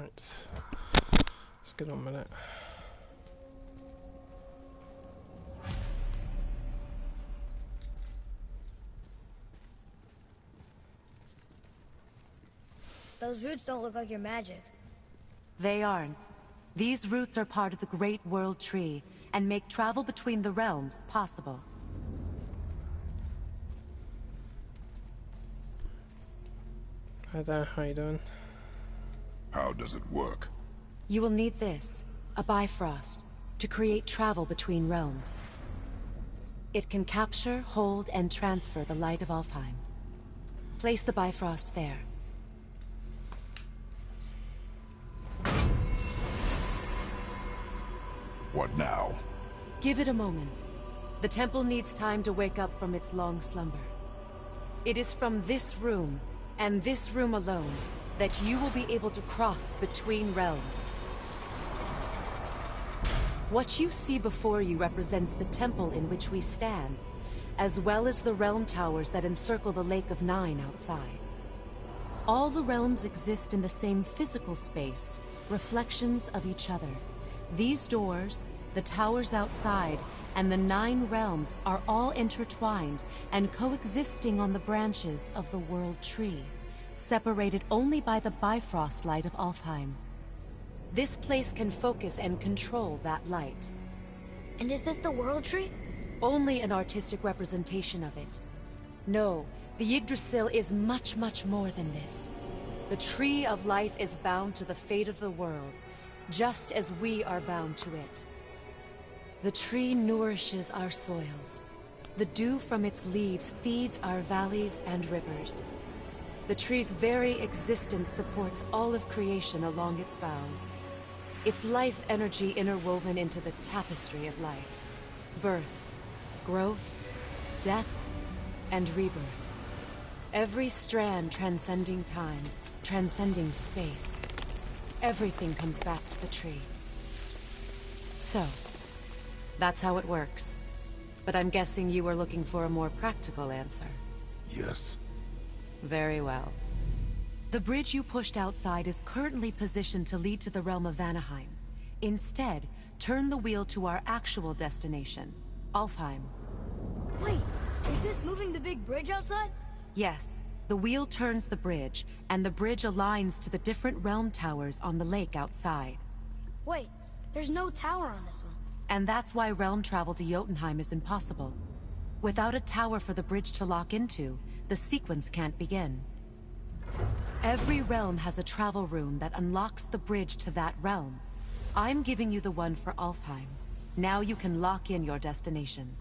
Right. Let's get on with it. Those roots don't look like your magic. They aren't. These roots are part of the Great World Tree and make travel between the realms possible. Hi there, how you doing? How does it work? You will need this, a Bifrost, to create travel between realms. It can capture, hold, and transfer the light of Alfheim. Place the Bifrost there. What now? Give it a moment. The temple needs time to wake up from its long slumber. It is from this room, and this room alone, that you will be able to cross between realms. What you see before you represents the temple in which we stand, as well as the realm towers that encircle the Lake of Nine outside. All the realms exist in the same physical space, reflections of each other. These doors, the towers outside, and the 9 realms are all intertwined and coexisting on the branches of the World Tree, separated only by the Bifrost light of Alfheim. This place can focus and control that light. And is this the World Tree? Only an artistic representation of it. No, the Yggdrasil is much, much more than this. The Tree of Life is bound to the fate of the world, just as we are bound to it. The tree nourishes our soils. The dew from its leaves feeds our valleys and rivers. The tree's very existence supports all of creation along its boughs. Its life energy interwoven into the tapestry of life. Birth, growth, death, and rebirth. Every strand transcending time, transcending space. Everything comes back to the tree. So, that's how it works. But I'm guessing you were looking for a more practical answer. Yes. Very well. The bridge you pushed outside is currently positioned to lead to the realm of Vanaheim. Instead, turn the wheel to our actual destination, Alfheim. Wait, is this moving the big bridge outside? Yes. The wheel turns the bridge, and the bridge aligns to the different realm towers on the lake outside. Wait, there's no tower on this one. And that's why realm travel to Jotunheim is impossible. Without a tower for the bridge to lock into, the sequence can't begin. Every realm has a travel room that unlocks the bridge to that realm. I'm giving you the one for Alfheim. Now you can lock in your destination.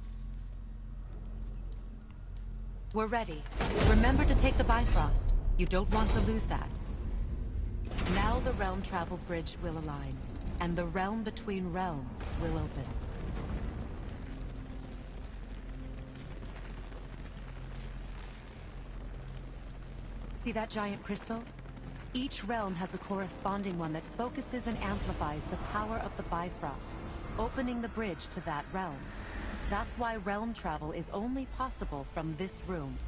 We're ready. Remember to take the Bifrost. You don't want to lose that. Now the realm travel bridge will align, and the realm between realms will open. See that giant crystal? Each realm has a corresponding one that focuses and amplifies the power of the Bifrost, opening the bridge to that realm. That's why realm travel is only possible from this room.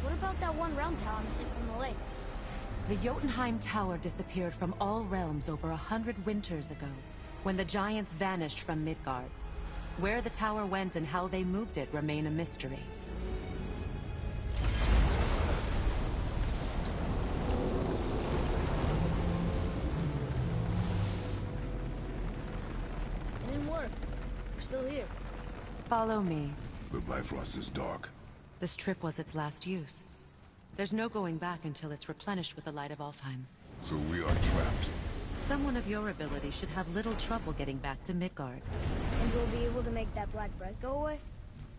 What about that one realm tower missing from the lake? The Jotunheim Tower disappeared from all realms over 100 winters ago, when the giants vanished from Midgard. Where the tower went and how they moved it remain a mystery. It didn't work. We're still here. Follow me. The Bifrost is dark. This trip was its last use. There's no going back until it's replenished with the light of Alfheim. So we are trapped. Someone of your ability should have little trouble getting back to Midgard. And we'll be able to make that black breath go away?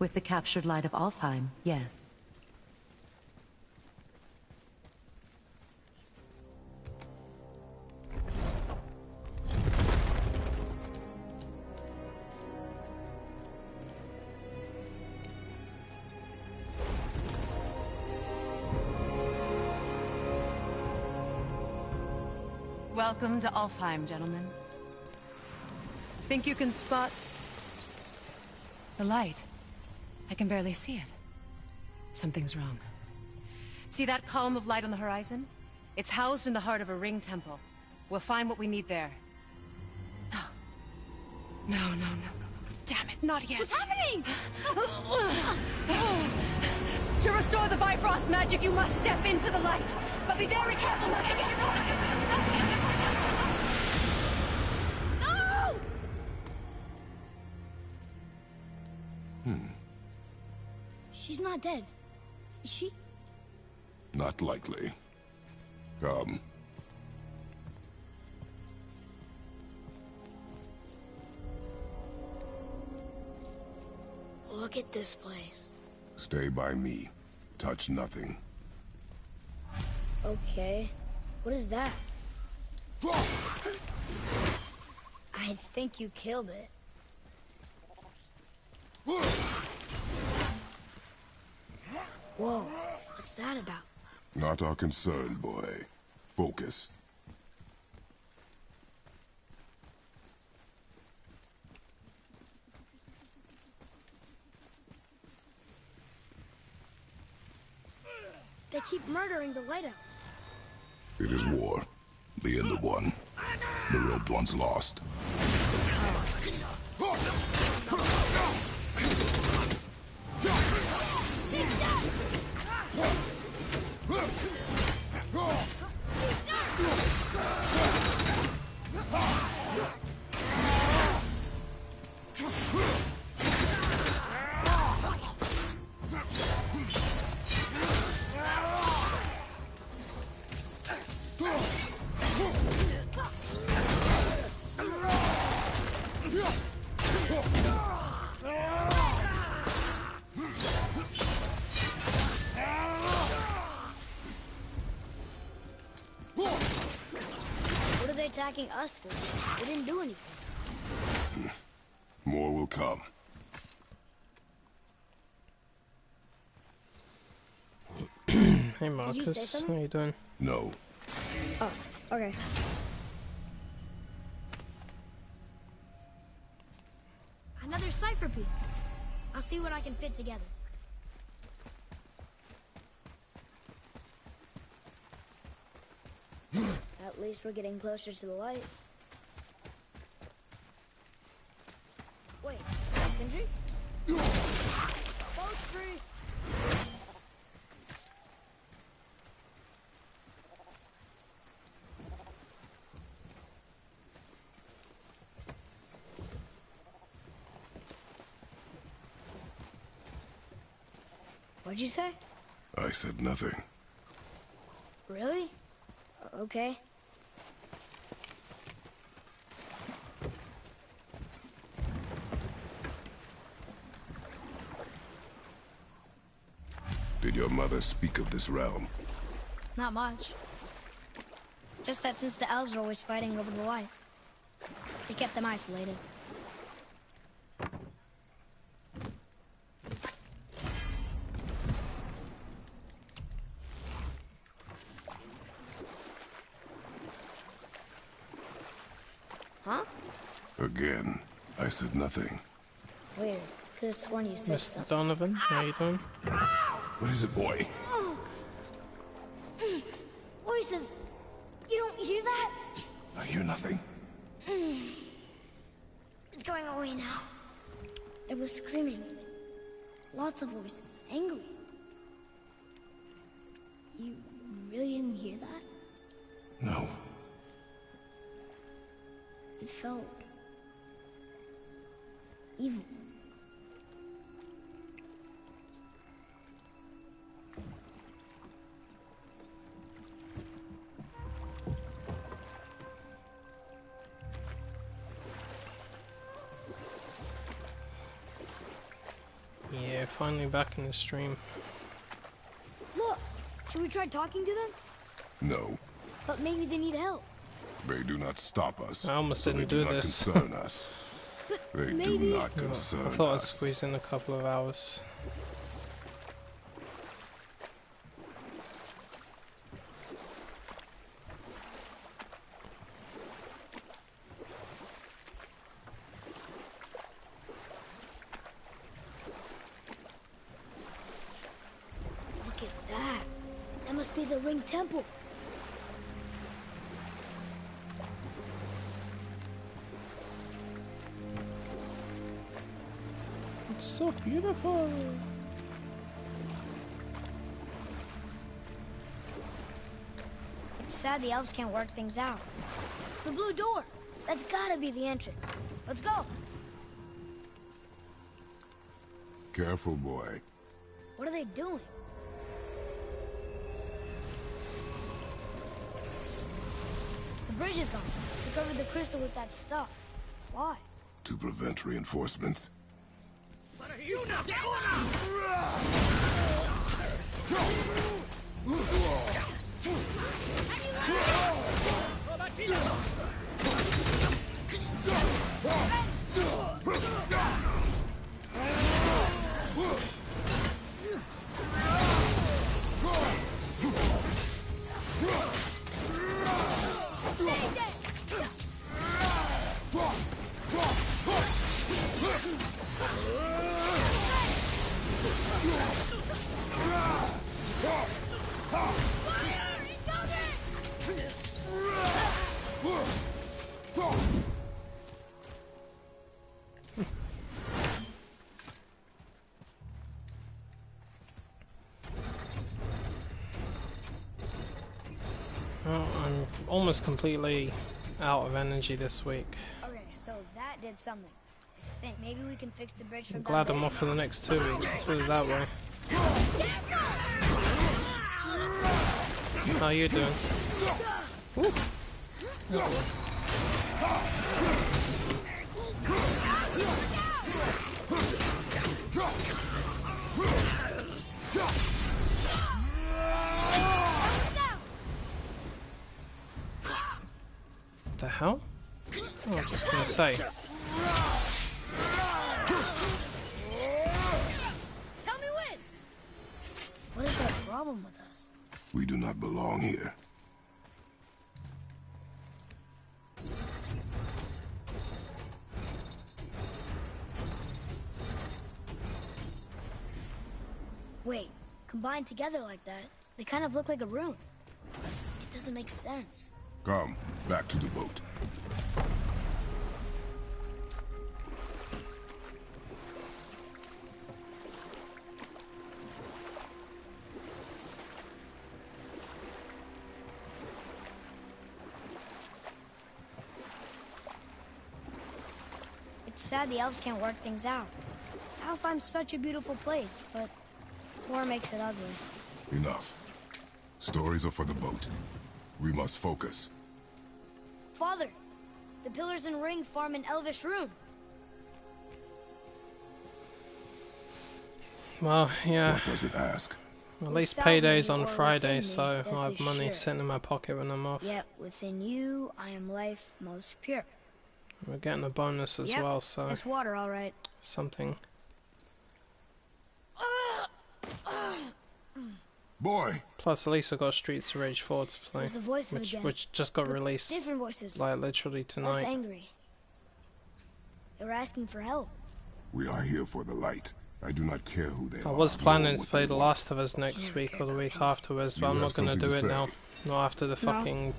With the captured light of Alfheim, yes. Welcome to Alfheim, gentlemen. Think you can spot the light? I can barely see it. Something's wrong. See that column of light on the horizon? It's housed in the heart of a ring temple. We'll find what we need there. No. No. Damn it, not yet. What's happening? To restore the Bifrost magic, you must step into the light. But be very careful not to get caught. No! She's not dead. Is she? Not likely. Come. Look at this place. Stay by me. Touch nothing. Okay. What is that? I think you killed it. Whoa. What's that about? Not our concern, boy. Focus. They keep murdering the lighthouse. It is war. The end of one. The robed one's lost. What are they attacking us for? We didn't do anything. More will come. Hey Marcus, how you doing? No. Oh, okay. Another cipher piece. I'll see what I can fit together. At least we're getting closer to the light. Wait, infantry? Boat's free! What'd you say? I said nothing. Really? Okay. Did your mother speak of this realm? Not much. Just that since the elves are always fighting over the light, they kept them isolated. Huh? Again, I said nothing. Weird. Could have sworn you said Mr. something. Donovan, how you doing? What is it, boy? Voices! You don't hear that? I hear nothing. It's going away now. It was screaming. Lots of voices. Angry. You really didn't hear that? No. It felt evil. Yeah, finally back in the stream. Look! Should we try talking to them? No. But maybe they need help. They do not stop us. I almost so didn't they do not this. concern us. But They maybe... do not I concern thought I'd us. squeeze in a couple of hours. Look at that. That must be the Ring Temple. So beautiful. It's sad the elves can't work things out. The blue door. That's gotta be the entrance. Let's go. Careful, boy. What are they doing? The bridge is gone. They covered the crystal with that stuff. Why? To prevent reinforcements. Well, I'm almost completely out of energy this week. Okay, so that did something. I think maybe we can fix the bridge from I'm glad down I'm off for the next 2 weeks, let's put it that way. How you doing? Woo. The hell? Oh, I was just gonna say. Tell me when! What is that problem with us? We do not belong here. Wait, combined together like that, they kind of look like a room. It doesn't make sense. Come, back to the boat. It's sad the elves can't work things out. Alfheim's such a beautiful place, but war makes it ugly. Enough. Stories are for the boat. We must focus. Father, the pillars and ring form an elvish rune. Well, yeah. What does it ask? At least Without payday's me on or Friday, within me, so death I'll have is money sure. sitting in my pocket when I'm off. Yet within you, I am life most pure. We're getting a bonus as Yep, well, so it's water, all right. something. Boy! Plus, at least I got Streets of Rage 4 to play, There's the voices again. which just got But released different voices. like literally Less tonight. angry. They were asking for help. We are here for the light. I do not care who they I are. was nor planning to what play they The want. Last of Us next Yeah, week or the okay, week please. afterwards, but You I'm have not gonna something do to it say? now. Not after the No. fucking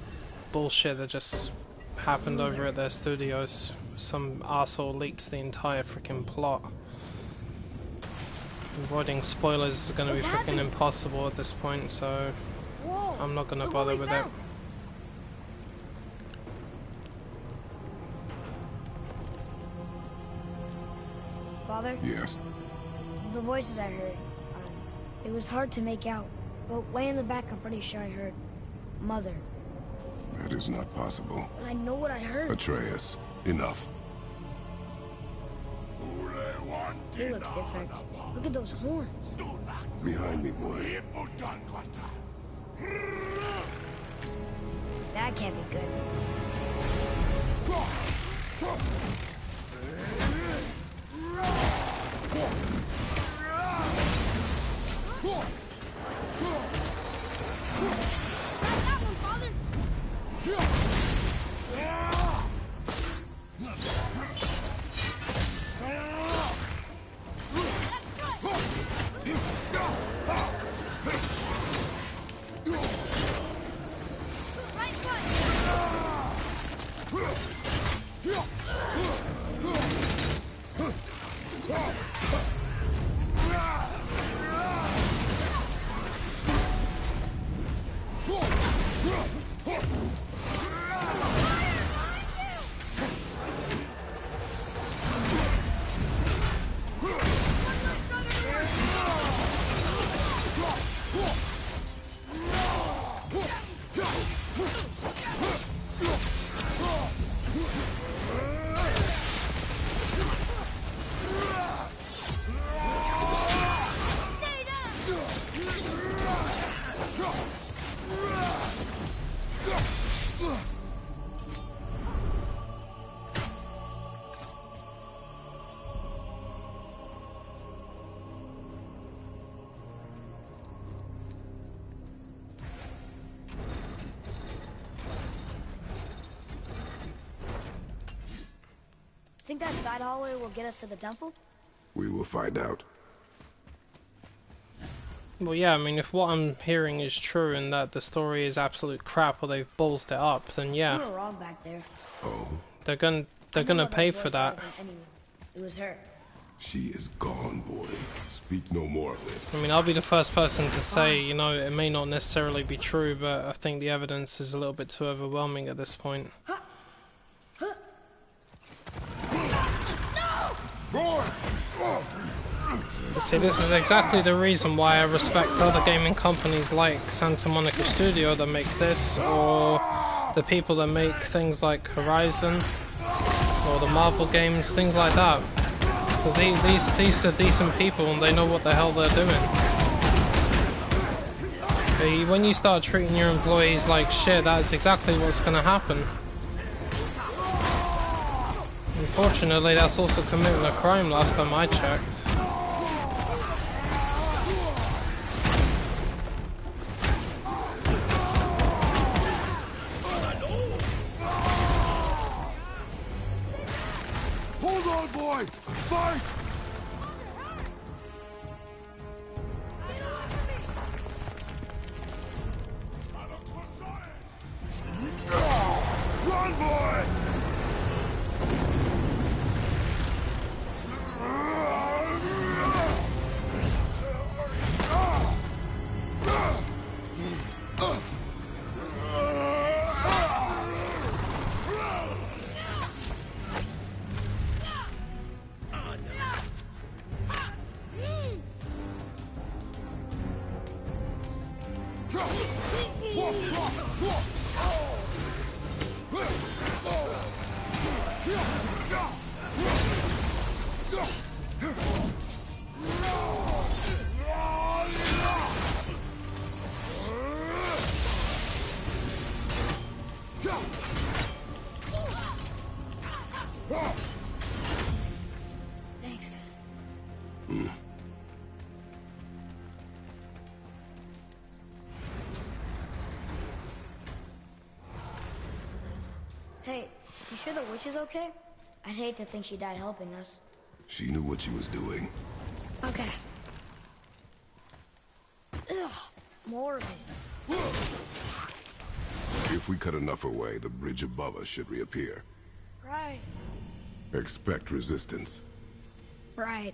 bullshit that just happened over at their studios. Some arsehole leaked the entire freaking plot. Avoiding spoilers is gonna be What's freaking happening? impossible at this point, so Whoa! I'm not gonna Look bother what we with it. found. Father, Yes. the voices I heard, it was hard to make out. But way in the back, I'm pretty sure I heard Mother. That is not possible. But I know what I heard. Atreus, enough. He looks different. Look at those horns. Behind me, boy. That can't be good. That one, Father! Right foot! Think that side hallway will get us to the temple? We will find out. Well, yeah, I mean, if what I'm hearing is true and that the story is absolute crap or they've ballsed it up, then yeah. We were wrong back there. Oh, They're gonna pay for that. It was her. she is gone, boy. Speak no more of this. I mean, I'll be the first person to say, you know, it may not necessarily be true, but I think the evidence is a little bit too overwhelming at this point. See, this is exactly the reason why I respect other gaming companies like Santa Monica Studio that make this, or the people that make things like Horizon, or the Marvel games, things like that. Because these are decent people and they know what the hell they're doing. When you start treating your employees like shit, that's exactly what's going to happen. Unfortunately, that's also committing a crime last time I checked. Hold on, boy! Fight! Run, boy! Thanks. Hey, you sure the witch is okay? I'd hate to think she died helping us. She knew what she was doing. Okay. Ugh, more of it. If we cut enough away, the bridge above us should reappear. Right. Expect resistance. Right.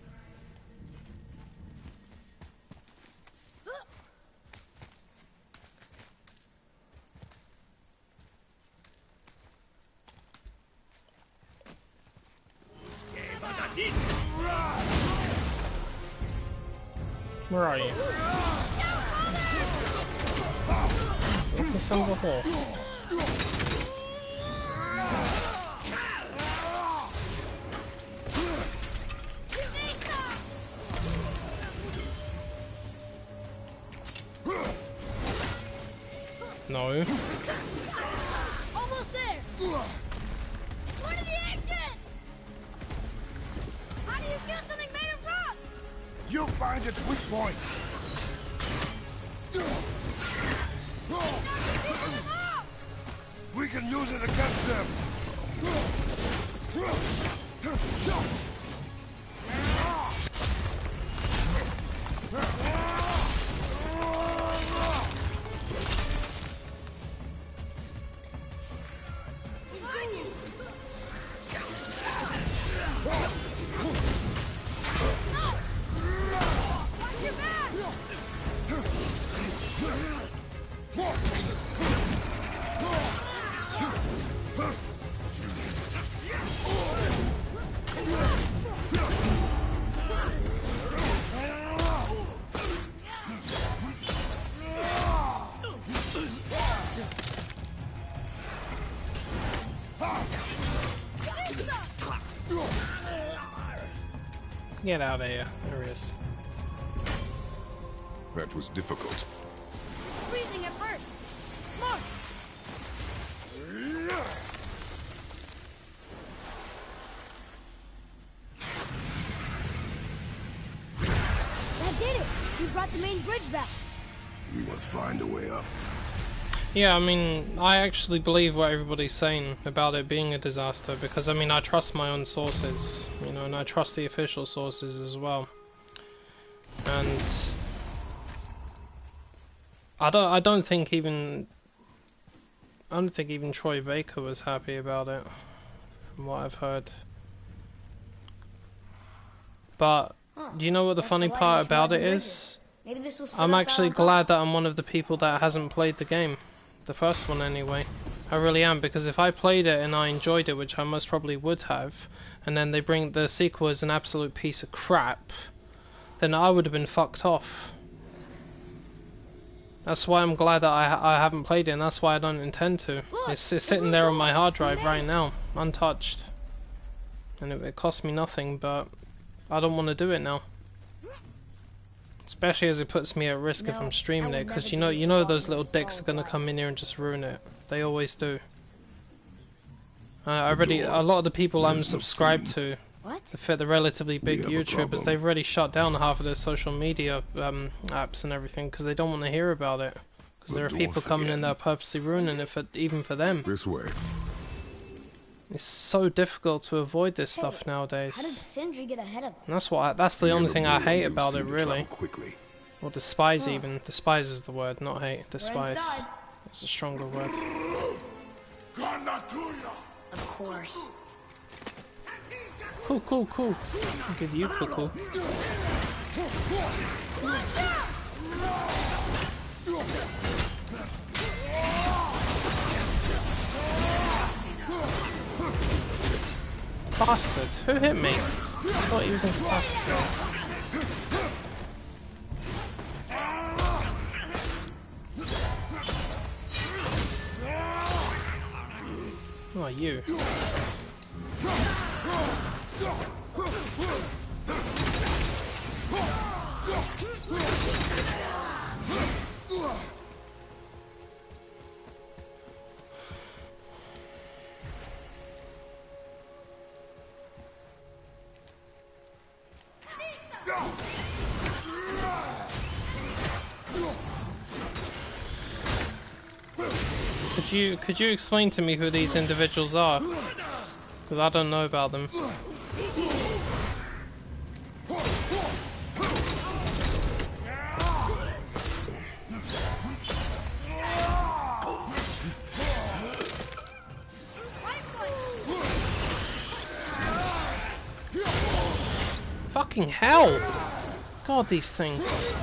Where are you? What's in the hole? No. Almost there! One of the exits! How do you kill something made of rock? You'll find its weak point. We can use it against them. Get out of here. There he is. That was difficult. Freezing at first. Smart. That did it. We brought the main bridge back. We must find a way up. Yeah, I mean, I actually believe what everybody's saying about it being a disaster, because I mean, I trust my own sources, you know, and I trust the official sources as well. And I don't think even Troy Baker was happy about it, from what I've heard. But do you know what the funny part about it is? Maybe this was I'm actually glad that I'm one of the people that hasn't played the game. The first one anyway. I really am, because if I played it and I enjoyed it, which I most probably would have, and then they bring the sequel as an absolute piece of crap, then I would have been fucked off. That's why I'm glad that I haven't played it, and that's why I don't intend to. It's sitting there on my hard drive right now, untouched. And it cost me nothing, but I don't want to do it now. Especially as it puts me at risk if I'm streaming it, because you know those little dicks are gonna come in here and just ruin it. They always do. A lot of the people I'm subscribed to, the relatively big YouTubers, they've already shut down half of their social media apps and everything because they don't want to hear about it. Because there are people coming in that are purposely ruining it even for them. This way. It's so difficult to avoid this stuff nowadays. How did Sindri get ahead of And that's the only thing I hate about it, really. Or despise even. Despise is the word, not hate. Despise. It's a stronger word. Of course. Cool. I'll give you cool. Bastard! Who hit me? I thought he was incapacitated. Oh, you. Could you explain to me who these individuals are? Because I don't know about them. Fucking hell! God, these things.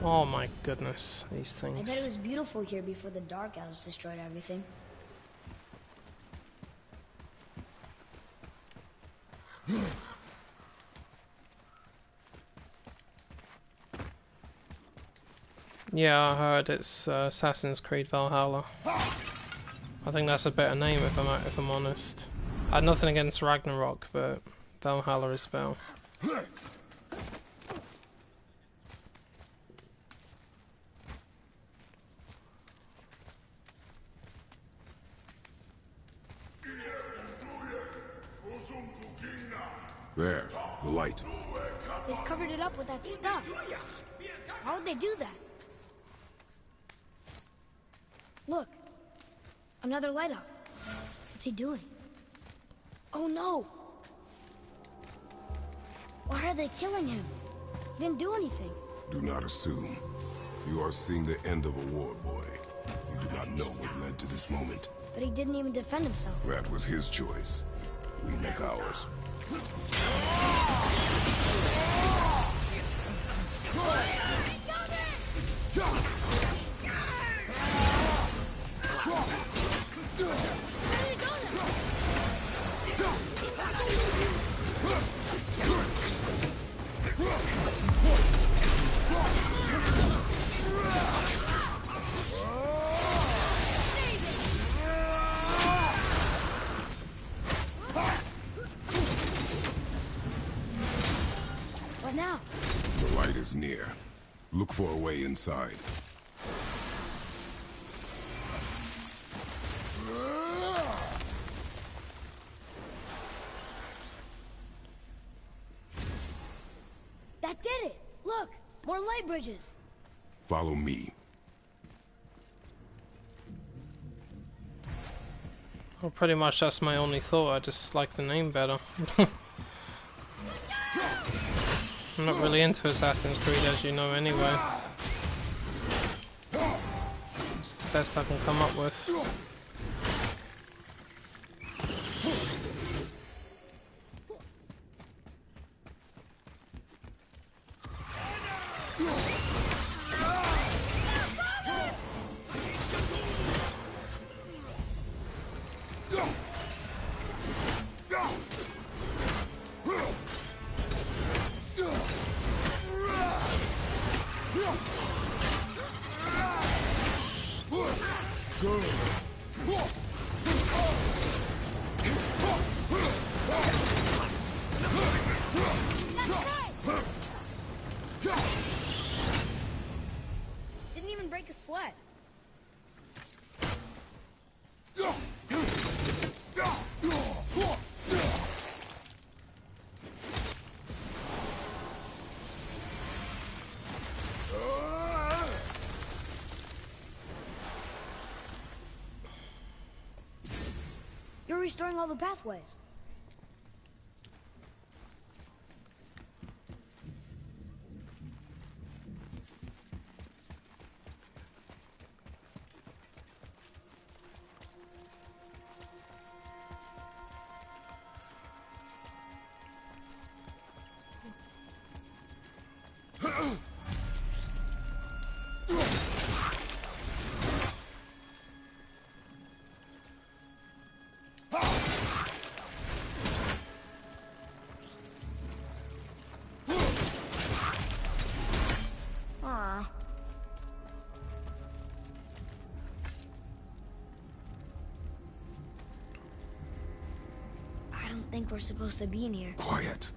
Oh my goodness, these things. I bet it was beautiful here before the Dark Elves destroyed everything. Yeah, I heard it's Assassin's Creed Valhalla. I think that's a better name if I'm honest. I had nothing against Ragnarok, but Valhalla is better. There, the light. They've covered it up with that stuff. How would they do that? Look, another light up. What's he doing? Oh no! Why are they killing him? He didn't do anything. Do not assume. You are seeing the end of a war, boy. You do not know what led to this moment. But he didn't even defend himself. That was his choice. We make ours. What now? The light is near. Look for a way inside. That did it! Look! More light bridges! Follow me. Well, pretty much that's my only thought. I just like the name better. I'm not really into Assassin's Creed, as you know, anyway. It's the best I can come up with. Didn't even break a sweat. You're restoring all the pathways. I don't think we're supposed to be in here. Quiet.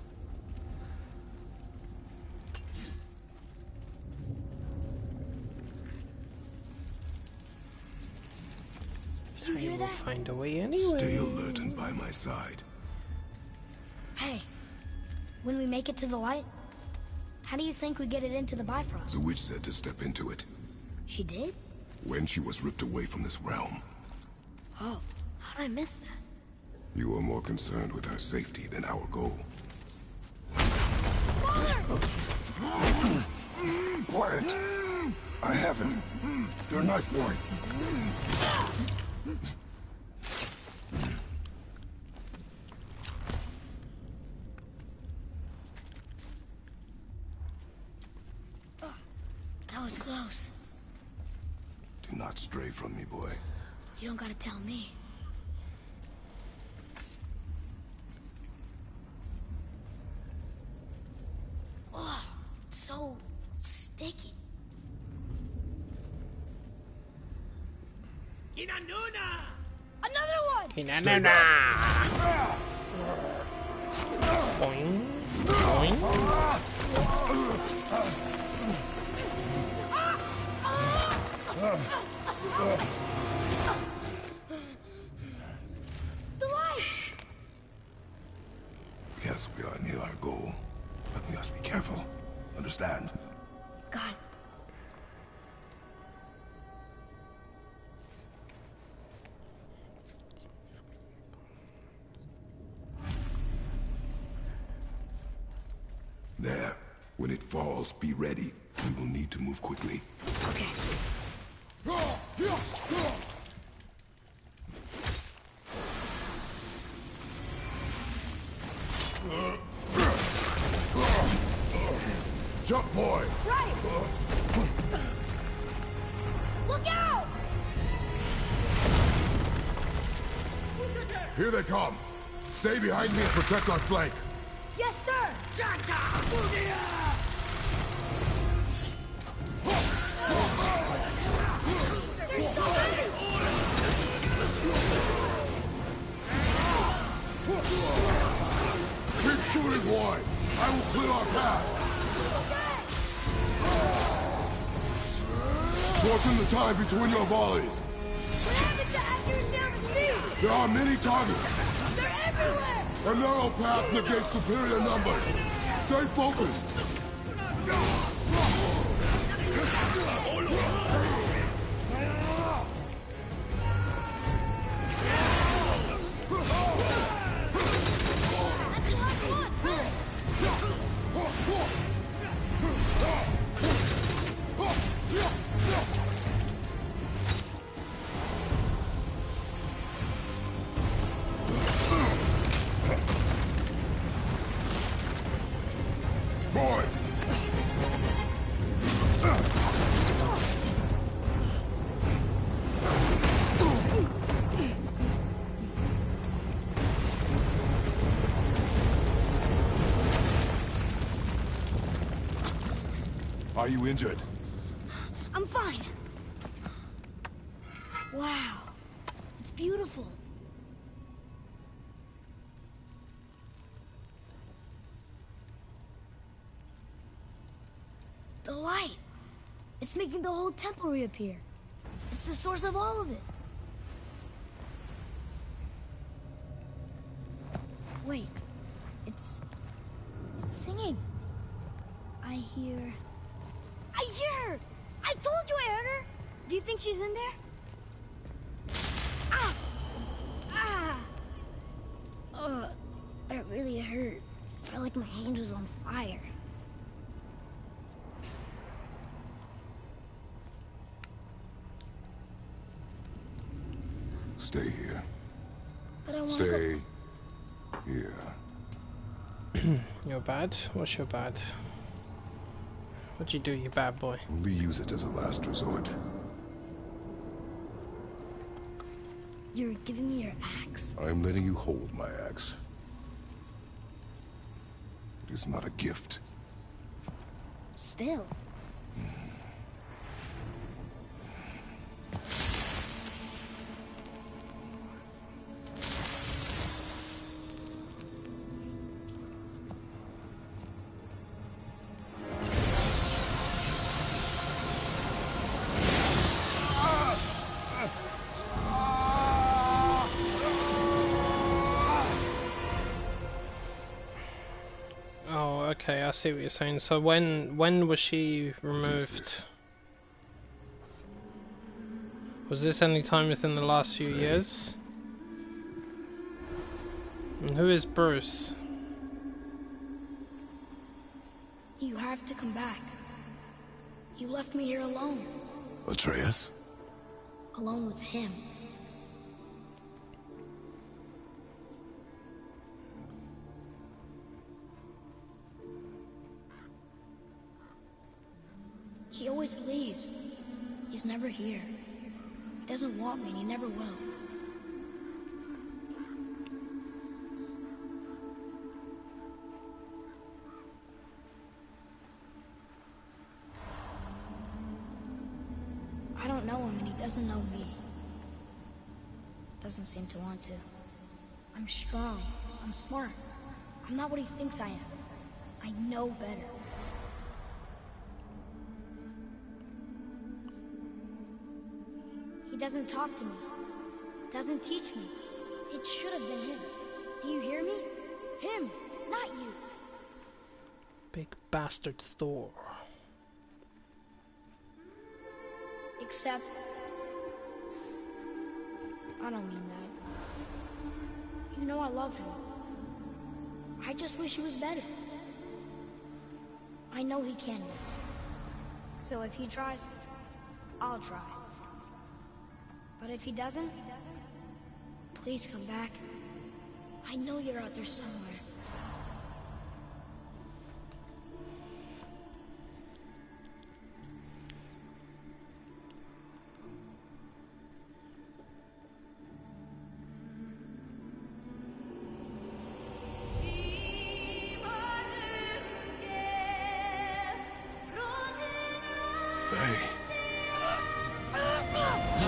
Did you hear We'll that? find a way anyway. Stay alert and by my side. Hey, when we make it to the light, how do you think we get it into the Bifrost? The witch said to step into it She did? when she was ripped away from this realm. Oh, how'd I miss that? You are more concerned with her safety than our goal. Quiet. I have him. Your knife boy. That was close. Do not stray from me, boy. You don't gotta tell me. Oh, it's so sticky. Another one! Hinanana! Boing. Boing. The light! Yes, we are near our goal, but we must be careful. Understand? God. There. When it falls, be ready. We will need to move quickly. Okay. Jump, boy! Right! Look out! Here they come. Stay behind me and protect our flank. Yes, sir! There's so many! Keep shooting, boy! I will clear our path! Shorten the time between your volleys. What happened to accuracy over speed? There are many targets. They're everywhere! A narrow path negates superior numbers. Stay focused. Are you injured? I'm fine. Wow. It's beautiful. The light. It's making the whole temple reappear. It's the source of all of it. Wait. It's singing. I hear her! I told you I heard her! Do you think she's in there? Ah! Ah! That really hurt. I felt like my hand was on fire. Stay here. But I want to Stay here. You're bad? What's your bad? What'd you do, you bad boy? Only use it as a last resort. You're giving me your axe? I'm letting you hold my axe. It is not a gift. Still. Okay, I see what you're saying. So when was she removed? Was this any time within the last few years? And who is Bruce? You have to come back. You left me here alone. Atreus? Alone with him. He always leaves. He's never here. He doesn't want me, and he never will. I don't know him, and he doesn't know me. Doesn't seem to want to. I'm strong. I'm smart. I'm not what he thinks I am. I know better. He doesn't talk to me. Doesn't teach me. It should have been him. Do you hear me? Him, not you. Big bastard Thor. Except... I don't mean that. You know I love him. I just wish he was better. I know he can be. So if he tries, I'll try. But if he doesn't, please come back. I know you're out there somewhere.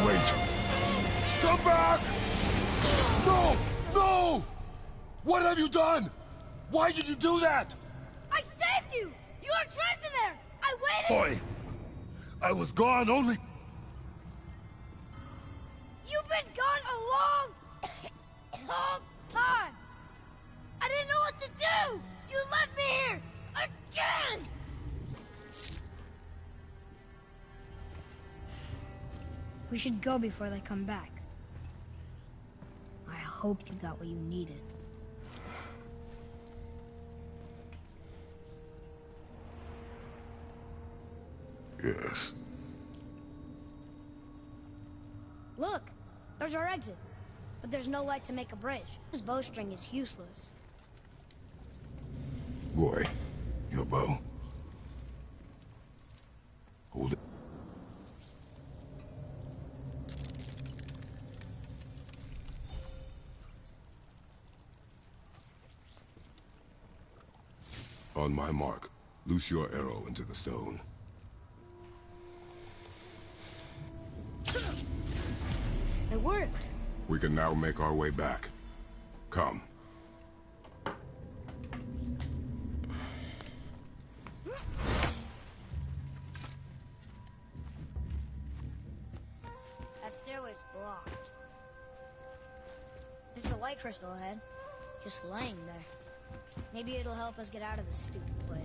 Wait! Come back! No! No! What have you done? Why did you do that? I saved you! You were trapped in there! I waited! Boy, I was gone only... You've been gone a long time! I didn't know what to do! You left me here! Again! We should go before they come back. I hope you got what you needed. Yes. Look, there's our exit. But there's no light to make a bridge. This bowstring is useless. Boy, your bow. Hold it. On my mark, loose your arrow into the stone. It worked. We can now make our way back. Come. That stairway's blocked. There's a light crystal ahead, just laying there. Maybe it'll help us get out of this stupid place.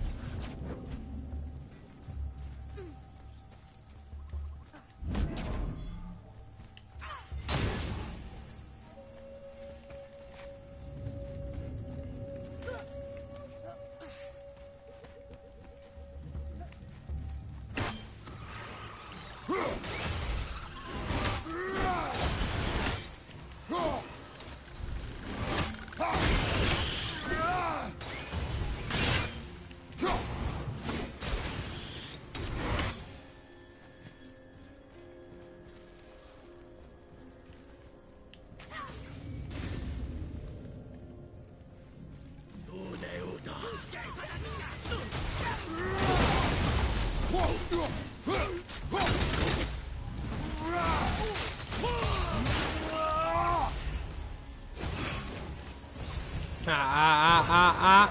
I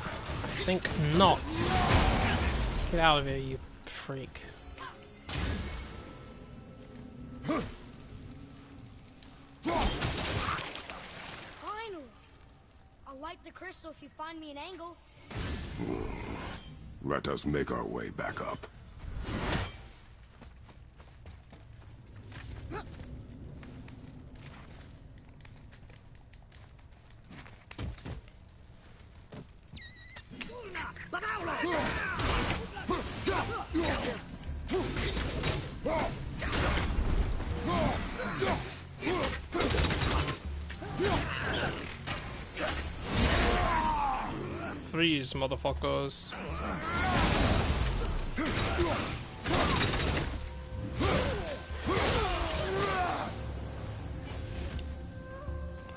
think not. Get out of here, you freak. Finally! I'll light the crystal if you find me an angle. Let us make our way back up. Freeze, motherfuckers.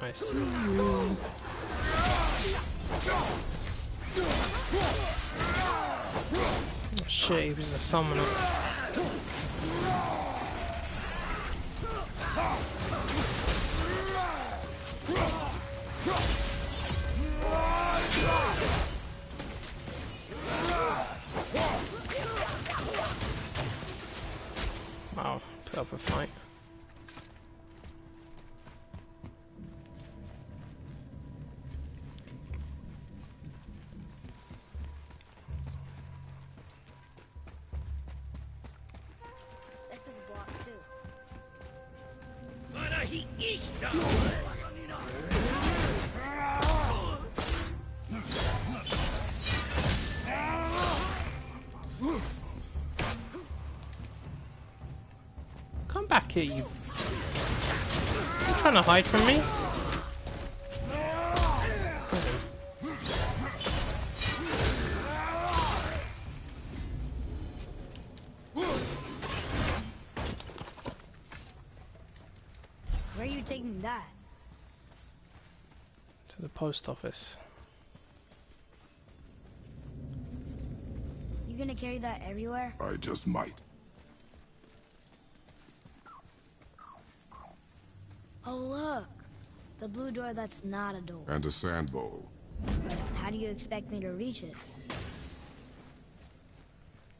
I see you. Oh, shit, he was a summoner. Wow, put up a fight. This is a block too. Come back here, you trying to hide from me? Where are you taking that? To the post office. You gonna carry that everywhere? I just might. Oh look! The blue door that's not a door. And a sand bowl. But how do you expect me to reach it?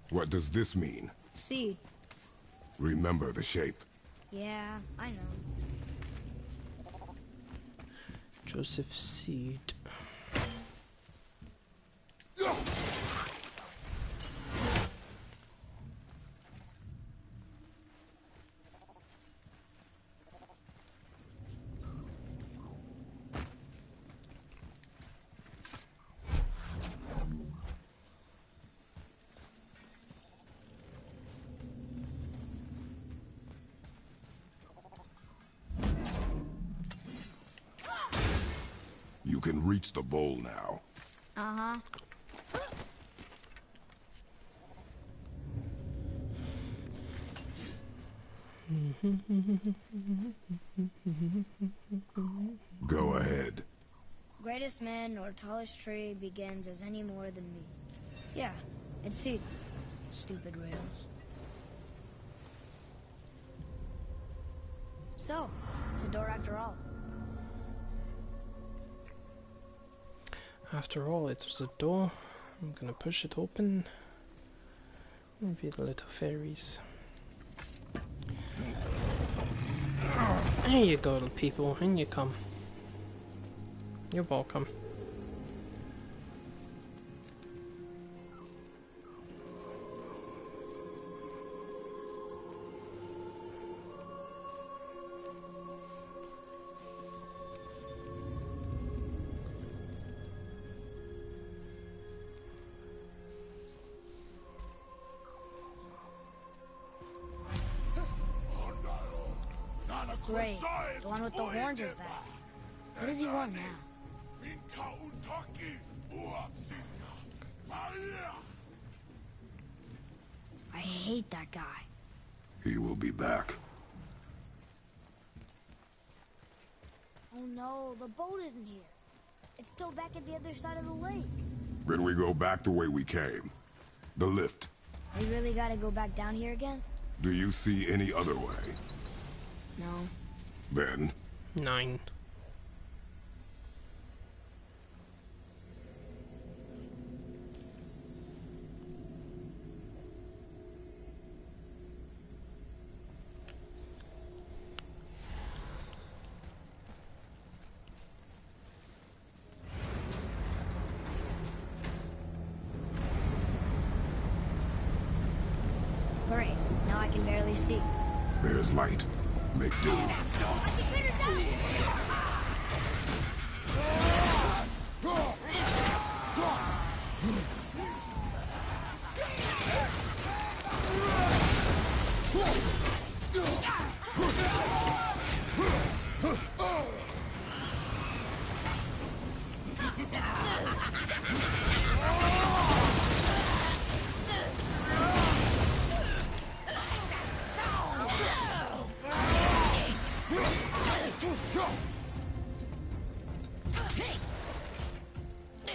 What does this mean? Seed. Remember the shape. Yeah, I know. Joseph Seed. You can reach the bowl now. Uh-huh. Go ahead. Greatest man or tallest tree begins as any more than me. Yeah, it's cedar. Stupid rails. So, it's a door after all. After all, it was a door. I'm gonna push it open. Maybe the little fairies. There you go, little people. In you come. You're welcome. Great. The one with the horns is back. What does he want now? I hate that guy. He will be back. Oh no, the boat isn't here. It's still back at the other side of the lake. Then we go back the way we came. The lift. We really gotta go back down here again? Do you see any other way? No. Then? 9. Great. Now I can barely see. There's light. Make do.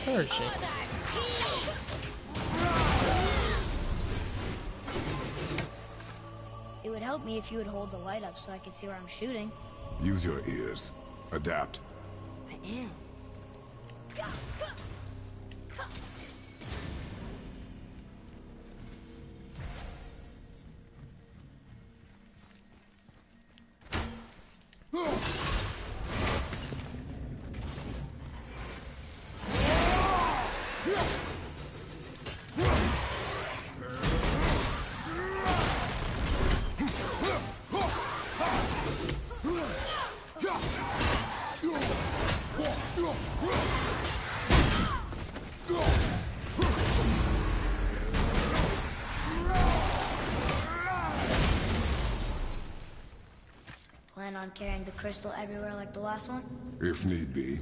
Where is she? It would help me if you would hold the light up so I could see where I'm shooting. Use your ears. Adapt. I am. Plan on carrying the crystal everywhere like the last one? If need be.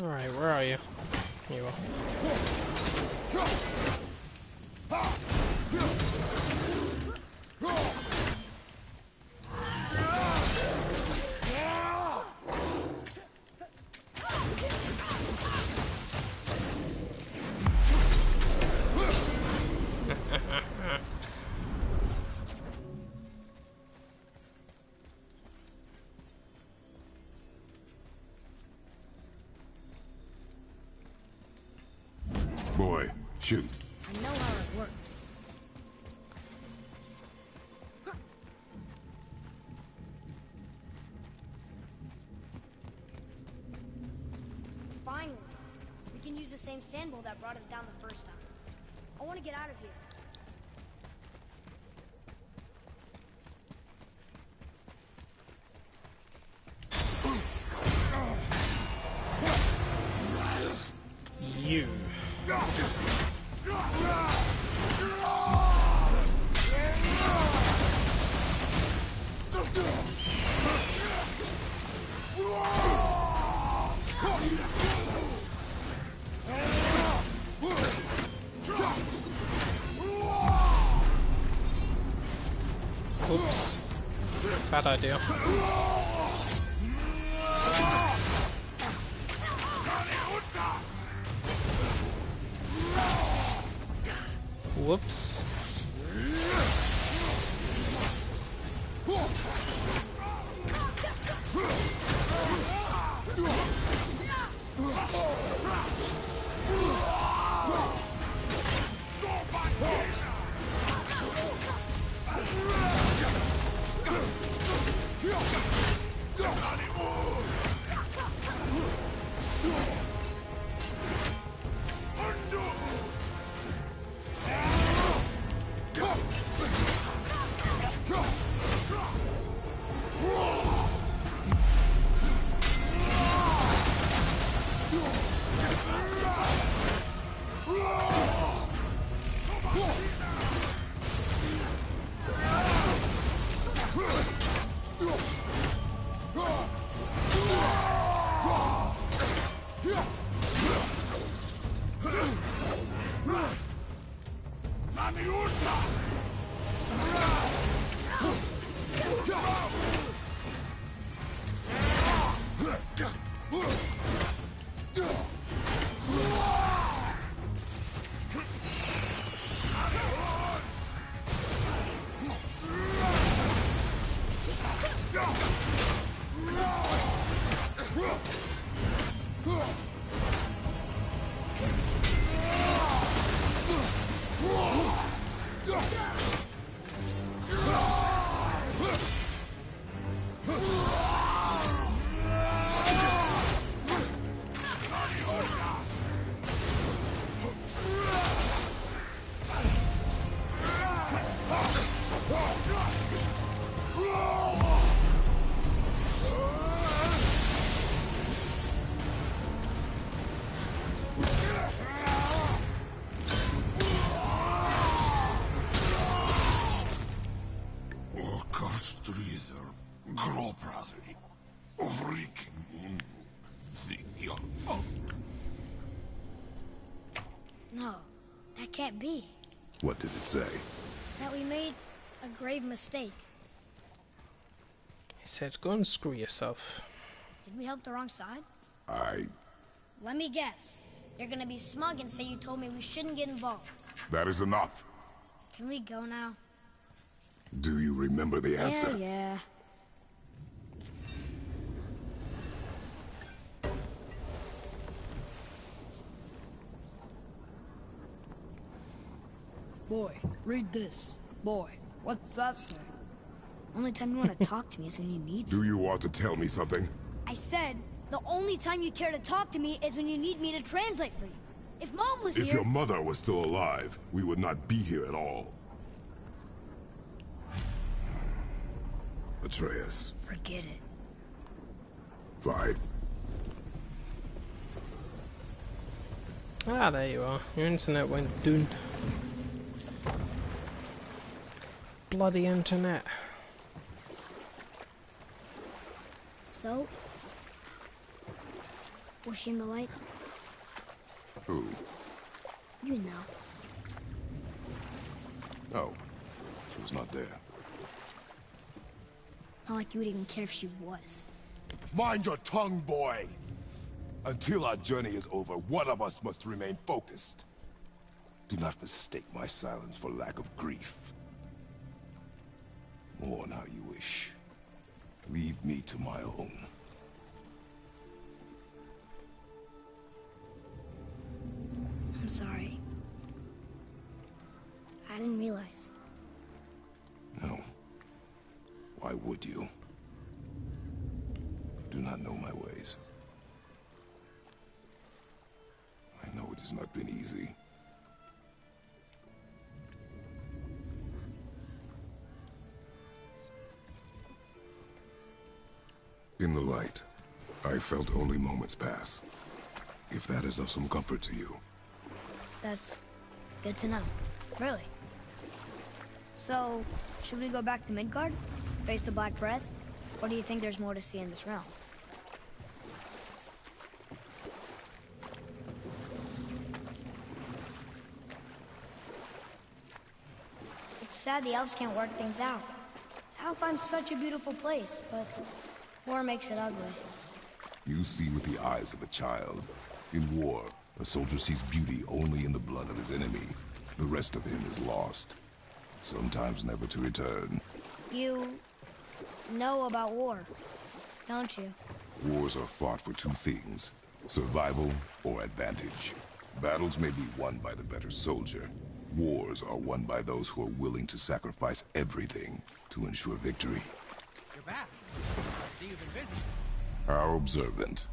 Alright, where are you? Here you are. Boy, shoot. I know how it works. Finally, we can use the same sand bowl that brought us down the first time. I want to get out of here. Oops. Bad idea. Whoops. No, that can't be. What did it say? That we made a grave mistake. He said, go and screw yourself. Did we help the wrong side? Let me guess. You're gonna be smug and say you told me we shouldn't get involved. That is enough. Can we go now? Do you remember the answer? Yeah. Boy, read this. Boy, what's that say? Only time you want to talk to me is when you need Do you want to tell me something? I said, the only time you care to talk to me is when you need me to translate for you. If Mom was If here... your mother was still alive, we would not be here at all. Atreus. Forget it. Fine. Ah, there you are. Your internet went doon. Bloody internet. So? Was she in the light? Who? You know. No. She was not there. Not like you would even care if she was. Mind your tongue, boy! Until our journey is over, one of us must remain focused. Do not mistake my silence for lack of grief. Mourn how you wish. Leave me to my own. I'm sorry. I didn't realize. No. Why would you? Do not know my ways. I know it has not been easy. In the light, I felt only moments pass. If that is of some comfort to you. That's good to know. Really. So, should we go back to Midgard? Face the Black Breath? Or do you think there's more to see in this realm? It's sad the elves can't work things out. Alfheim's such a beautiful place, but war makes it ugly. You see with the eyes of a child. In war, a soldier sees beauty only in the blood of his enemy. The rest of him is lost. Sometimes never to return. You know about war, don't you? Wars are fought for two things: survival or advantage. Battles may be won by the better soldier. Wars are won by those who are willing to sacrifice everything to ensure victory. You're back. I see you've been busy. How observant.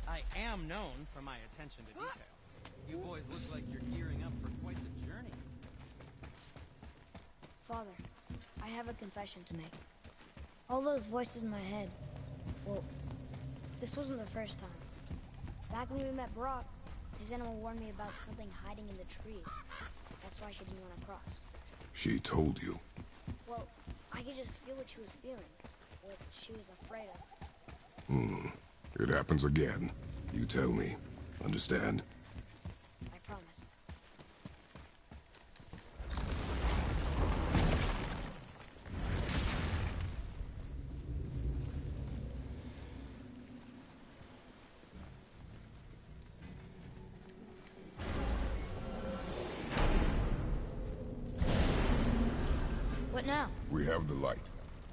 I am known for my attention to detail. You boys look like you're gearing up for quite the journey. Father, I have a confession to make. All those voices in my head, well, this wasn't the first time. Back when we met Brock, his animal warned me about something hiding in the trees. That's why she didn't want to cross. She told you. Well, I could just feel what she was feeling, what she was afraid of. It happens again. You tell me. Understand? I promise. What now? We have the light.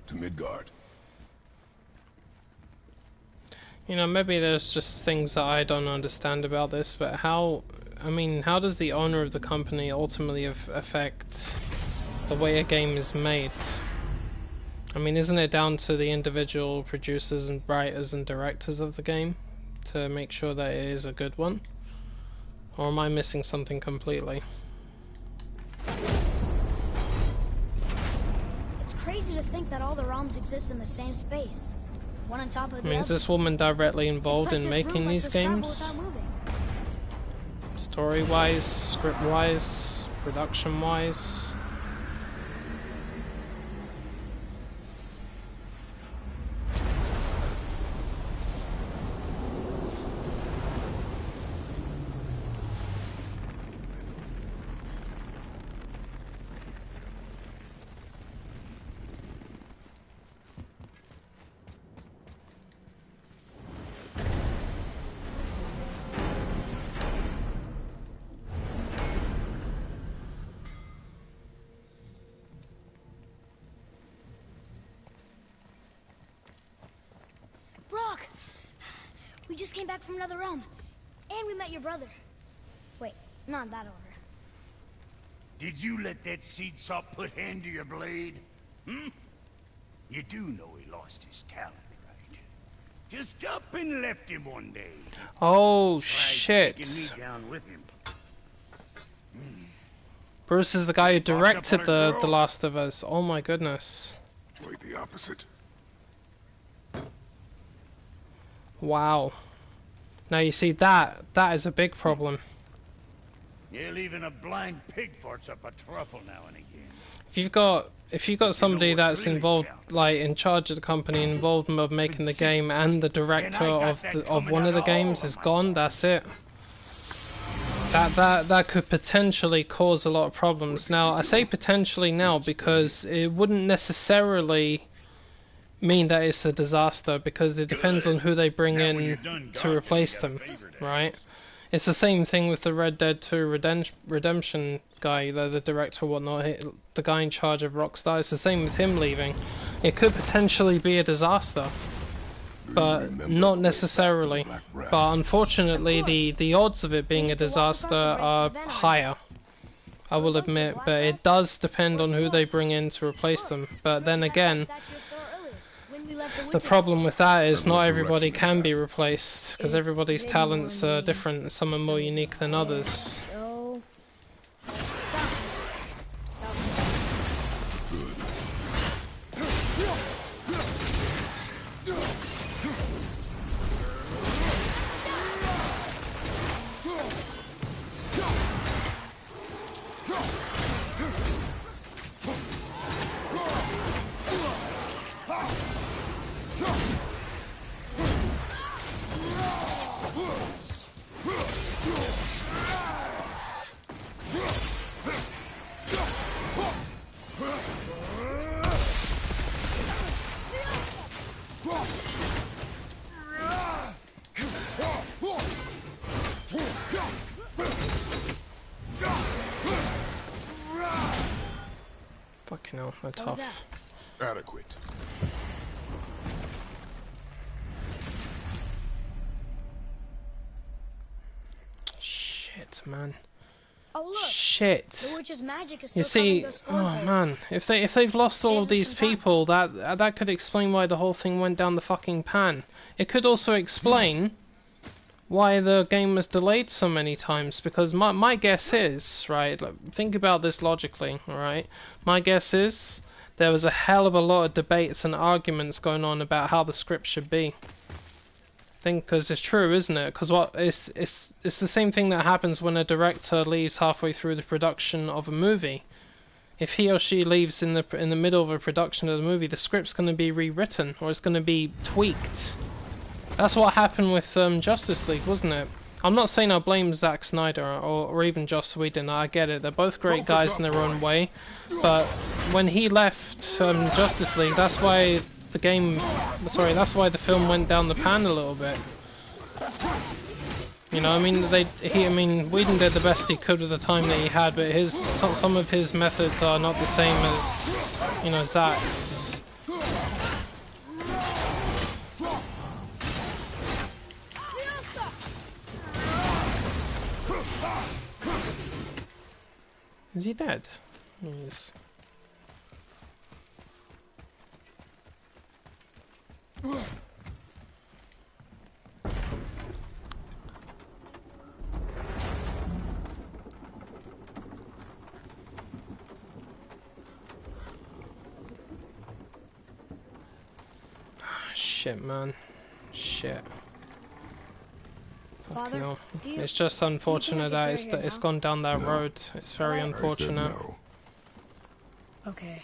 To Midgard. You know, maybe there's just things that I don't understand about this, but how does the owner of the company ultimately affect the way a game is made? I mean, isn't it down to the individual producers and writers and directors of the game to make sure that it is a good one? Or am I missing something completely? It's crazy to think that all the realms exist in the same space. One on top of the I mean, is this woman directly involved in making these games? Story-wise, script-wise, production-wise? We just came back from another realm. And we met your brother. Wait, not in that order. Did you let that seed sop put hand to your blade? Hmm? You do know he lost his talent, right? Just up and left him one day. Oh, Tried shit. taking me down with him. Bruce is the guy who directed Watch out, the girl. Last of Us. Oh my goodness. Quite the opposite. Wow. Now you see that is a big problem. Yeah, even a blind pig farts up a truffle now and again. If you've got somebody what that's really involved, counts. like in charge of the company, involved in making the game, and the director of one of the games is gone, that's it. That could potentially cause a lot of problems. Now I say potentially now because it wouldn't necessarily mean that it's a disaster, because it depends on who they bring Now when you're in done to gawking, replace you them, got favorite right? It's the same thing with the Red Dead 2 Redemption guy, the director or whatnot, the guy in charge of Rockstar. It's the same with him leaving. It could potentially be a disaster, but not necessarily. But unfortunately, the odds of it being a disaster are higher, I will admit, but it does depend on who they bring in to replace them. But then again, the problem with that is not everybody can be replaced, because everybody's talents are different. Some are more unique than others. Fucking hell, they're tough. Adequate. Shit, man. Oh look, Shit. the witch's magic is You still covering see, those oh storm poles. man, if they've lost all Saves of us these some time. people, that could explain why the whole thing went down the fucking pan. It could also explain why the game was delayed so many times, because my guess is, right, like, think about this logically, alright? My guess is there was a hell of a lot of debates and arguments going on about how the script should be. Because it's true, isn't it? Because it's the same thing that happens when a director leaves halfway through the production of a movie. If he or she leaves in the middle of a production of the movie, the script's going to be rewritten, or it's going to be tweaked. That's what happened with Justice League, wasn't it? I'm not saying I blame Zack Snyder or even Joss Whedon. I get it. They're both great guys in their own way. But when he left Justice League, that's why the game... Sorry, that's why the film went down the pan a little bit. You know, I mean, Whedon did the best he could with the time that he had, but some of his methods are not the same as, you know, Zack's. Is he dead? Yes. Shit, man. Shit. Father, No. do you, It's just unfortunate that it's gone down that road. It's very unfortunate. No. Okay.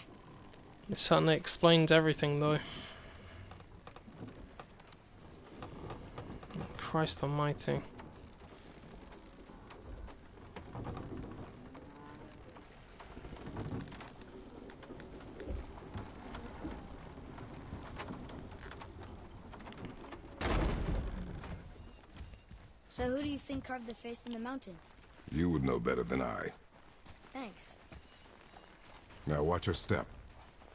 It certainly explains everything, though. Christ almighty. So who do you think carved the face in the mountain? You would know better than I. Thanks. Now watch your step.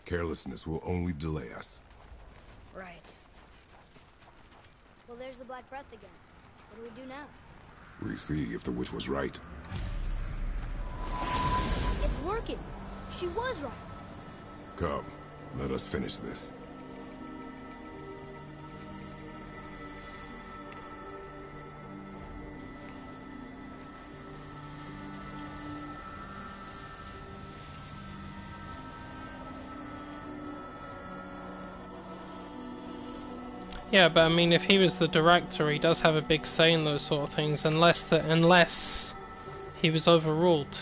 Carelessness will only delay us. Right. Well, there's the Black Breath again. What do we do now? We see if the witch was right. It's working. She was right. Come, let us finish this. Yeah, but I mean, if he was the director, he does have a big say in those sort of things, unless he was overruled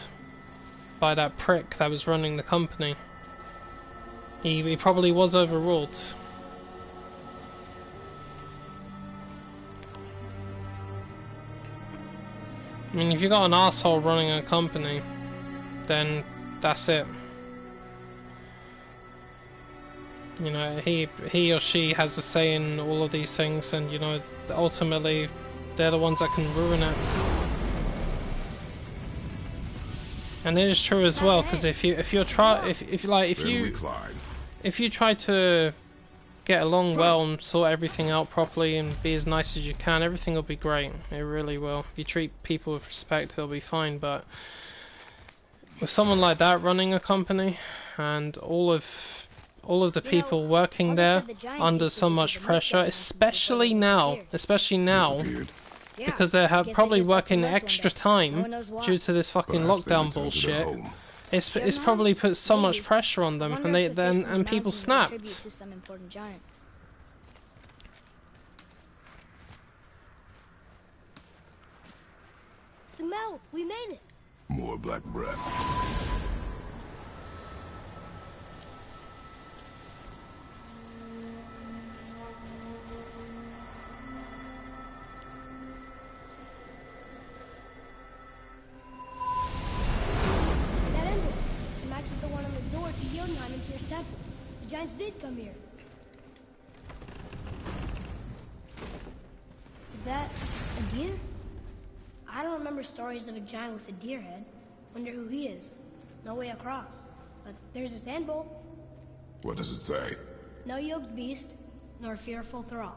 by that prick that was running the company. He probably was overruled. I mean, if you got an asshole running a company, then that's it. You know, he or she has a say in all of these things, and you know, ultimately, they're the ones that can ruin it. And it is true as well, because if you try to get along well and sort everything out properly and be as nice as you can, everything will be great. It really will. If you treat people with respect, it'll be fine. But with someone like that running a company, and all of the people working there under so much pressure, especially now, because they have probably working extra time due to this fucking lockdown bullshit. It's probably put so much pressure on them, and people snapped. The mouth, we made it. More black breath. That emblem. It matches the one on the door to Jotunheim and Tyr's temple. The giants did come here. Is that a deer? I don't remember stories of a giant with a deer head. Wonder who he is. No way across. But there's a sand bowl. What does it say? No yoked beast, nor fearful thrall,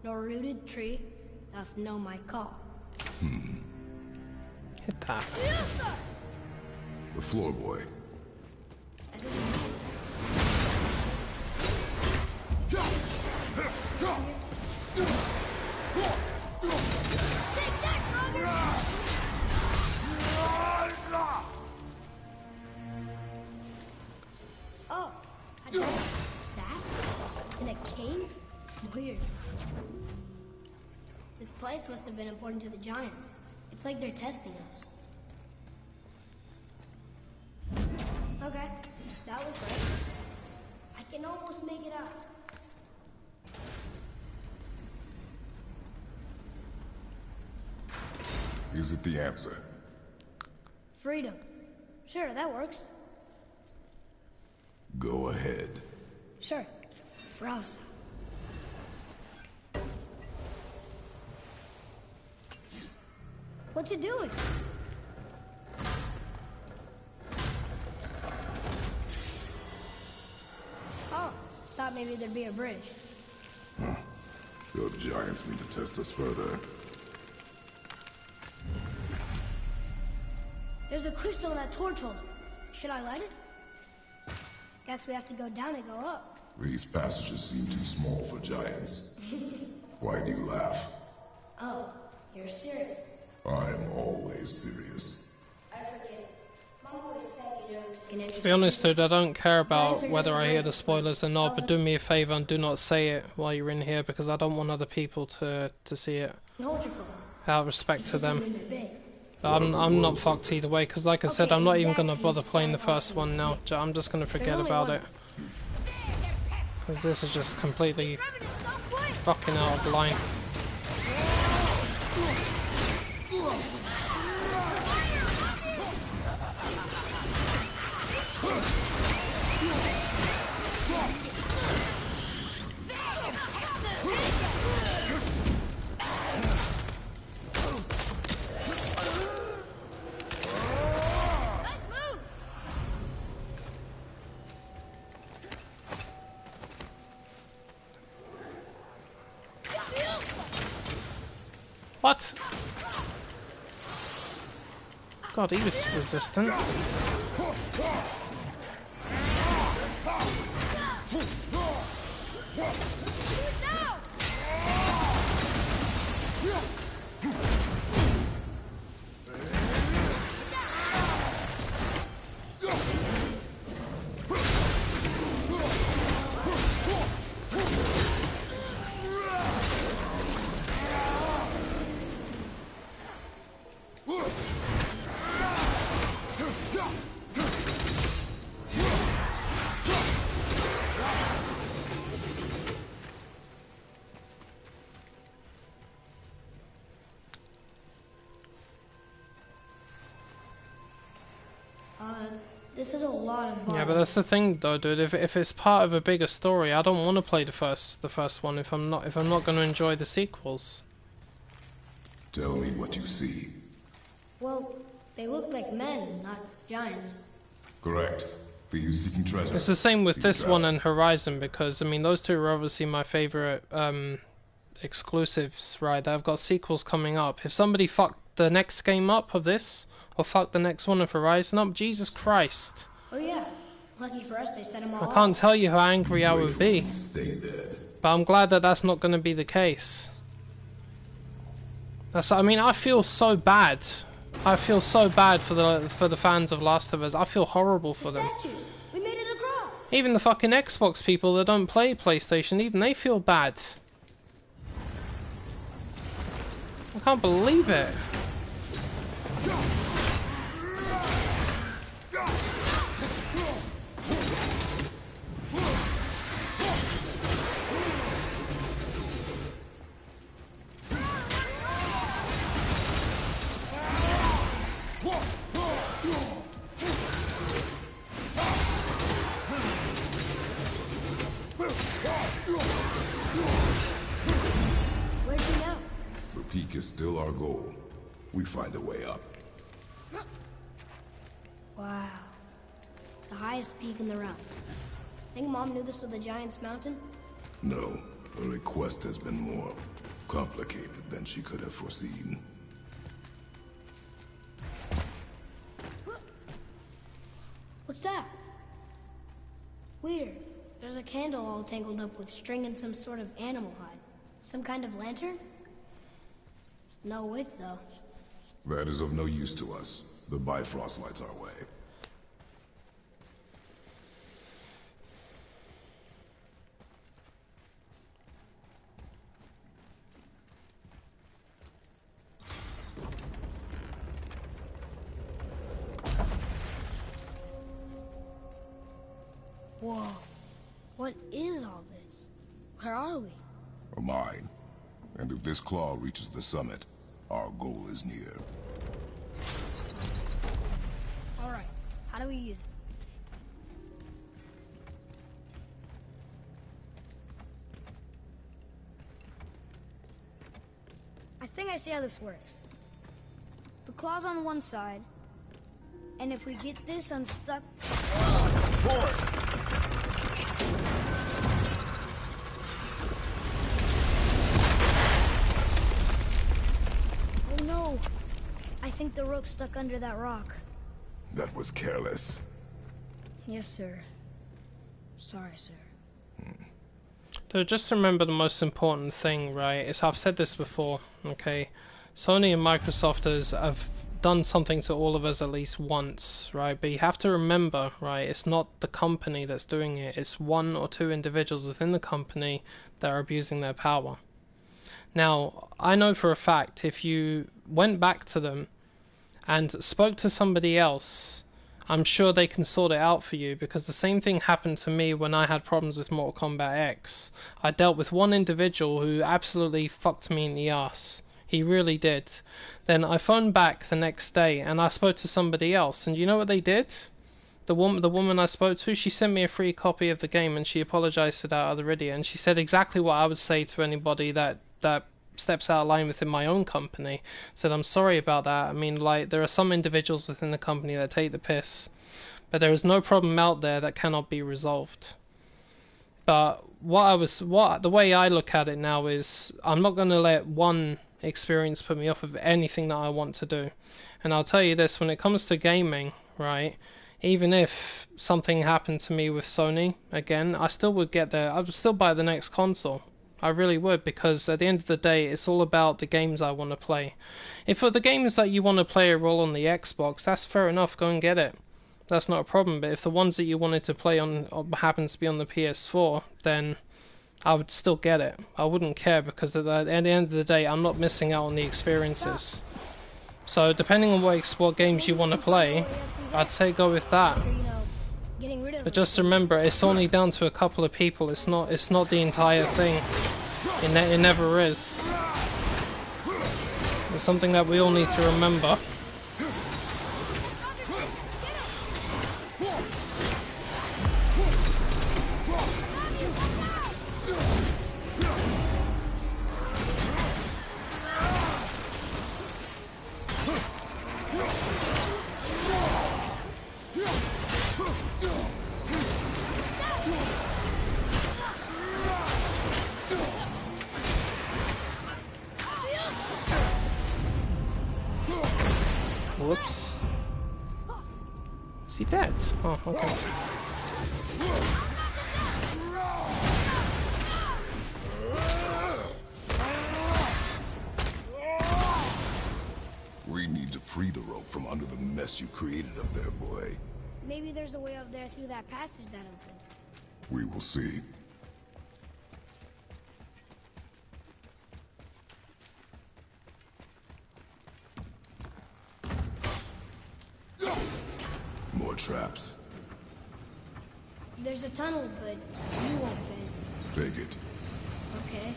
nor rooted tree, doth know my call. Hit that. The floor boy. That doesn't mean- Take that, Robert! Oh, a giant sack? In a cave? Weird. This place must have been important to the giants. It's like they're testing us. Okay, that was great. I can almost make it out. Is it the answer? Freedom. Sure, that works. Go ahead. Sure. Browse. What you doing? Oh, thought maybe there'd be a bridge. Your giants need to test us further. There's a crystal in that torch holder. Should I light it? Guess we have to go down and go up. These passages seem too small for giants. Why do you laugh? Oh, you're serious. I am always serious. I forget. Mom always said you To be honest, dude, I don't care about whether I hear the spoilers or not, but do me a favor and do not say it while you're in here, because I don't want other people to see it. Hold your phone. Out of respect to them. Something big. But I'm not fucked either way, because like I said, I'm not even going to bother playing the first one now. I'm just going to forget about it. Because this is just completely fucking out of line. What? God, he was resistant. This is a lot of Yeah, but that's the thing, though, dude. If it's part of a bigger story, I don't want to play the first one if I'm not going to enjoy the sequels. Tell me what you see. Well, they look like men, not giants. Correct. Thieves seeking treasure. It's the same with this one and Horizon, because I mean those two are obviously my favorite exclusives, right? I've got sequels coming up. If somebody fucked the next game up of this, or fuck the next one of Horizon up, Jesus Christ. Oh yeah, lucky for us they set them all I can't tell you how angry I would be. Stay dead. But I'm glad that that's not going to be the case. I mean, I feel so bad. I feel so bad for the fans of Last of Us. I feel horrible for them. Statue! We made it across! Even the fucking Xbox people that don't play PlayStation, even they feel bad. I can't believe it. Where'd you know? The peak is still our goal. We find a way up. Wow. The highest peak in the realms. Think Mom knew this was the Giant's Mountain? No, her request has been more complicated than she could have foreseen. What's that? Weird. There's a candle all tangled up with string and some sort of animal hide. Some kind of lantern? No wick, though. That is of no use to us. The Bifrost lights our way. Whoa. What is all this? Where are we? A mine. And if this claw reaches the summit, our goal is near. Alright. How do we use it? I think I see how this works. The claw's on one side, and if we get this unstuck... Oh no! I think the rope's stuck under that rock. That was careless. Yes, sir. Sorry, sir. So just remember the most important thing, right, is I've said this before, okay? Sony and Microsoft have done something to all of us at least once, right? But you have to remember, right, it's not the company that's doing it. It's one or two individuals within the company that are abusing their power. Now, I know for a fact if you went back to them and spoke to somebody else, I'm sure they can sort it out for you, because the same thing happened to me when I had problems with Mortal Kombat X. I dealt with one individual who absolutely fucked me in the ass. He really did. Then I phoned back the next day and I spoke to somebody else, and you know what they did? The woman I spoke to, she sent me a free copy of the game and she apologized for that other idiot, and she said exactly what I would say to anybody that steps out of line within my own company. Said, I'm sorry about that. I mean, like, there are some individuals within the company that take the piss, but there is no problem out there that cannot be resolved. But the way I look at it now is I'm not going to let one experience put me off of anything that I want to do. And I'll tell you this, when it comes to gaming, right, even if something happened to me with Sony again, I still would get there. I would still buy the next console. I really would, because at the end of the day, it's all about the games I want to play. If for the games that you want to play are all on the Xbox, that's fair enough, go and get it. That's not a problem. But if the ones that you wanted to play on happens to be on the PS4, then I would still get it. I wouldn't care, because at the end of the day, I'm not missing out on the experiences. So depending on what games you want to play, I'd say go with that. But just remember, it's only down to a couple of people. It's not the entire thing. It never is. It's something that we all need to remember. Whoops. Is he dead? Oh, okay. We need to free the rope from under the mess you created up there, boy. Maybe there's a way up there through that passage that opened. We will see. More traps. There's a tunnel, but you won't fit. Take it. Okay.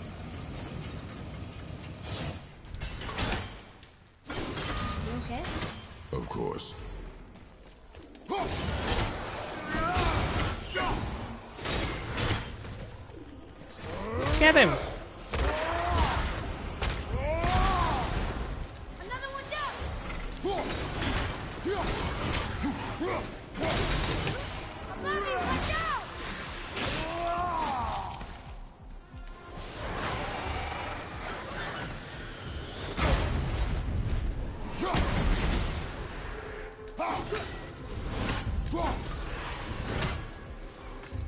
You okay? Of course. Get him! Another one down! Above you, watch out!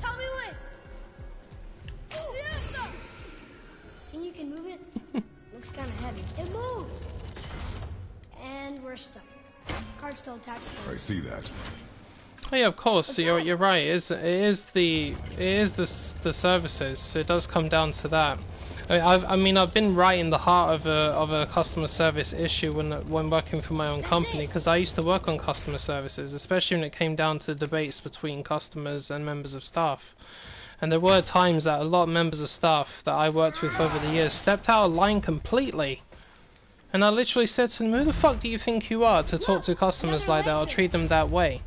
Tell me when! Think you can move it? Looks kind of heavy. It moves! And we're stuck. Card still attached to I it. see that. Oh yeah, of course. You're right. It is the services. It does come down to that. I mean, I've been right in the heart of a customer service issue when working for my own company, because I used to work on customer services, especially when it came down to debates between customers and members of staff. And there were times that a lot of members of staff that I worked with over the years stepped out of line completely. And I literally said to them, who the fuck do you think you are to talk to customers like that or treat them that way?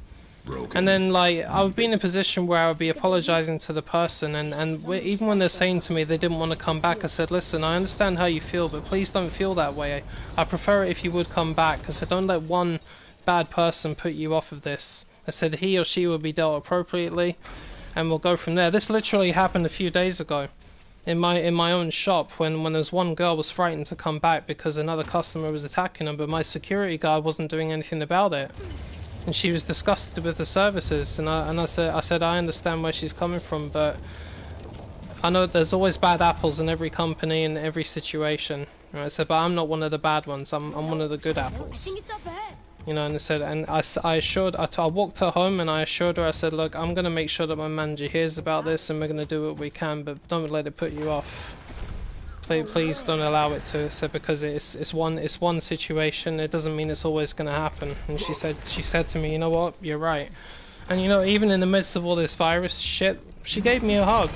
Broken. And then, like, I would be in a position where I would be apologizing to the person, and even when they're saying to me they didn't want to come back, I said, listen, I understand how you feel, but please don't feel that way. I prefer it if you would come back. I said, don't let one bad person put you off of this. I said, he or she will be dealt appropriately, and we'll go from there. This literally happened a few days ago in my own shop, when there's one girl was frightened to come back because another customer was attacking her, but my security guard wasn't doing anything about it. And she was disgusted with the services, and I said I understand where she's coming from, but I know there's always bad apples in every company and every situation. And I said, but I'm not one of the bad ones. I'm one of the good I apples. think it's up ahead. You know, and I said, and I walked her home and I assured her, I said, look, I'm gonna make sure that my manager hears about this, and we're gonna do what we can, but don't let it put you off. Please don't allow it to. So because it's one situation, it doesn't mean it's always going to happen. And she said to me, you know what, you're right. And you know, even in the midst of all this virus shit, she gave me a hug,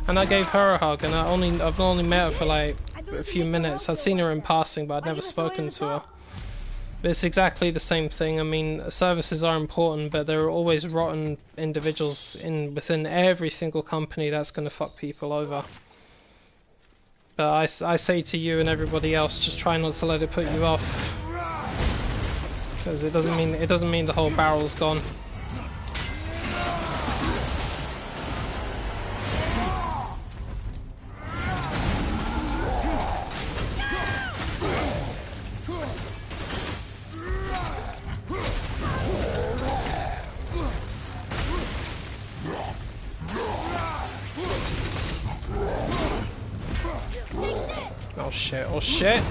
and I gave her a hug. And I've only met her for like a few minutes. I'd seen her in passing, but I'd never spoken to her. But it's exactly the same thing. I mean, services are important, but there are always rotten individuals within every single company that's going to fuck people over. But I say to you and everybody else, just try not to let it put you off, because it doesn't mean the whole barrel's gone. Oh shit, oh shit!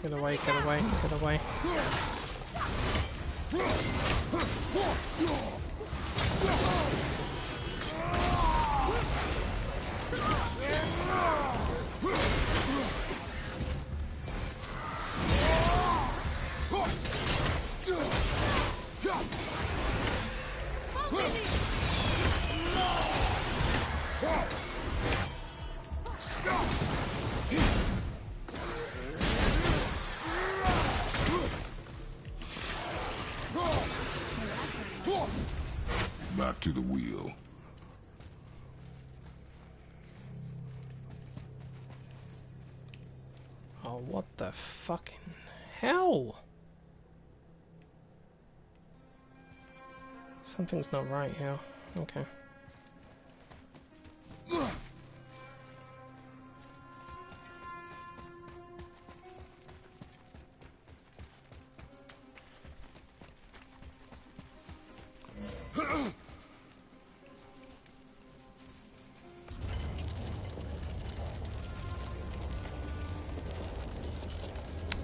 Get away, get away, get away. Back to the wheel. Oh, what the fucking hell? Something's not right here. Okay.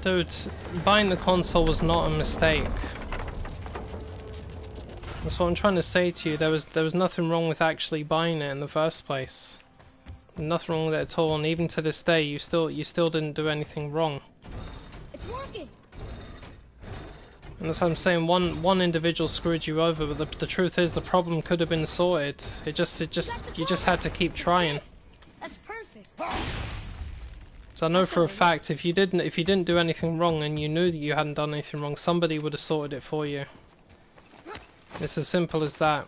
Dude, buying the console was not a mistake. That's what I'm trying to say to you. There was nothing wrong with actually buying it in the first place. Nothing wrong with it at all, and even to this day, you still didn't do anything wrong. It's working. And that's what I'm saying. One individual screwed you over, but the truth is the problem could have been sorted. You just had to keep trying. That's perfect. So I know for a fact if you didn't do anything wrong and you knew that you hadn't done anything wrong, somebody would have sorted it for you. It's as simple as that.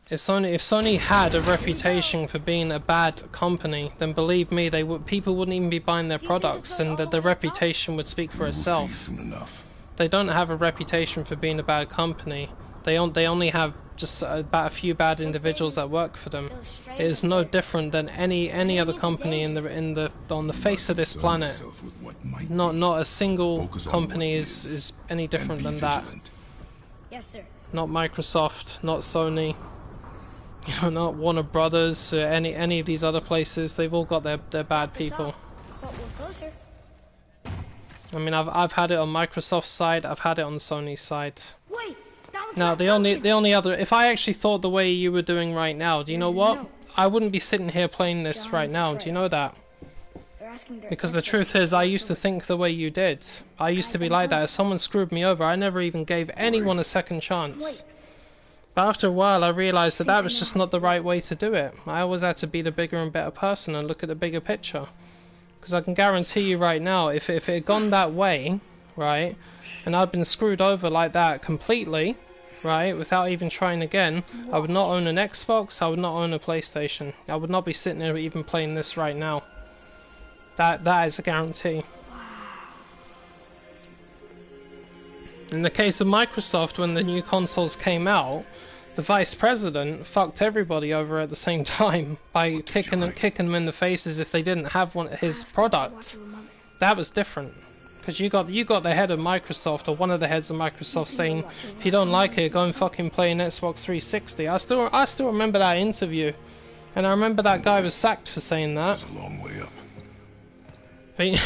If Sony had a reputation for being a bad company, then believe me, people wouldn't even be buying their products, and the reputation would speak for itself. Soon enough. They don't have a reputation for being a bad company. They only have just about a few bad individuals that work for them. It is no different than any other company on the face of this planet. Not a single company is any different than that. Yes, sir. Not Microsoft, not Sony, you know, not Warner Brothers, any of these other places. They've all got their bad people. But we're closer. I mean, I've had it on Microsoft's side, I've had it on Sony's side. Wait, that one's Now not the only other, if I actually thought the way you were doing right now, do you know what? I wouldn't be sitting here playing this right now. Do you know that? Because the truth is, I used to think the way you did. I used to be like that. If someone screwed me over, I never even gave anyone a second chance. But after a while, I realized that was just not the right way to do it. I always had to be the bigger and better person and look at the bigger picture. Because I can guarantee you right now, if it had gone that way, right, and I'd been screwed over like that completely, right, without even trying again, I would not own an Xbox, I would not own a PlayStation. I would not be sitting there even playing this right now. That is a guarantee. In the case of Microsoft, when the new consoles came out, the vice president fucked everybody over at the same time by kicking them in the faces if they didn't have his product. That was different, because you got the head of Microsoft, or one of the heads of Microsoft, saying, if you don't like it, go and fucking play an Xbox 360. I still remember that interview, and I remember that guy was sacked for saying that. It's a long way up. I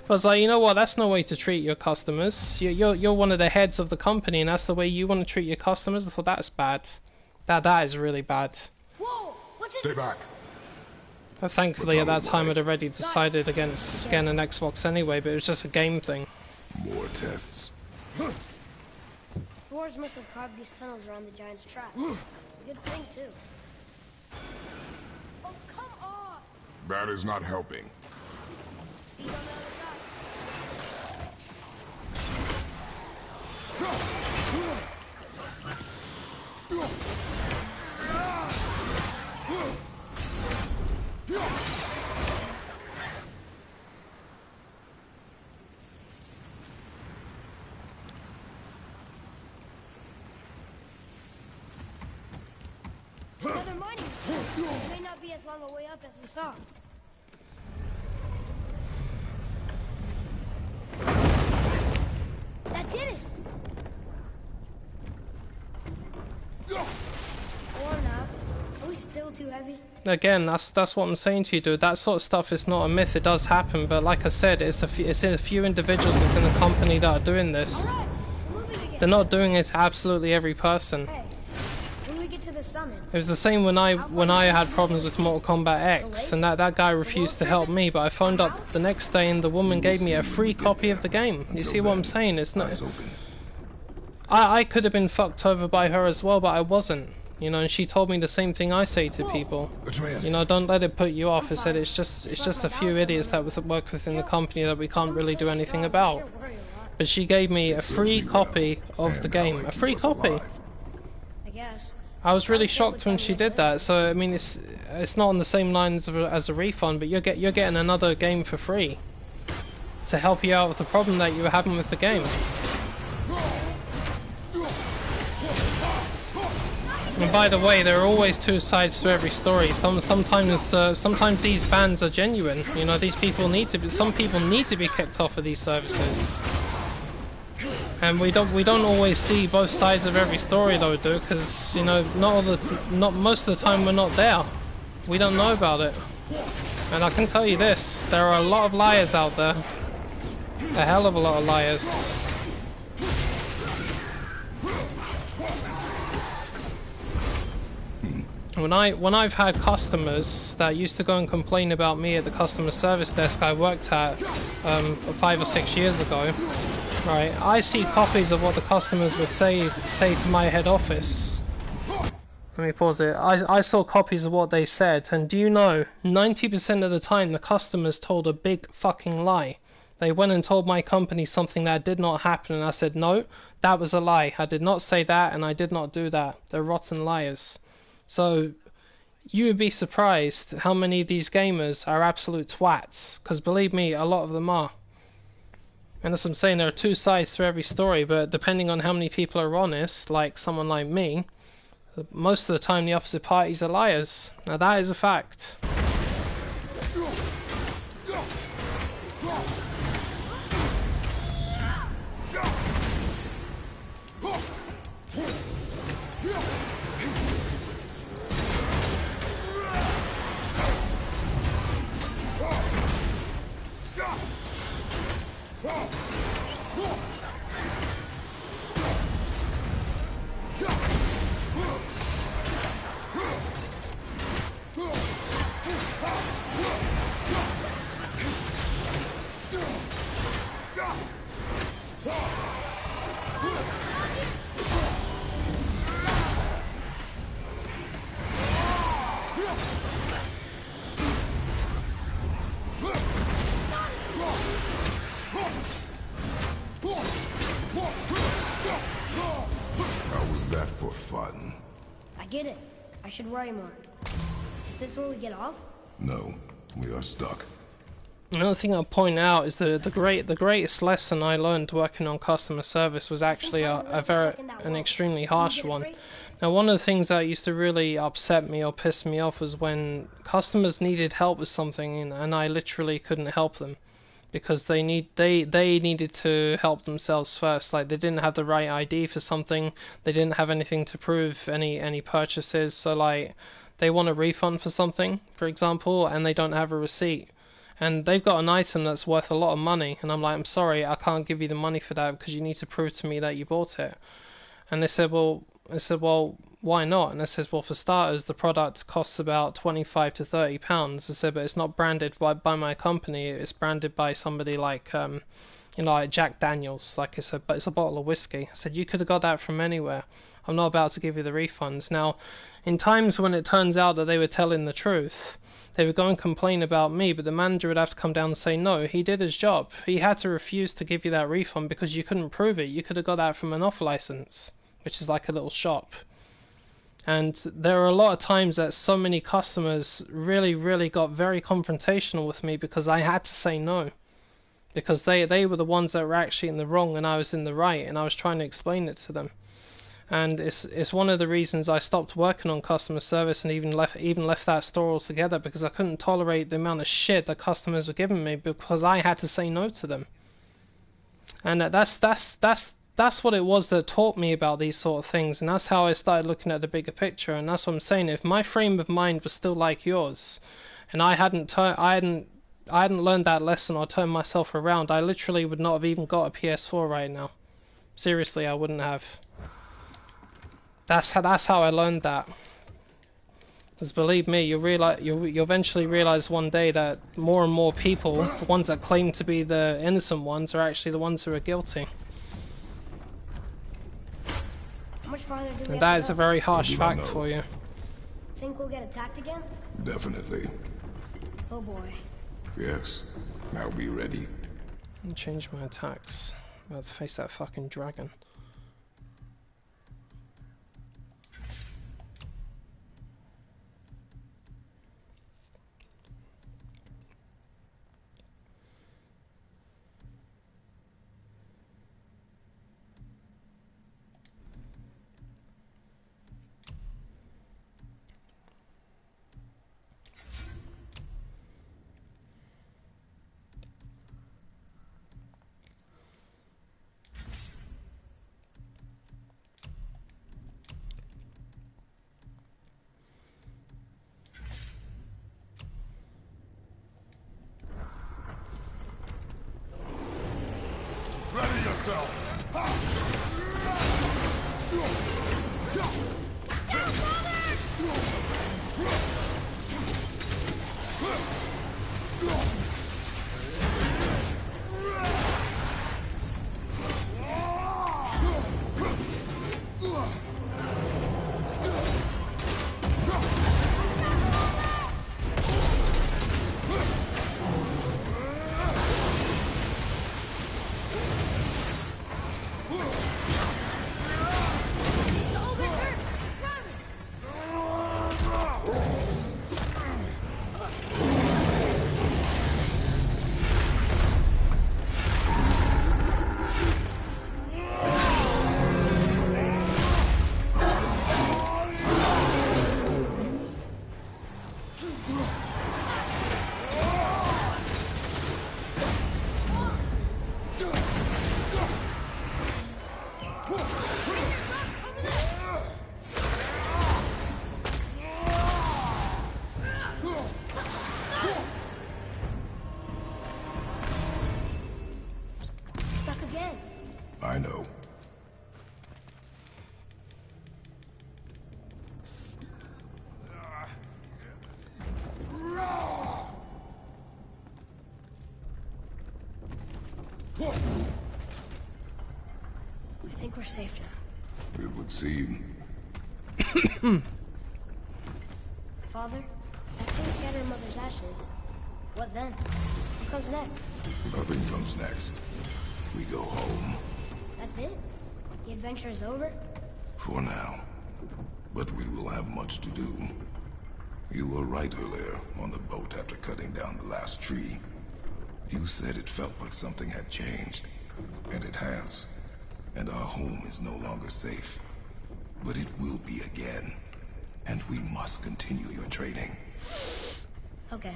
was like, you know what? That's no way to treat your customers. You're one of the heads of the company, and that's the way you want to treat your customers. I thought that's bad. That is really bad. Whoa! Stay back. But thankfully, at that time, I'd already decided against getting an Xbox anyway. But it was just a game thing. More tests. Boars must have carved these tunnels around the giant's trap. Good thing too. Oh, come on! That is not helping. See you on the other side. Another mining. It may not be as long a way up as we thought. That did it! Or not. Are we still too heavy? Again, that's what I'm saying to you, dude. That sort of stuff is not a myth. It does happen, but like I said, it's a few individuals within the company that are doing this. Alright, we're moving again. They're not doing it to absolutely every person. Hey, when we get to the summit, It was the same when I had problems with Mortal Kombat X, and that guy refused to help me, but I phoned up the next day and the woman gave me a free copy of the game. You see what I'm saying? It's not. I could have been fucked over by her as well, but I wasn't. You know, and she told me the same thing I say to people. You know, don't let it put you off. I said it's just a few idiots that work within the company that we can't really do anything about. But she gave me a free copy of the game. A free copy. I guess. I was really shocked when she did that. So I mean, it's not on the same lines as a refund, but you're getting another game for free to help you out with the problem that you were having with the game. And by the way, there are always two sides to every story. Sometimes these bans are genuine. You know, these people some people need to be kicked off of these services. And we don't always see both sides of every story though, dude, because you know, not most of the time we're not there. We don't know about it. And I can tell you this, there are a lot of liars out there. A hell of a lot of liars. When I've had customers that used to go and complain about me at the customer service desk I worked at 5 or 6 years ago, right? I see copies of what the customers would say to my head office. Let me pause it. I saw copies of what they said, and do you know, 90% of the time the customers told a big fucking lie. They went and told my company something that did not happen, and I said, no, that was a lie. I did not say that, and I did not do that. They're rotten liars. So, you would be surprised how many of these gamers are absolute twats, because believe me, a lot of them are. And as I'm saying, there are two sides to every story, but depending on how many people are honest, like someone like me, most of the time the opposite parties are liars. Now that is a fact. Get it. I should worry more. Is this where we get off? No, we are stuck. Another thing I'll point out is the greatest lesson I learned working on customer service was actually an extremely harsh one. Now, one of the things that used to really upset me or piss me off was when customers needed help with something and I literally couldn't help them. Because they needed to help themselves first. Like, they didn't have the right ID for something, they didn't have anything to prove any purchases, so like they want a refund for something, for example, and they don't have a receipt. And they've got an item that's worth a lot of money, and I'm like, I'm sorry, I can't give you the money for that because you need to prove to me that you bought it. And they said, well, why not? And I said, well, for starters, the product costs about £25 to £30. I said, but it's not branded by my company. It's branded by somebody like, like Jack Daniels. Like I said, but it's a bottle of whiskey. I said, you could have got that from anywhere. I'm not about to give you the refunds. Now, in times when it turns out that they were telling the truth, they would go and complain about me, but the manager would have to come down and say, no, he did his job. He had to refuse to give you that refund because you couldn't prove it. You could have got that from an off license, which is like a little shop. And there are a lot of times that so many customers really got very confrontational with me because I had to say no. Because they were the ones that were actually in the wrong and I was in the right, and I was trying to explain it to them. And it's one of the reasons I stopped working on customer service and even left that store altogether, because I couldn't tolerate the amount of shit that customers were giving me because I had to say no to them. And that's what it was that taught me about these sort of things, and that's how I started looking at the bigger picture. And that's what I'm saying. If my frame of mind was still like yours, and I hadn't learned that lesson or turned myself around, I literally would not have even got a PS4 right now. Seriously, I wouldn't have. That's how I learned that. Because believe me, you'll eventually realize one day that more and more people, the ones that claim to be the innocent ones, are actually the ones who are guilty. Much farther do we And have that to is go? a very harsh fact for you. Think we'll get attacked again? Definitely. Oh boy. Yes. Now be ready. Let me change my attacks. I'm about to face that fucking dragon. I know. I think we're safe now. It would seem. Father, after we scatter Mother's ashes, what then? What comes next? Nothing comes next. We go home. That's it? The adventure is over? For now. But we will have much to do. You were right earlier on the boat after cutting down the last tree. You said it felt like something had changed. And it has. And our home is no longer safe. But it will be again. And we must continue your training. Okay.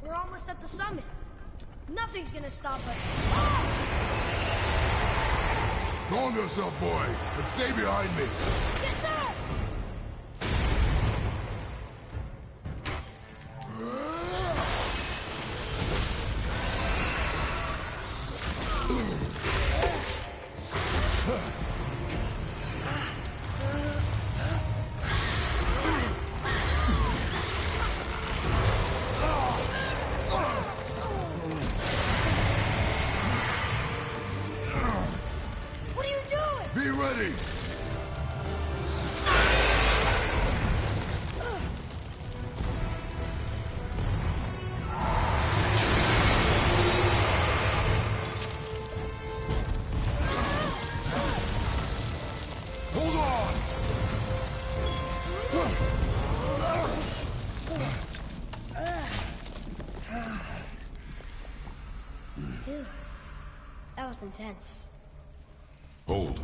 We're almost at the summit. Nothing's gonna stop us. Calm yourself, boy, and stay behind me. Yes, sir! What are you doing? Be ready! Hold on! Phew. That was intense. Hold.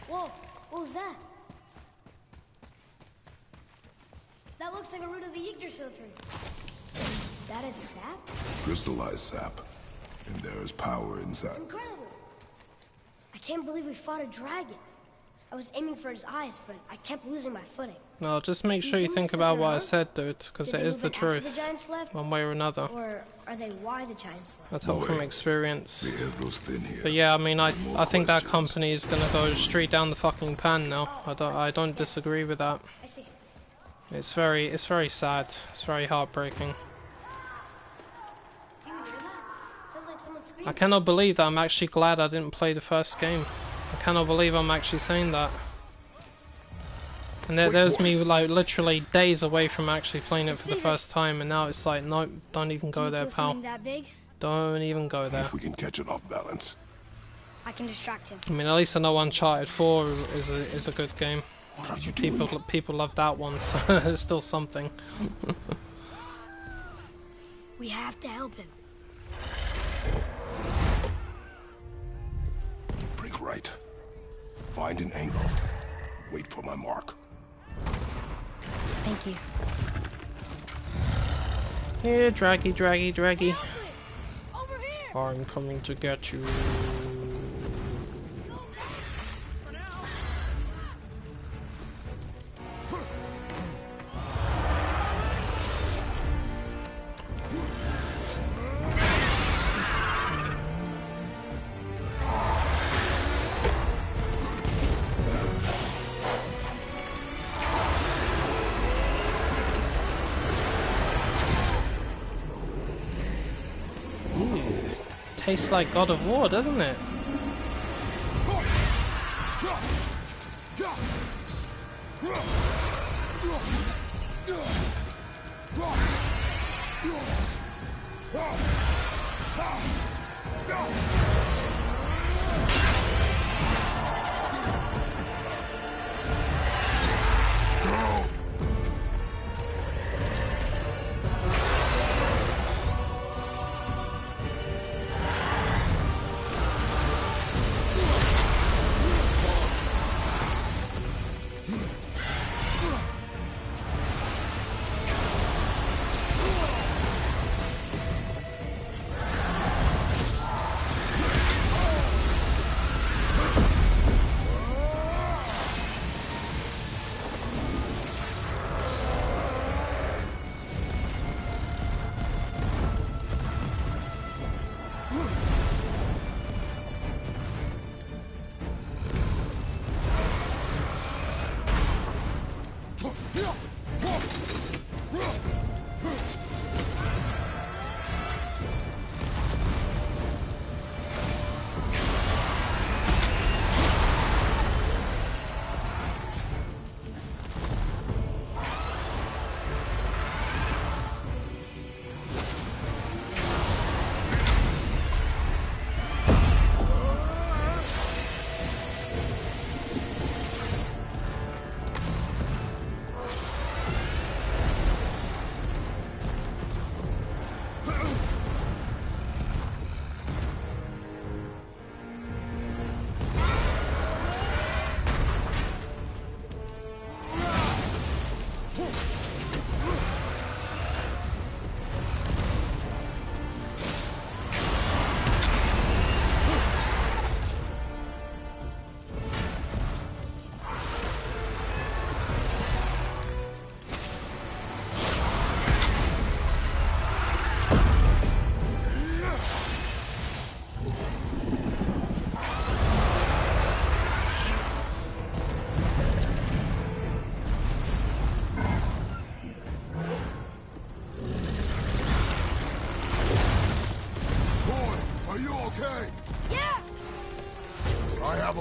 Whoa, what was that? That looks like a root of the Yggdrasil tree. Is that its sap? Crystallized sap. And there is power inside. Incredible! I can't believe we fought a dragon. I was aiming for his eyes, but I kept losing my footing. No, just make sure you think about what I said, dude, because Did it they is move the in after truth, the giants left? one way or another. Or are they why the giants left? I tell No from way. experience. The air grows thin here. But yeah, I mean, I More think that questions. company is gonna go straight down the fucking pan now. I don't disagree with that. I see. It's very sad. It's very heartbreaking. Do you hear that? Sounds like someone screaming. I cannot believe that I'm actually glad I didn't play the first game. I cannot believe I'm actually saying that. And there's me like literally days away from actually playing it for the first time, and now it's like, nope, don't even go there, pal. Something that big? Don't even go there. If we can catch it off balance. I can distract him. I mean, at least I know Uncharted 4 is a good game. What are you doing? People love that one, so it's still something. We have to help him. Break right. Find an angle. Wait for my mark. Thank you. Here, draggy. Help it! I'm coming to get you. Tastes like God of War, doesn't it?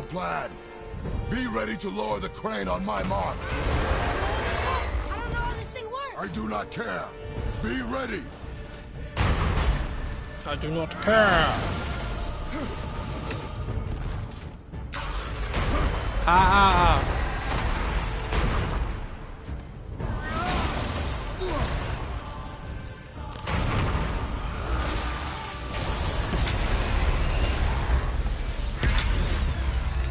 Plan. Be ready to lower the crane on my mark. I don't know how this thing works. I do not care. Be ready. I do not care.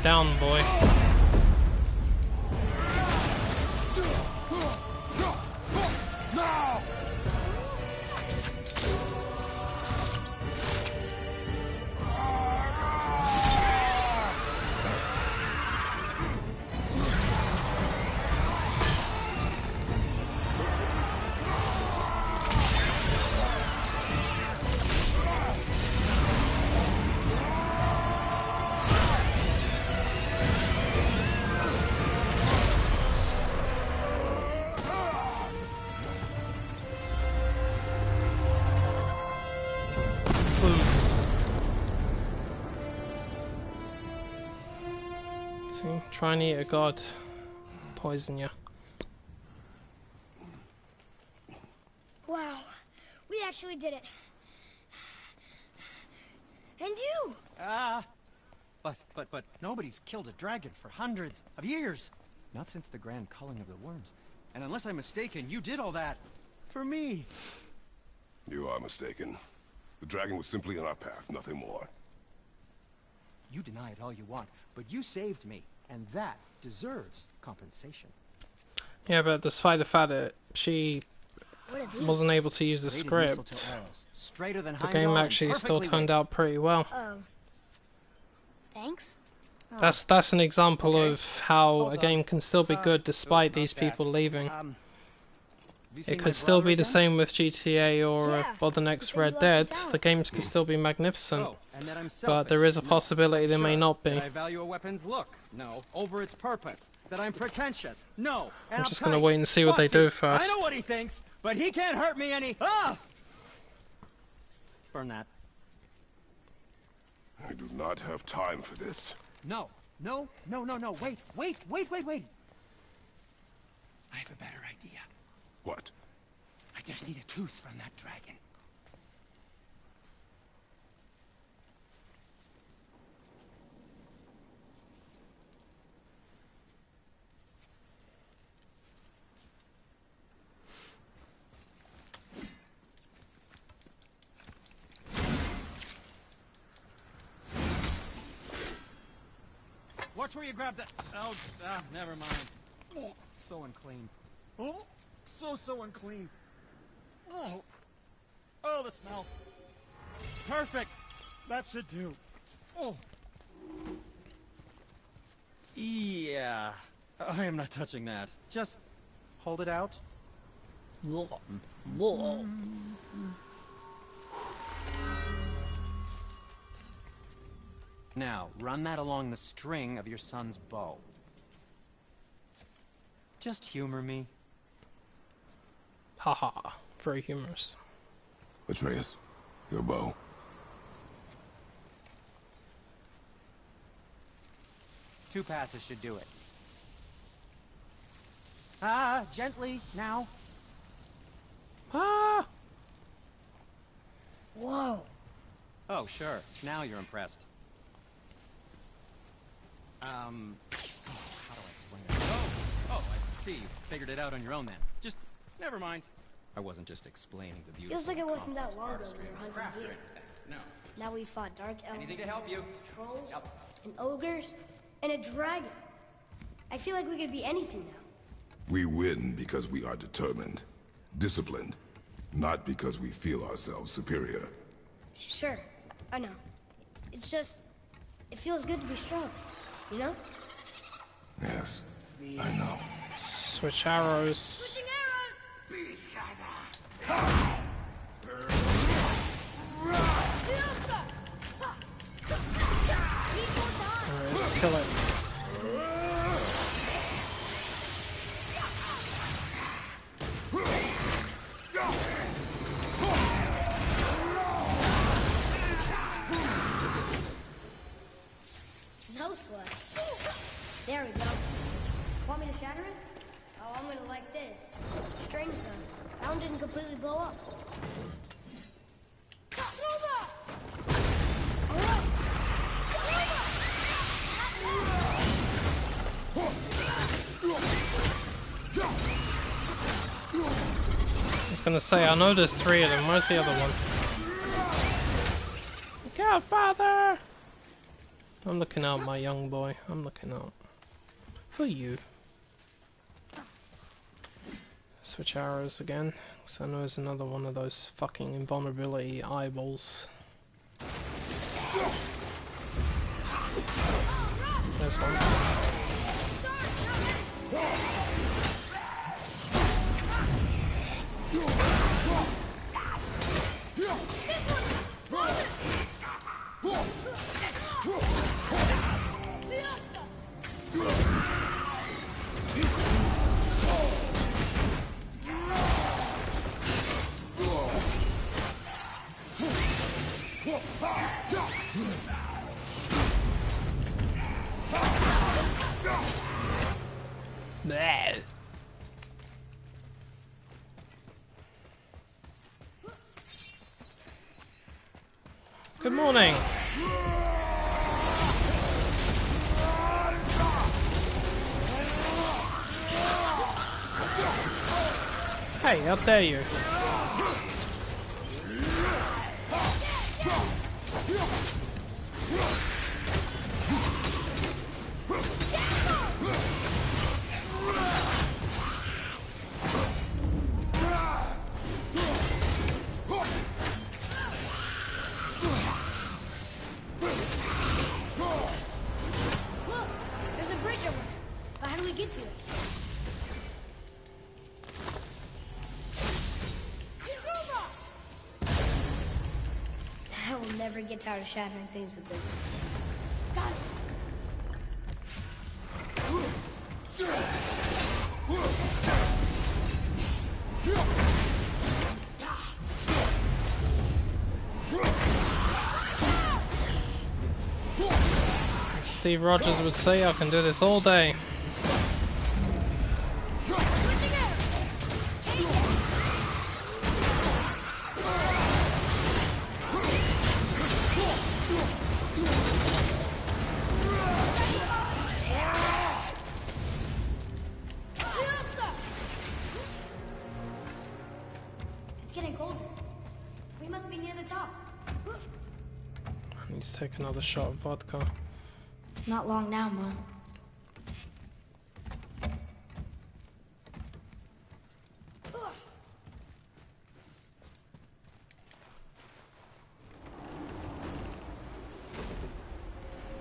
Down, boy. Now! Try and eat a god. Poison you. Wow, we actually did it. And you! But nobody's killed a dragon for hundreds of years. Not since the grand culling of the worms. And unless I'm mistaken, you did all that for me. You are mistaken. The dragon was simply in our path, nothing more. You deny it all you want, but you saved me, and that deserves compensation. Yeah, but despite the fact that she What are these? wasn't able to use the Braided script, mistletoe arrows, straighter than the Heimdall game and actually still perfectly turned weighted. out pretty well. Oh. Thanks? That's an example Okay. of how Hold a on. game can still be good despite not these that. people leaving. Have you seen It my could still brother be the again? same with GTA or the You next said you Red lost your Dead. talent. The games can still be magnificent, Oh, and that I'm but selfish. there is a No, possibility not they may sure. not be. That I value a weapon's look. No, over its purpose. That I'm pretentious. No, and I'm just gonna uptight. wait and see what they Fussy. do first. I know what he thinks, but he can't hurt me any. Ah! Burn that. I do not have time for this. No. Wait. I have a better idea. What? I just need a tooth from that dragon. Watch where you grab that. Oh, never mind. Oh, so unclean. Oh, so unclean. Oh, the smell. Perfect. That should do. Oh. Yeah. I am not touching that. Just hold it out. Now, run that along the string of your son's bow. Just humor me. Haha, very humorous. Atreus, your bow. Two passes should do it. Gently, now. Ah! Whoa. Oh, sure. Now you're impressed. How do I explain it? Oh, I see. You figured it out on your own then. Just, never mind. I wasn't just explaining the beauty. Feels like it wasn't that long ago artistry we were of craft hunting or deer. anything. No. Now we fought dark elves, Anything to help you. trolls, Yep. and ogres, and a dragon. I feel like we could be anything now. We win because we are determined, disciplined, not because we feel ourselves superior. Sure, I know. It's just, it feels good to be strong, you know? Yes, I know. Switch arrows. Switching arrows! Alright, let's kill it. No sweat. There we go. Want me to shatter it? Oh, I'm gonna like this. Strange though. That one didn't completely blow up. I was gonna say, I know there's 3 of them. Where's the other one? Look out, father! I'm looking out, my young boy. I'm looking out. For you. Switch arrows again. So I know there's another one of those fucking invulnerability eyeballs. There's one. Bleh. Good morning. Hey, how dare you? never get tired of shattering things with this. Got it! Steve Rogers would say, I can do this all day. It's getting colder. We must be near the top. I need to take another shot of vodka. Not long now, Mom.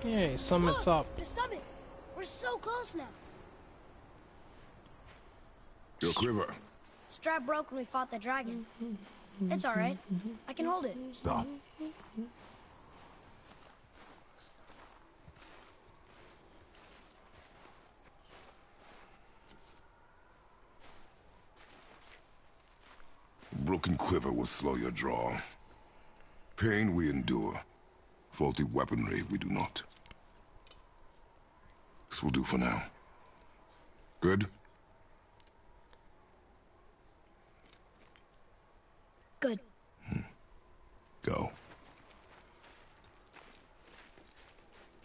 Yay, summit's up. The summit! We're so close now. Your quiver. Strap broke when we fought the dragon. It's alright. I can hold it. Stop. Broken quiver will slow your draw. Pain we endure. Faulty weaponry we do not. This will do for now. Good? Good. Go.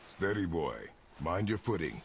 Steady, boy. Mind your footing.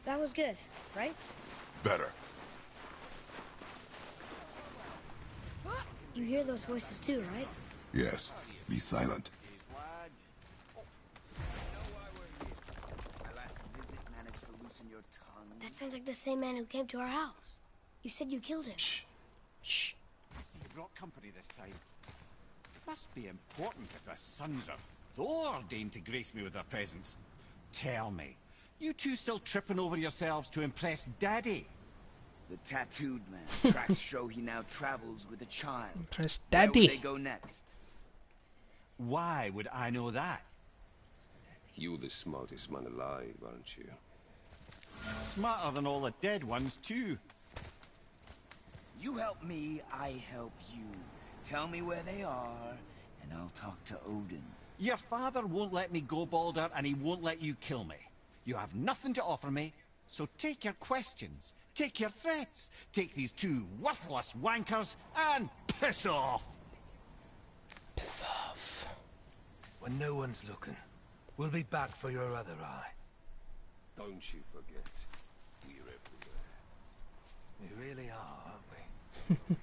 That was good, right? Better. You hear those voices too, right? Yes. Be silent. That sounds like the same man who came to our house. You said you killed him. Shh. Shh. You brought company this time. It must be important if the sons of Thor deign to grace me with their presence. Tell me, you two still tripping over yourselves to impress Daddy? The tattooed man. Tracks show he now travels with a child. Impress Where Daddy. will they go next? Why would I know that? You're the smartest man alive, aren't you? Smarter than all the dead ones, too. You help me, I help you. Tell me where they are, and I'll talk to Odin. Your father won't let me go, Balder, and he won't let you kill me. You have nothing to offer me, so take your questions, take your threats, take these two worthless wankers, and piss off! Piss off. When no one's looking, we'll be back for your other eye. Don't you forget, we're everywhere. We really are, aren't we?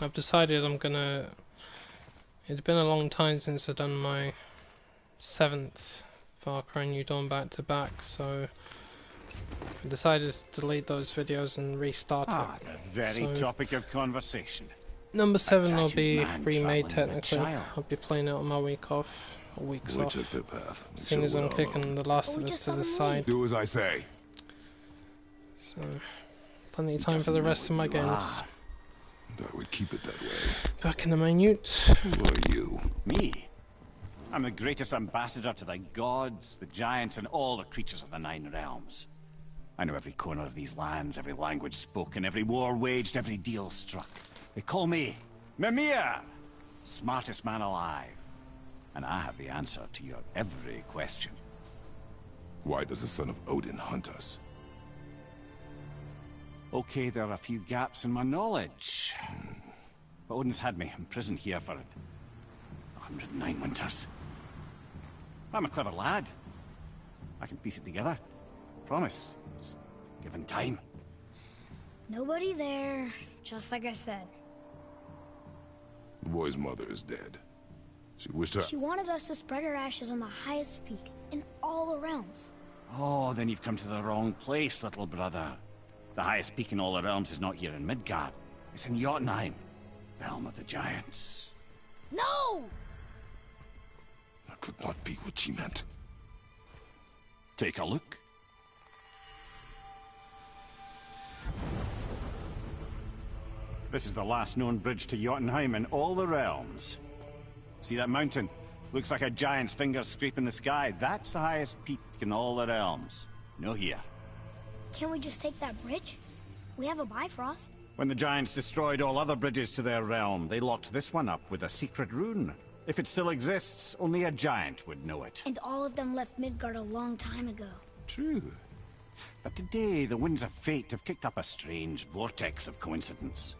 I've decided I'm gonna... It's been a long time since I've done my 7th Far Cry New Dawn back to back, so I decided to delete those videos and restart Ah, it. the very So- topic of conversation. Number 7 will tattooed be man remade traveling with a technically. child. I'll be playing it on my week off, or weeks We off. took their path. As soon as I'm kicking The Last of we Us just to saw the them side. Do as I say. So, plenty of time for the rest of my games. I would keep it that way. Back in the minute. Who are you? Me? I'm the greatest ambassador to the gods, the giants, and all the creatures of the Nine Realms. I know every corner of these lands, every language spoken, every war waged, every deal struck. They call me Mimir, smartest man alive. And I have the answer to your every question. Why does the son of Odin hunt us? Okay, there are a few gaps in my knowledge. But Odin's had me imprisoned here for 109 winters. I'm a clever lad. I can piece it together. Promise. Just given time. Nobody there, just like I said. The boy's mother is dead. She wished her... She wanted us to spread her ashes on the highest peak in all the realms. Oh, then you've come to the wrong place, little brother. The highest peak in all the realms is not here in Midgard. It's in Jotunheim, realm of the giants. No! That could not be what she meant. Take a look. This is the last known bridge to Jotunheim in all the realms. See that mountain? Looks like a giant's finger scraping the sky. That's the highest peak in all the realms. No here. Can't we just take that bridge? We have a Bifrost. When the giants destroyed all other bridges to their realm, they locked this one up with a secret rune. If it still exists, only a giant would know it. And all of them left Midgard a long time ago. True. But today, the winds of fate have kicked up a strange vortex of coincidence.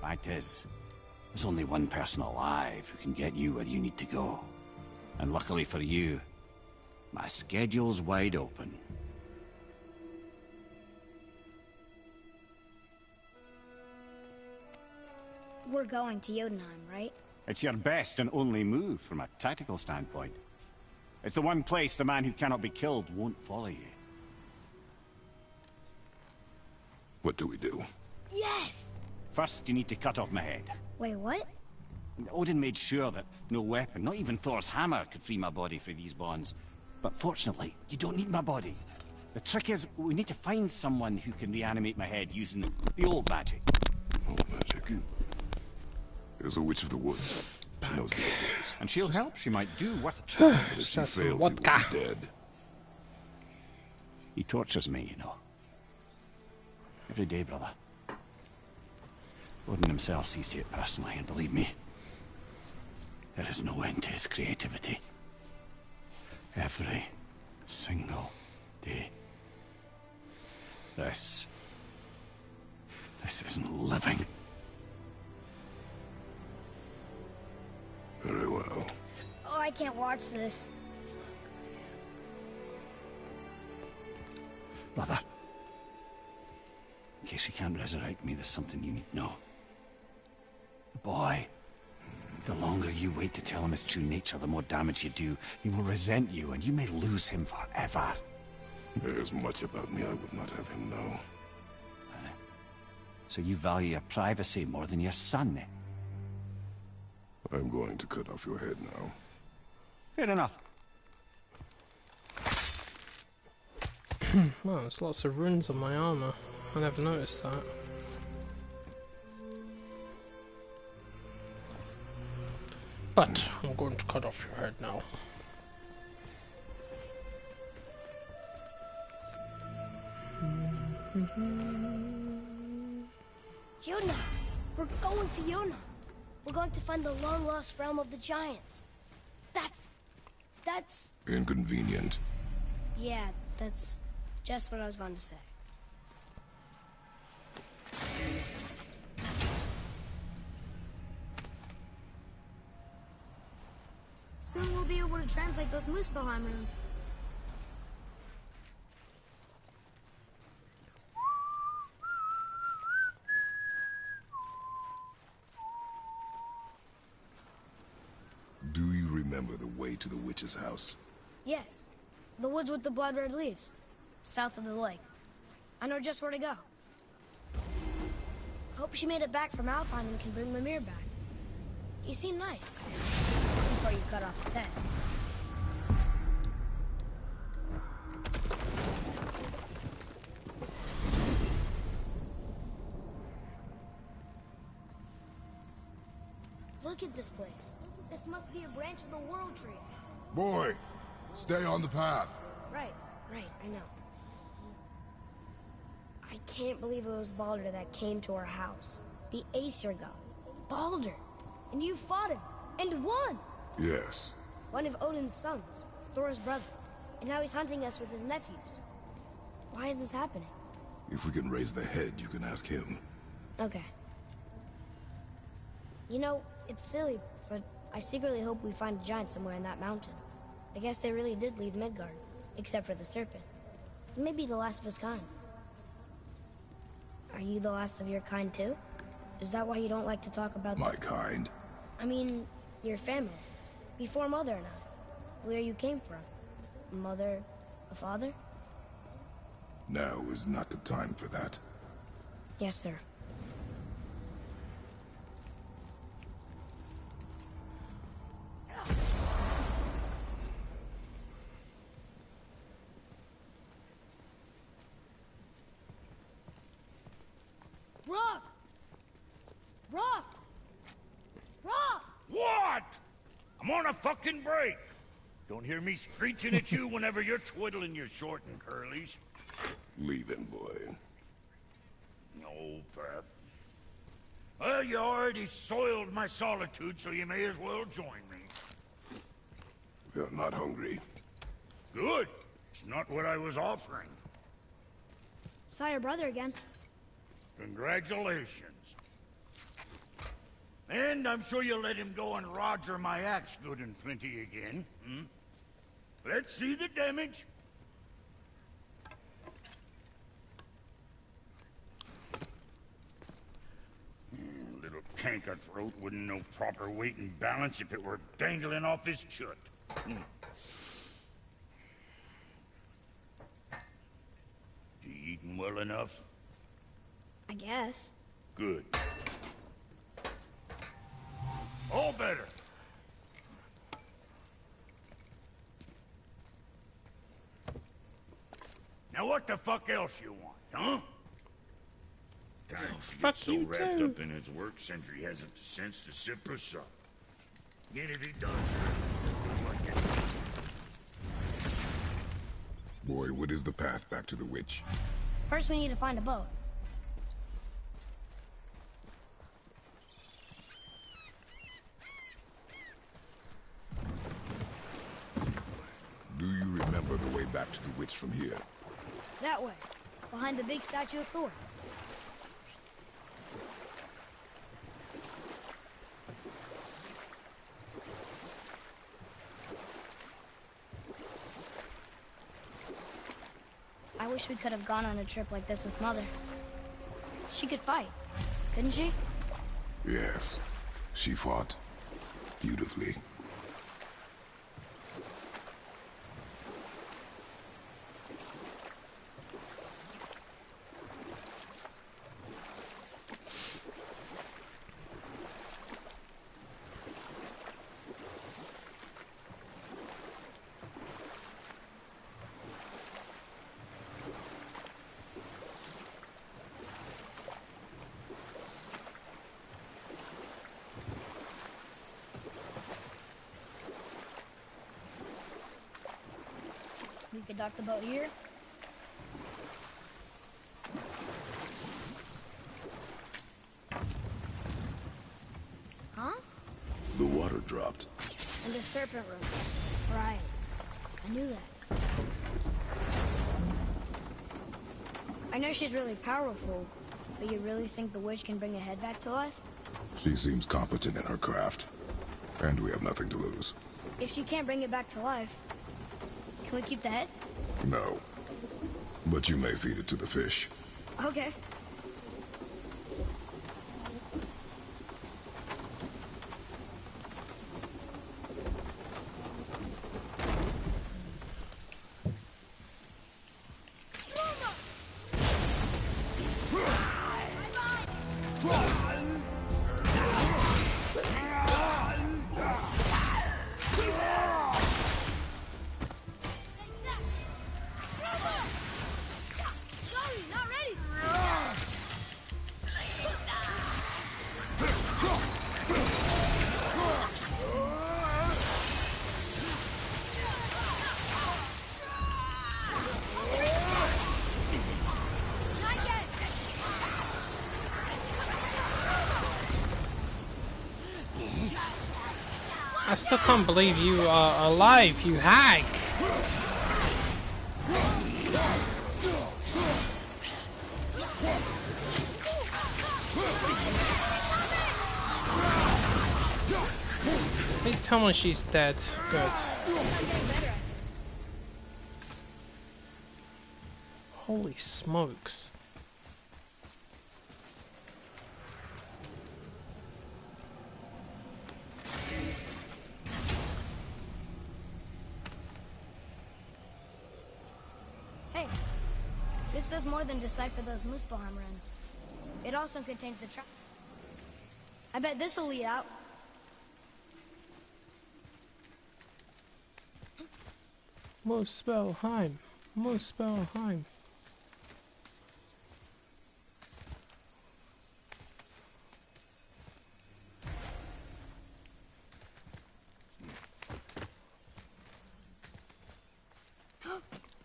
Fact is, there's only one person alive who can get you where you need to go. And luckily for you, my schedule's wide open. We're going to Jotunheim, right? It's your best and only move from a tactical standpoint. It's the one place the man who cannot be killed won't follow you. What do we do? Yes! First, you need to cut off my head. Wait, what? Odin made sure that no weapon, not even Thor's hammer, could free my body from these bonds. But fortunately, you don't need my body. The trick is, we need to find someone who can reanimate my head using the old magic. Old magic. There's a witch of the woods. She knows the old ways. And she'll help. She might do worth a try. But if she fails, he will be dead. He tortures me, you know. Every day, brother. Odin himself sees to it personally, and believe me, there is no end to his creativity. Every single day. This isn't living. Very well. Oh, I can't watch this. Brother, in case you can't resurrect me, there's something you need to know. The boy, the longer you wait to tell him his true nature, the more damage you do. He will resent you, and you may lose him forever. There's much about me I would not have him know. So you value your privacy more than your son, eh? I'm going to cut off your head now. Fair enough. Wow, there's lots of runes on my armor. I never noticed that. But I'm going to cut off your head now. Yuna! We're going to Yuna! We're going to find the long-lost realm of the giants. That's... Inconvenient. Yeah, that's just what I was going to say. Soon we'll be able to translate those Muspelheim runes. Do you remember the way to the witch's house? Yes. The woods with the blood-red leaves. South of the lake. I know just where to go. Hope she made it back from Alfheim and can bring Mimir back. He seemed nice. Before you cut off his head. Look at this place. This must be a branch of the World Tree. Boy, stay on the path. Right, I know. I can't believe it was Baldur that came to our house. The Aesir god. Baldur! And you fought him, and won! Yes. One of Odin's sons, Thor's brother. And now he's hunting us with his nephews. Why is this happening? If we can raise the head, you can ask him. Okay. You know, it's silly, but I secretly hope we find a giant somewhere in that mountain. I guess they really did leave Midgard, except for the serpent. He may be the last of his kind. Are you the last of your kind too? Is that why you don't like to talk about My kind? I mean, your family. Before Mother and I. Where you came from. A mother, a father? Now is not the time for that. Yes, sir. Rock! Rock! Rock! What? I'm on a fucking break. Don't hear me screeching at you whenever you're twiddling your short and curlies. Leave him, boy. No, Pep. Well, you already soiled my solitude, so you may as well join me. You're not hungry. Good. It's not what I was offering. Saw your brother again. Congratulations. And I'm sure you'll let him go and Roger my axe good and plenty again. Hmm? Let's see the damage. Little canker-throat wouldn't know proper weight and balance if it were dangling off his chut. You eating well enough? I guess. Good. All better. Now what the fuck else you want, huh? Times you get so wrapped up in his work, Sentry hasn't the sense to sip or sup. Yet if he does, like it. Boy, what is the path back to the witch? First we need to find a boat. Do you remember the way back to the witch from here? That way. Behind the big statue of Thor. I wish we could have gone on a trip like this with Mother. She could fight, couldn't she? Yes. She fought beautifully. We could dock the boat here. Huh? The water dropped. And the serpent room. Right. I knew that. I know she's really powerful, but you really think the witch can bring a head back to life? She seems competent in her craft. And we have nothing to lose. If she can't bring it back to life, can we keep the head? No. But you may feed it to the fish. Okay. I still can't believe you are alive, you hag! Please tell me she's dead. Good. I'm getting better at this. Holy smokes. Hey, this does more than decipher those Muspelheim runes. It also contains the trap. I bet this will lead out. Muspelheim. Muspelheim.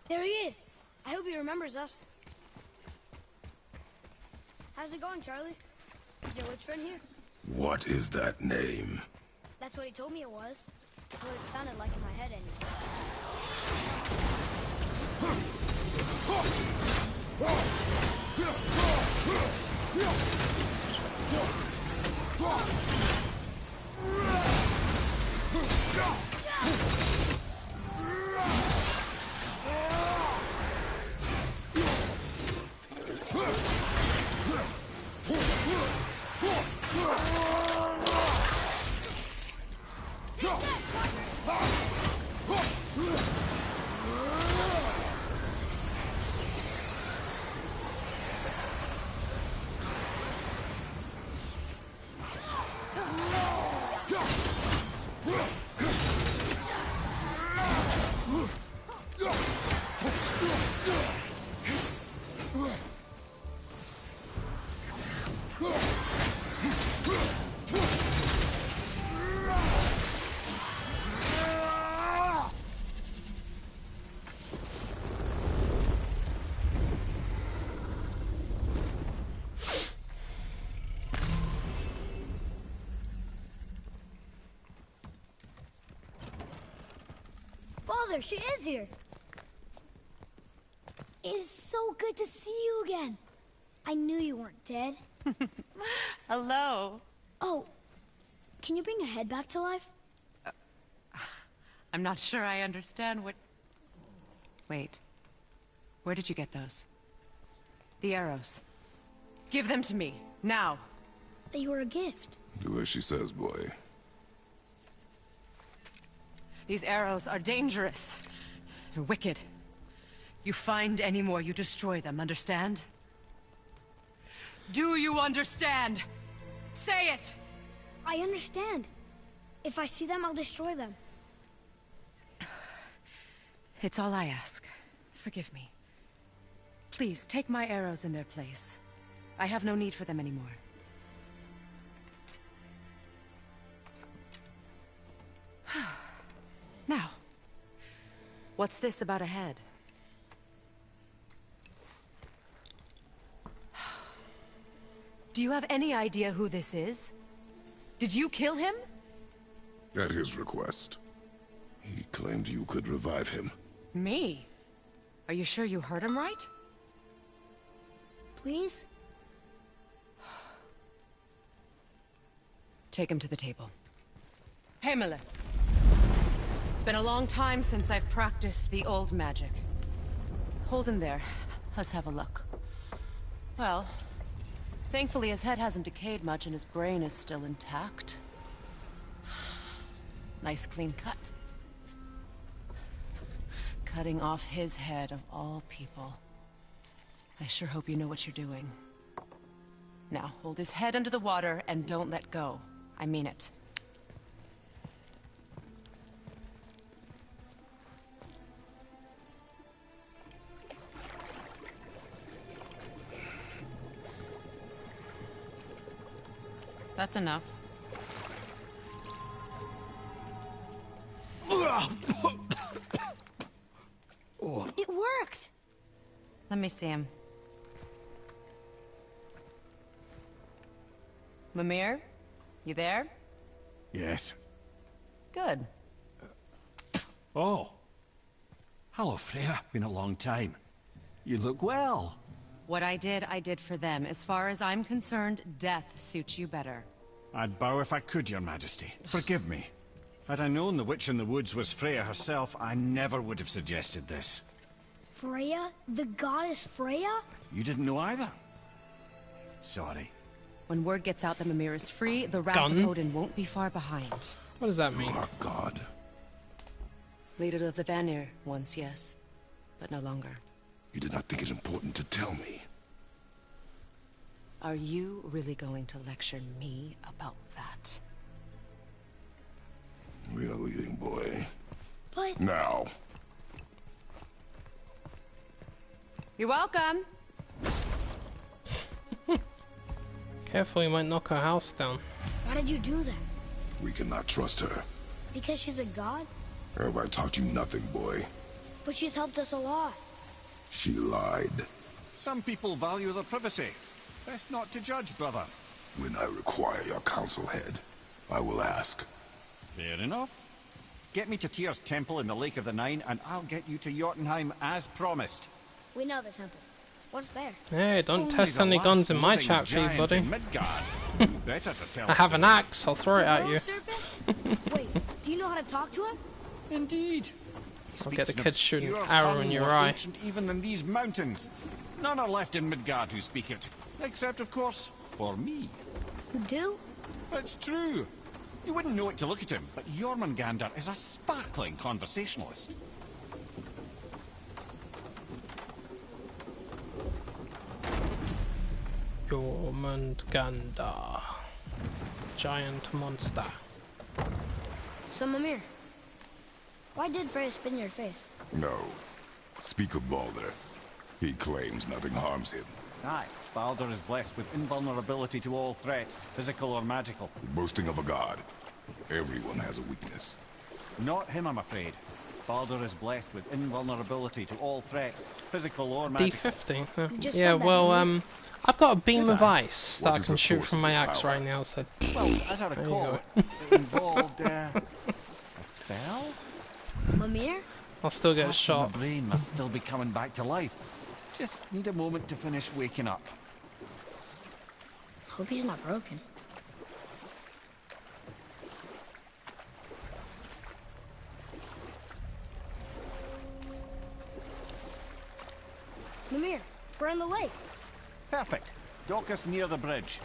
There he is. I hope he remembers us. How's it going, Charlie? Is your witch friend here? What is that name? That's what he told me it was. What it sounded like in my head anyway. Father, she is here. It's so good to see you again. I knew you weren't dead. Hello. Oh, can you bring a head back to life? I'm not sure I understand what... Wait. Where did you get those? The arrows. Give them to me, now. They were a gift. Do as she says, boy. These arrows are dangerous. And wicked. You find any more, you destroy them, understand? Do you understand? Say it! I understand. If I see them, I'll destroy them. It's all I ask. Forgive me. Please, take my arrows in their place. I have no need for them anymore. Now, what's this about a head? Do you have any idea who this is? Did you kill him? At his request. He claimed you could revive him. Me? Are you sure you heard him right? Please? Take him to the table. Hamlet. It's been a long time since I've practiced the old magic. Hold him there. Let's have a look. Well, thankfully his head hasn't decayed much and his brain is still intact. Nice clean cut. Cutting off his head of all people. I sure hope you know what you're doing. Now, hold his head under the water and don't let go. I mean it. That's enough. It worked! Let me see him. Mimir? You there? Yes. Good. Oh. Hello, Freya. Been a long time. You look well. What I did for them. As far as I'm concerned, death suits you better. I'd bow if I could, Your Majesty. Forgive me. Had I known the witch in the woods was Freya herself, I never would have suggested this. Freya? The goddess Freya? You didn't know either? Sorry. When word gets out that Mimir is free, the wrath of Odin won't be far behind. What does that mean? You are God. Leader of the Vanir, once yes, but no longer. You did not think it important to tell me. Are you really going to lecture me about that? We are leaving, boy. But... Now. You're welcome. Careful, you might knock her house down. Why did you do that? We cannot trust her. Because she's a god? Have I taught you nothing, boy? But she's helped us a lot. She lied. Some people value their privacy. Best not to judge, brother. When I require your council head, I will ask. Fair enough. Get me to Tyr's temple in the Lake of the Nine, and I'll get you to Jotunheim as promised. We know the temple. What's there? Hey, don't Only test the any last guns in my living chat feed, giant buddy. in Midgard. Who better to tell I have us an the- axe, I'll throw it at you. Serpent? Wait, do you know how to talk to him? Indeed. I'll get the Speaks an kid shooting an obscure arrow in tongue your more eye. ancient even in these mountains. None are left in Midgard who speak it. Except, of course, for me. You do? It's true. You wouldn't know it to look at him, but Jormungandr is a sparkling conversationalist. Jormungandr. Giant monster. So, Mimir, why did Freya spin your face? No. Speak of Baldur. He claims nothing harms him. Aye, Baldur is blessed with invulnerability to all threats, physical or magical. Boasting of a god. Everyone has a weakness. Not him, I'm afraid. Baldur is blessed with invulnerability to all threats, physical or magical. D50? Huh. just Yeah, said that, well, Mimir. I've got a beam Did of I? ice What that I is can the shoot source from of my this axe power? right now, so... Well, as I you recall, go. it involved a spell? Mimir? I'll still get Parts of shot. my brain must still be coming back to life. Just need a moment to finish waking up. Hope he's not broken. Mimir, we're in the lake. Perfect. Dock us near the bridge.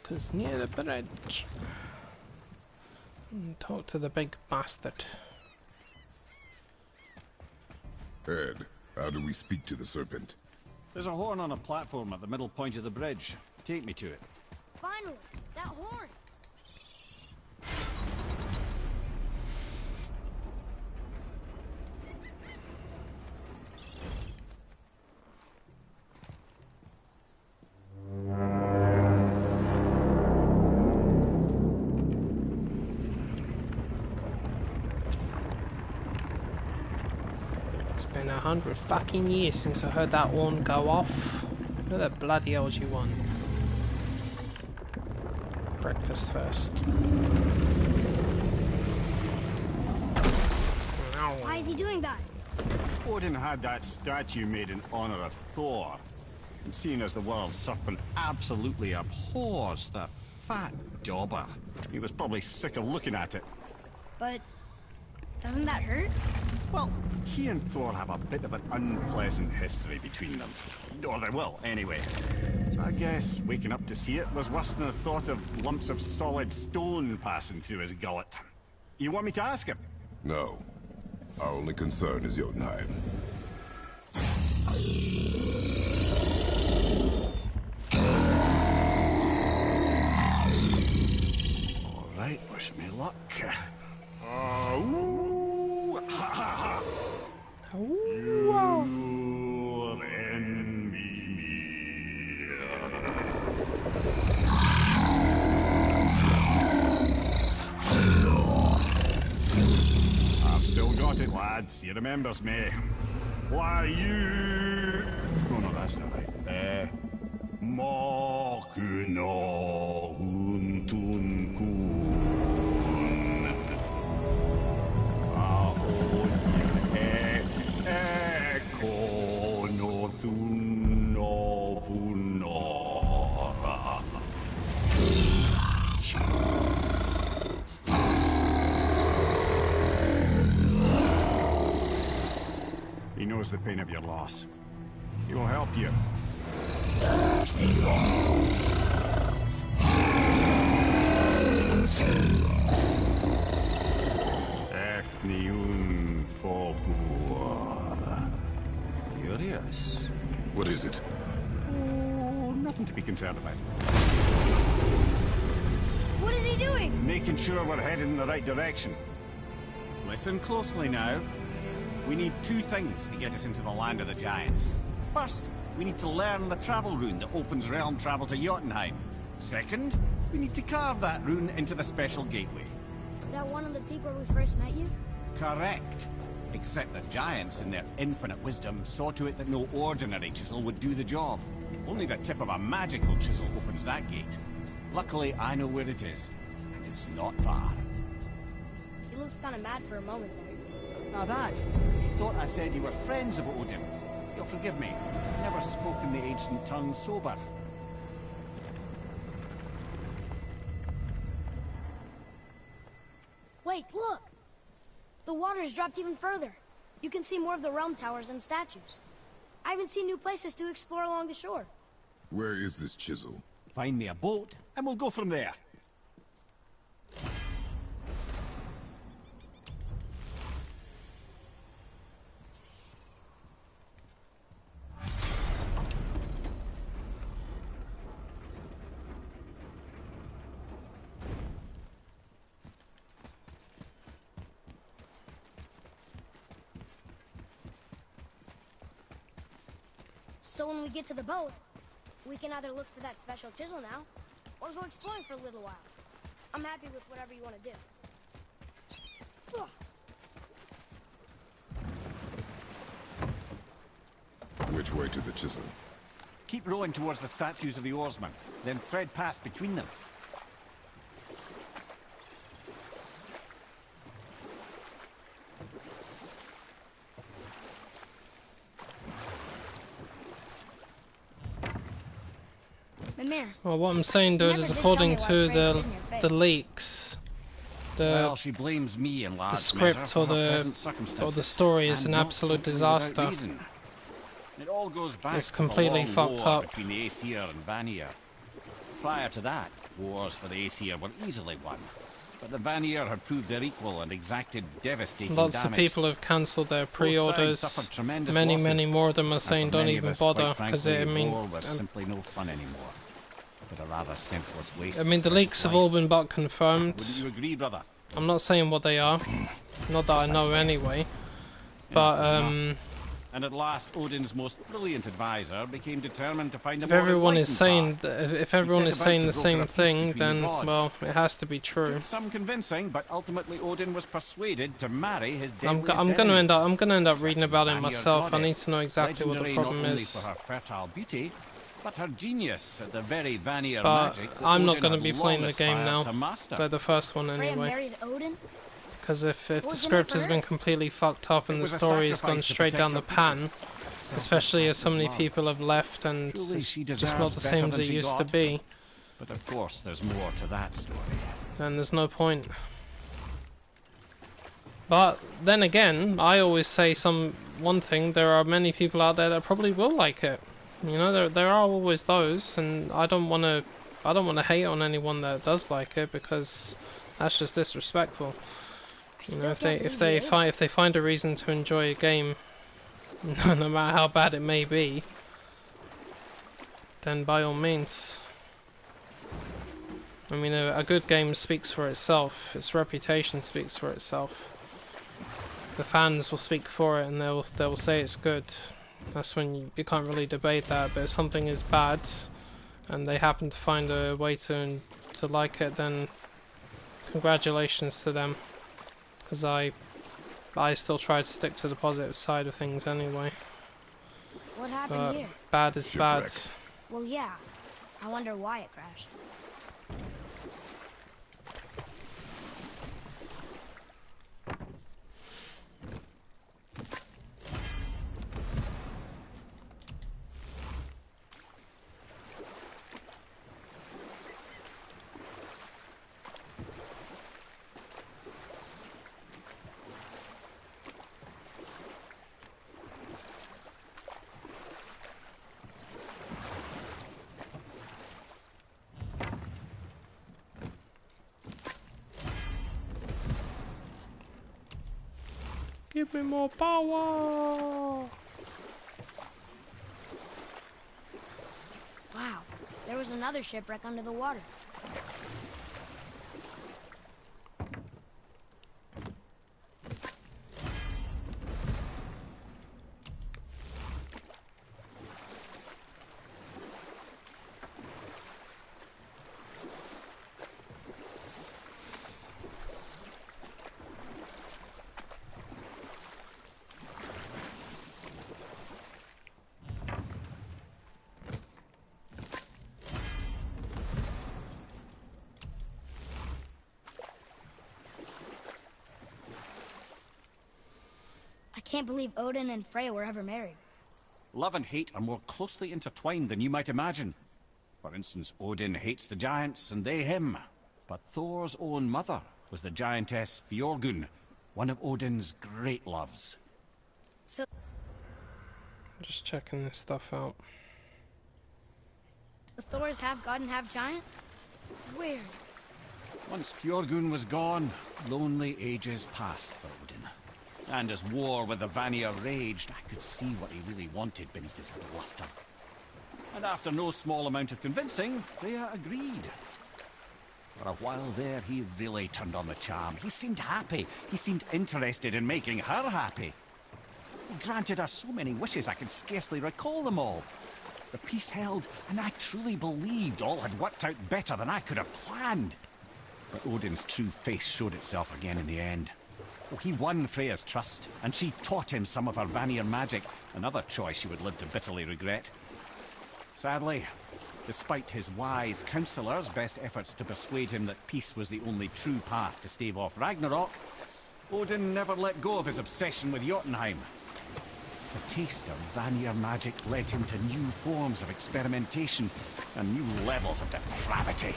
Cause near the bridge. Talk to the big bastard. Ed, how do we speak to the serpent? There's a horn on a platform at the middle point of the bridge. Take me to it. Finally, that horn. It's been 100 fucking years since I heard that horn go off. Where the bloody hell do you want? Breakfast first. Why is he doing that? Odin had that statue made in honor of Thor. And seeing as the world serpent absolutely abhors the fat dauber, he was probably sick of looking at it. But doesn't that hurt? Well, he and Thor have a bit of an unpleasant history between them. Or they will, anyway. So I guess waking up to see it was worse than the thought of lumps of solid stone passing through his gullet. You want me to ask him? No. Our only concern is Jotunheim. All right, wish me luck. Ooh, ha ha ha. You'll envy me. I've still got it, lads. He remembers me. Why you? Oh no, that's not right. Makuna huntun kun. knows the pain of your loss. He will help you. Ethniun Folbur. Curious. What is it? Oh, nothing to be concerned about. What is he doing? Making sure we're headed in the right direction. Listen closely now. We need two things to get us into the land of the giants. First, we need to learn the travel rune that opens realm travel to Jotunheim. Second, we need to carve that rune into the special gateway. That one of the people we first met you? Correct. Except the giants, in their infinite wisdom, saw to it that no ordinary chisel would do the job. Only the tip of a magical chisel opens that gate. Luckily, I know where it is, and it's not far. You looked kind of mad for a moment there. Now that, you thought I said you were friends of Odin. You'll forgive me. I've never spoken the ancient tongue sober. Wait, look! The water's dropped even further. You can see more of the realm towers and statues. I even see new places to explore along the shore. Where is this chisel? Find me a boat, and we'll go from there. So when we get to the boat, we can either look for that special chisel now, or go exploring for a little while. I'm happy with whatever you want to do. Ugh. Which way to the chisel? Keep rowing towards the statues of the oarsmen, then thread past between them. Well, what I'm saying, dude, is according to the leaks, well, she blames me in large the script or the story is an absolute disaster. It all goes back it's completely to the long fucked war up between the Aesir and Vanir. Prior to that, wars for the Aesir were easily won, but the Vanir had proved their equal and exacted devastating Lots damage. of people have cancelled their pre-orders. Many more of them are saying don't even bother because war was simply no fun anymore. But a rather senseless waste. I mean, the leaks have all been but confirmed. Wouldn't you agree, brother? I'm not saying what they are, not that I know anyway. But and at last, Odin's most brilliant advisor became determined to find a if more everyone is enlightened saying if everyone is saying the same thing, then well, it has to be true. Took some convincing, but ultimately Odin was persuaded to marry his I'm gonna end up reading about it myself. I need to know exactly what the problem not only is. for her fertile beauty, but her genius at the very Vanir But magic I'm not Odin going to be had playing long the game now. aspired to master. But the first one Freya anyway. married Odin? Because if the Was it script for has her? been completely fucked up and It the was a story has gone sacrifice to straight protect down her the pan, especially as so many love. people have left and Truly, it's she just deserves not the better same than as it she used to got. be, But of course, there's more to that story. then there's no point. But then again, I always say one thing, there are many people out there that probably will like it. You know, there are always those, and I don't want to hate on anyone that does like it because that's just disrespectful. You know, if they find a reason to enjoy a game, no matter how bad it may be, then by all means. I mean, a good game speaks for itself. Its reputation speaks for itself. The fans will speak for it, and they'll say it's good. That's when you can't really debate that. But if something is bad, and they happen to find a way to like it, then congratulations to them. Because I still try to stick to the positive side of things anyway. What happened But here? bad is bad. Well, yeah. I wonder why it crashed. Give me more power! Wow, there was another shipwreck under the water. I can't believe Odin and Freya were ever married. Love and hate are more closely intertwined than you might imagine. For instance, Odin hates the giants and they him. But Thor's own mother was the giantess Fjorgun, one of Odin's great loves. So I'm just checking this stuff out. Thor is half god and half giant? Weird. Once Fjorgun was gone, lonely ages passed for Odin. And as war with the Vanir raged, I could see what he really wanted beneath his bluster. And after no small amount of convincing, Freya agreed. For a while there, he really turned on the charm. He seemed happy. He seemed interested in making her happy. He granted her so many wishes I can scarcely recall them all. The peace held, and I truly believed all had worked out better than I could have planned. But Odin's true face showed itself again in the end. Oh, he won Freya's trust, and she taught him some of her Vanir magic, another choice she would live to bitterly regret. Sadly, despite his wise counsellors' best efforts to persuade him that peace was the only true path to stave off Ragnarok, Odin never let go of his obsession with Jotunheim. The taste of Vanir magic led him to new forms of experimentation and new levels of depravity.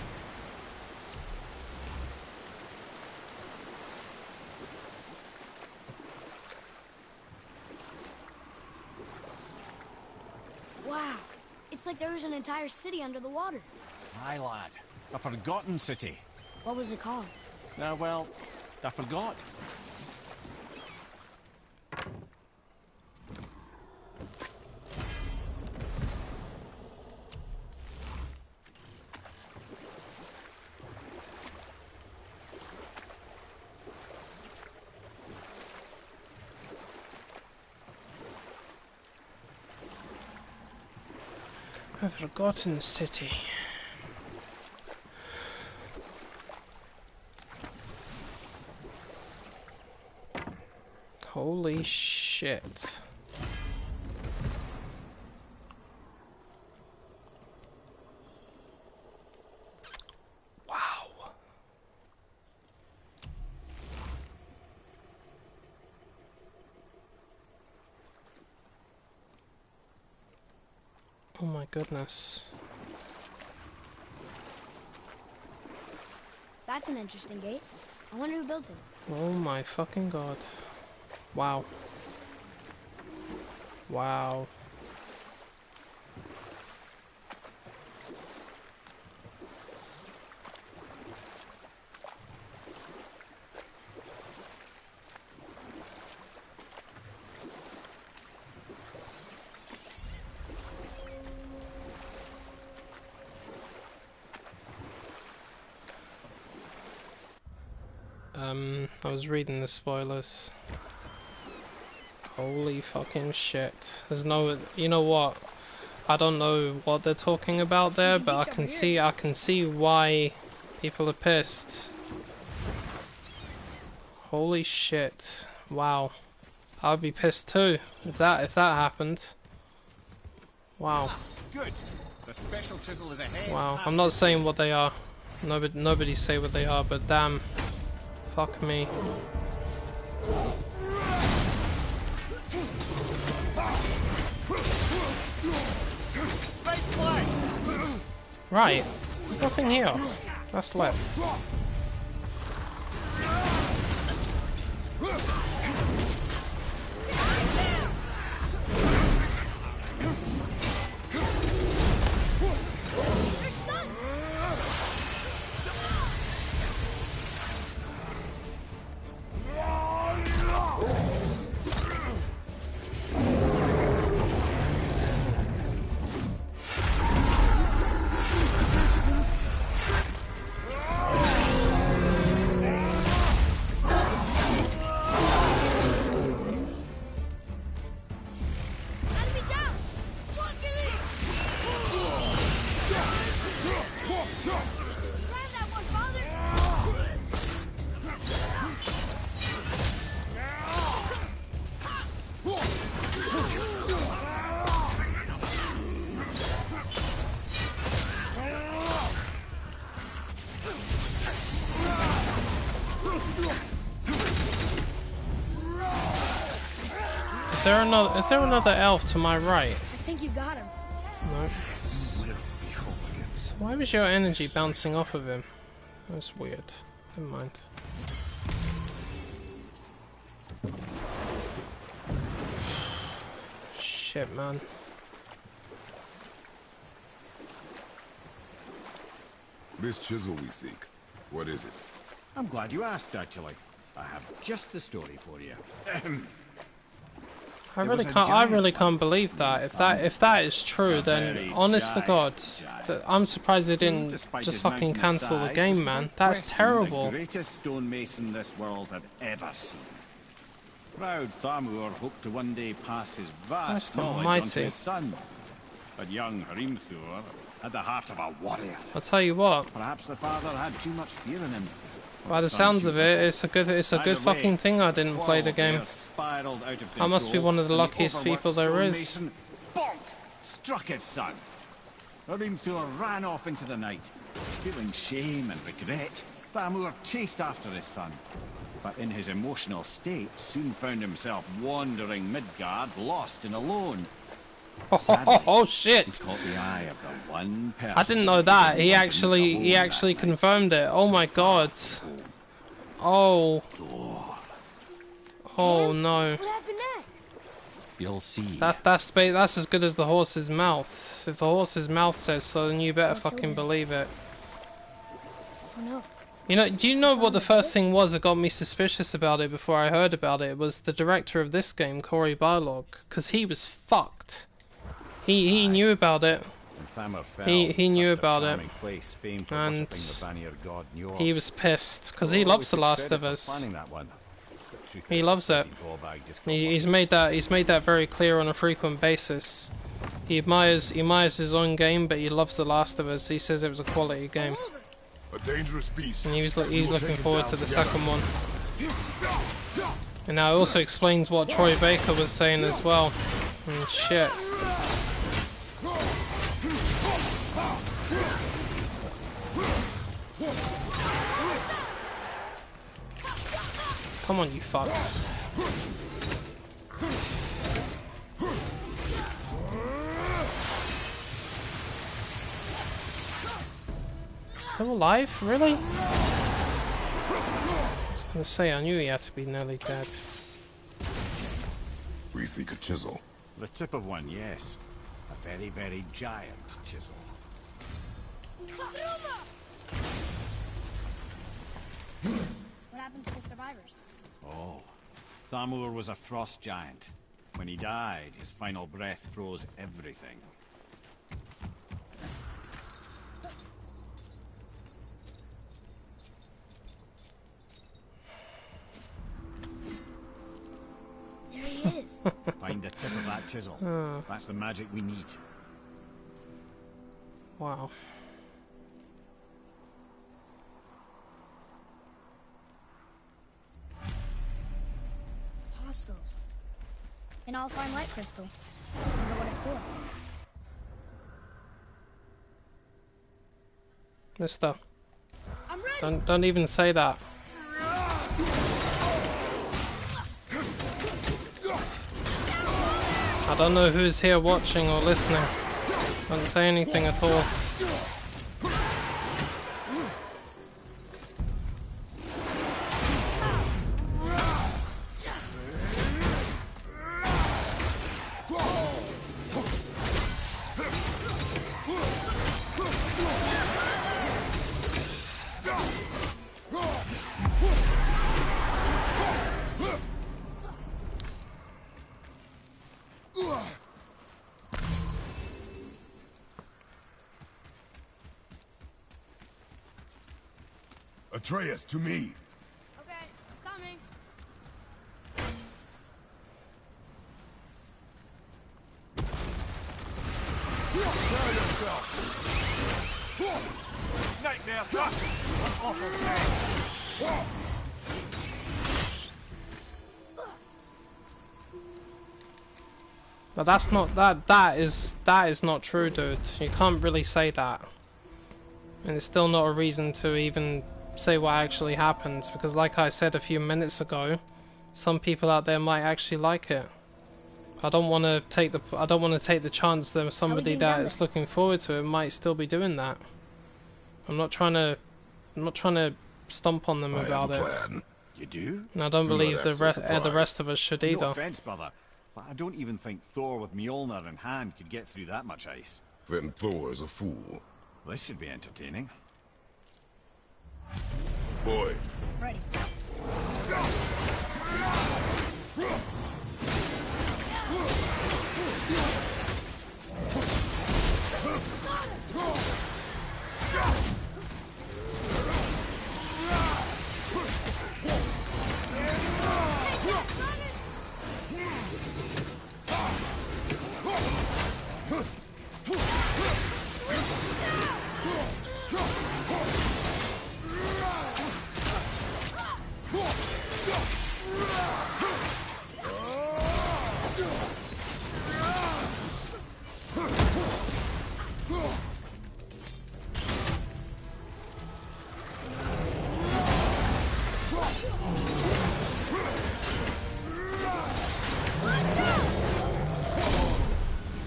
Wow, it's like there was an entire city under the water. Aye, lad. A forgotten city. What was it called? Well, I forgot. A forgotten city. Holy shit. Wow. Oh my goodness. That's an interesting gate. I wonder who built it. Oh my fucking god. Wow. Wow. I was reading the spoilers. Holy fucking shit. There's no, you know what? I don't know what they're talking about there, but I can see why people are pissed. Holy shit. Wow. I'd be pissed too if that happened. Wow. Good. The special chisel is ahead. Wow. I'm not saying what they are. Nobody say what they are, but damn. Fuck me. Right. There's nothing here. That's left. Is there another elf to my right? I think you got him. No. So why was your energy bouncing off of him? That's weird. Never mind. Shit, man. This chisel we seek, what is it? I'm glad you asked, actually. I have just the story for you. I really can't believe that. If that is true, then honest to God, I'm surprised they didn't just fucking cancel the game, man. That's terrible. The greatest stonemason this world had ever seen. Proud Thamur hoped to one day pass his vast knowledge on to his son. But young Hrimthur had the heart of a warrior. I'll tell you what. Perhaps the father had too much fear in him. By the sounds of it, it's a good fucking thing I didn't play the game. I must be one of the luckiest people there is. Bonk! Struck his son. Hrimthur ran off into the night. Feeling shame and regret, Thamur chased after his son. But in his emotional state, soon found himself wandering Midgard, lost and alone. Sadly, oh shit! He caught the eye of the one person. I didn't know that. He actually confirmed it. Oh my god. Oh. Oh no. What happened next? You'll see. That's as good as the horse's mouth. If the horse's mouth says so, then you better fucking believe it. Oh no. You know, do you know what the first thing was that got me suspicious about it before I heard about it? It was the director of this game, Cory Barlog, because he was fucked. He knew about it. He knew about it, and he was pissed because he loves The Last of Us. He loves it. He's made that very clear on a frequent basis. He admires his own game, but he loves The Last of Us. He says it was a quality game. A dangerous beast. And he's looking forward to the second one. And now it also explains what Troy Baker was saying as well. And shit. Come on, you fuck. Still alive? Really? I was gonna say, I knew he had to be nearly dead. We seek a chisel. The tip of one, yes. A very, very giant chisel. What happened to the survivors? Oh, Thamur was a frost giant. When he died, his final breath froze everything. There he is. Find the tip of that chisel. That's the magic we need. Wow. Apostles. And I'll find light crystal. I wonder what it's for. Mister. I'm ready. Don't even say that. I don't know who's here watching or listening. Don't say anything at all. Atreus, to me. Okay, coming. Nightmare thrust! An awful thing! But that's not that is not true, dude. You can't really say that. And it's still not a reason to even say what actually happened, because like I said a few minutes ago, some people out there might actually like it. I don't want to take the chance that somebody getting that down is there? looking forward to it might still be doing that. I'm not trying to stomp on them I have about a it. plan. You do? And I don't Do not believe act so the surprised. rest of us should either. No offense, brother, but I don't even think Thor with Mjolnir in hand could get through that much ice. Then Thor is a fool. This should be entertaining. Boy, Ready.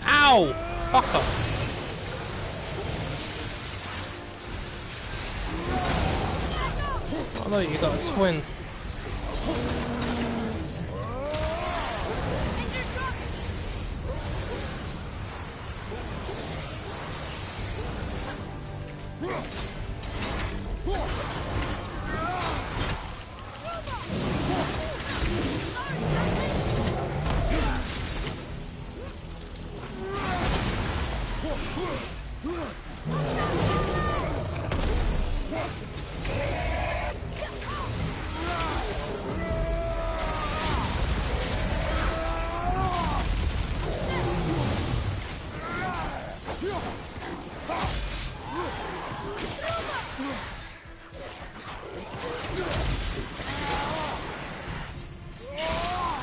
Ow! Fucker! Oh no, you got a twin.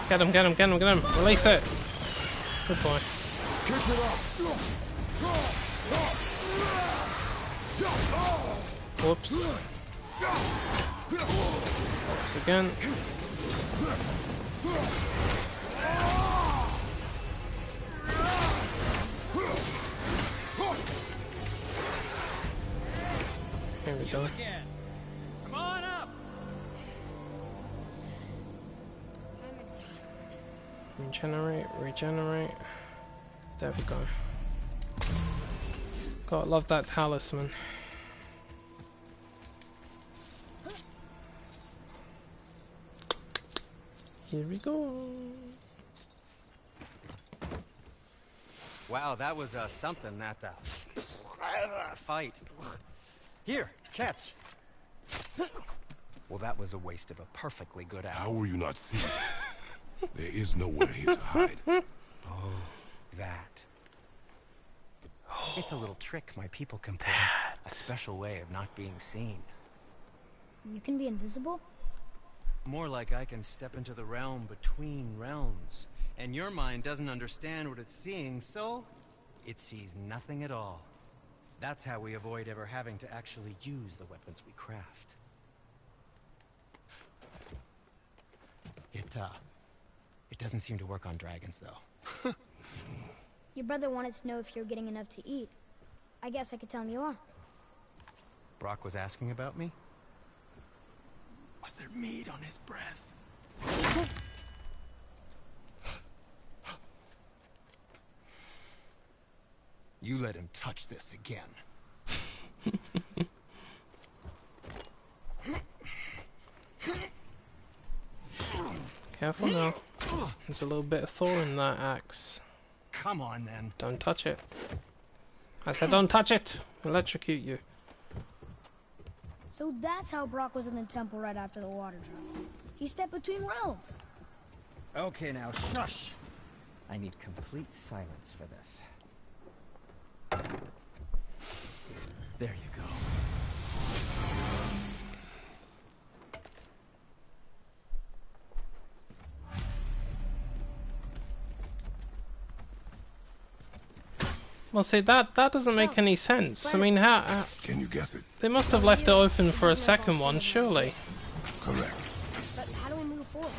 Get him, get him, get him, get him. Release it. Good boy. Whoops. Whoops again. Here we go. Come on up. I'm exhausted. Regenerate, regenerate. There we go. God, love that talisman. Here we go. Wow, that was something, that fight. Here, catch. Well, that was a waste of a perfectly good hour. how were you not seen? There is nowhere here to hide. Oh, that. It's a little trick my people can pull. A special way of not being seen. You can be invisible? More like I can step into the realm between realms. And your mind doesn't understand what it's seeing, so it sees nothing at all. That's how we avoid ever having to actually use the weapons we craft. It doesn't seem to work on dragons, though. Your brother wanted to know if you're getting enough to eat. I guess I could tell him you are. Brock was asking about me? Was there meat on his breath? You let him touch this again. Careful now. There's a little bit of Thor in that axe. Come on, then. Don't touch it. I said don't touch it! Electrocute you. So that's how Brock was in the temple right after the water dropped. He stepped between realms. Okay, now, shush! I need complete silence for this. There you go. Well, see, that doesn't make any sense. I mean, how Can you guess it? they must have left it open for a second one, surely. Correct. But how do we move forward?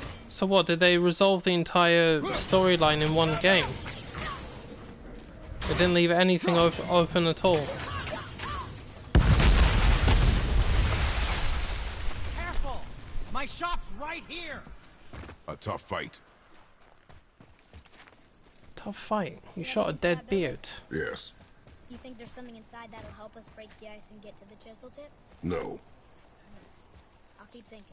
So what, did they resolve the entire storyline in one game? They didn't leave anything open at all. Careful! My shop's right here! A tough fight. Tough fight. You shot a dead beard. Yes. You think there's something inside that'll help us break the ice and get to the chisel tip? No. I'll keep thinking.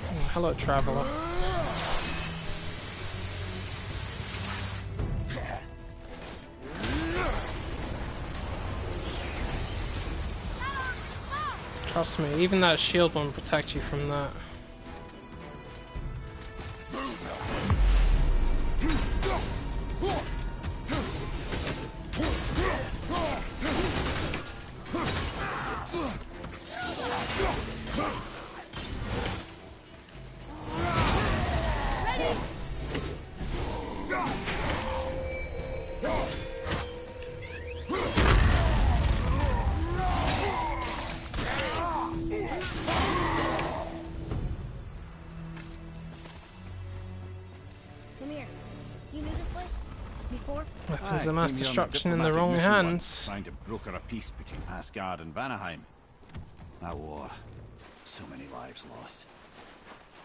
Oh, hello, traveler. Trust me, even that shield won't protect you from that. Come here. You knew this place? Before? Weapons of mass destruction in the wrong hands. Trying to broker a peace between Asgard and Vanaheim. That war. So many lives lost.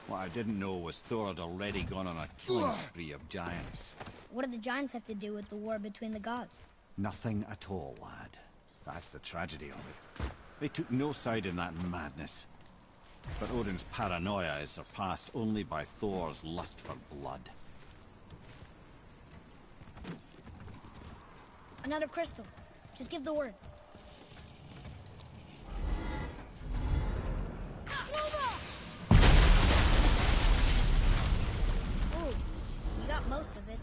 What I didn't know was Thor had already gone on a killing spree of giants. What do the giants have to do with the war between the gods? Nothing at all, lad. That's the tragedy of it. They took no side in that madness. But Odin's paranoia is surpassed only by Thor's lust for blood. Another crystal. Just give the word. Ooh, you got most of it.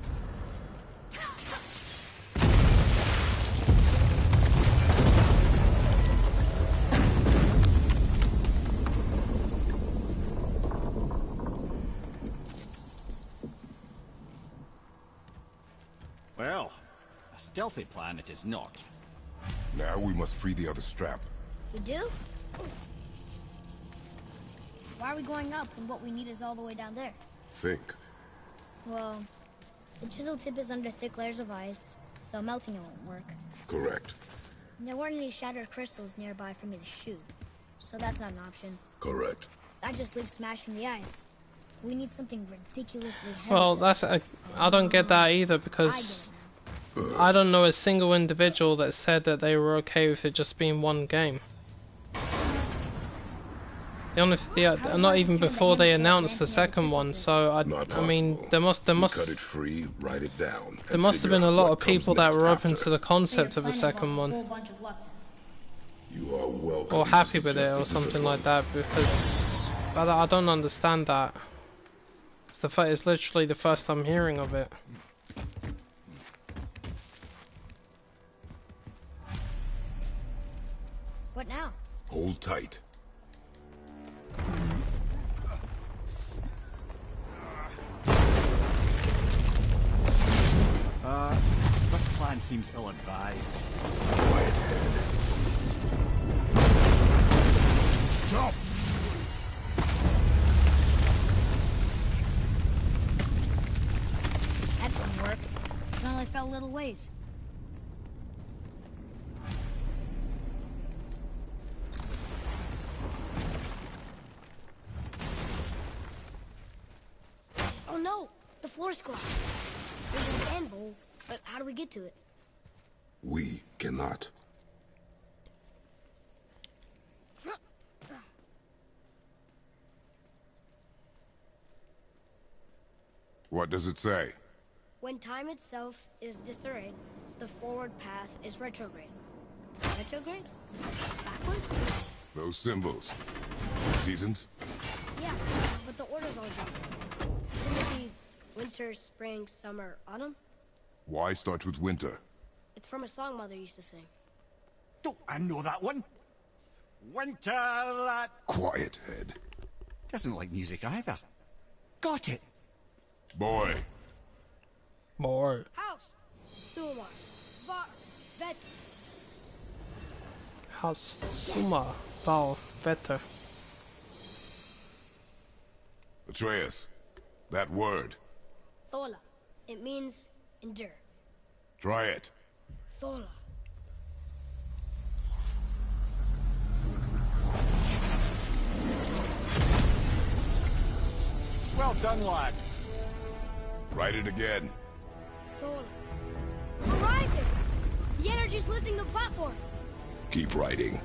Well, a stealthy plan it is not. Now we must free the other strap. We do? Why are we going up when what we need is all the way down there? Think. Well, the chisel tip is under thick layers of ice, so melting it won't work. Correct. There weren't any shattered crystals nearby for me to shoot, so that's not an option. Correct. That just leaves smashing the ice. We need something ridiculously heavy. Well, to... I don't get that either, because I don't know a single individual that said that they were okay with it just being one game. Not even before they announced the second one, so I mean, there must cut it free, write it down. There must have been a lot of people that were open to the concept of a second one, You are welcome. or happy with it, or something like that. Because I don't understand that. It's literally the first I'm hearing of it. What now? Hold tight. This plan seems ill-advised. Quiet head. Stop! That didn't work. It only fell a little ways. Oh no! The floor's collapsed. There's a sand bowl, but how do we get to it? We cannot. What does it say? When time itself is disarrayed, the forward path is retrograde. Retrograde? Backwards? Those symbols. Seasons? Yeah, but the order's all jumbled. Shouldn't it be winter, spring, summer, autumn? Why start with winter? It's from a song Mother used to sing. Oh, I know that one. Winter that... Quiet head. Doesn't like music either. Got it. Boy. More. House! Suma! House Suma Val Vetter. Atreus, that word. Thola. It means endure. Try it. Thola. Well done, lad. Write it again. Thola. Horizon! The energy's lifting the platform. Keep writing.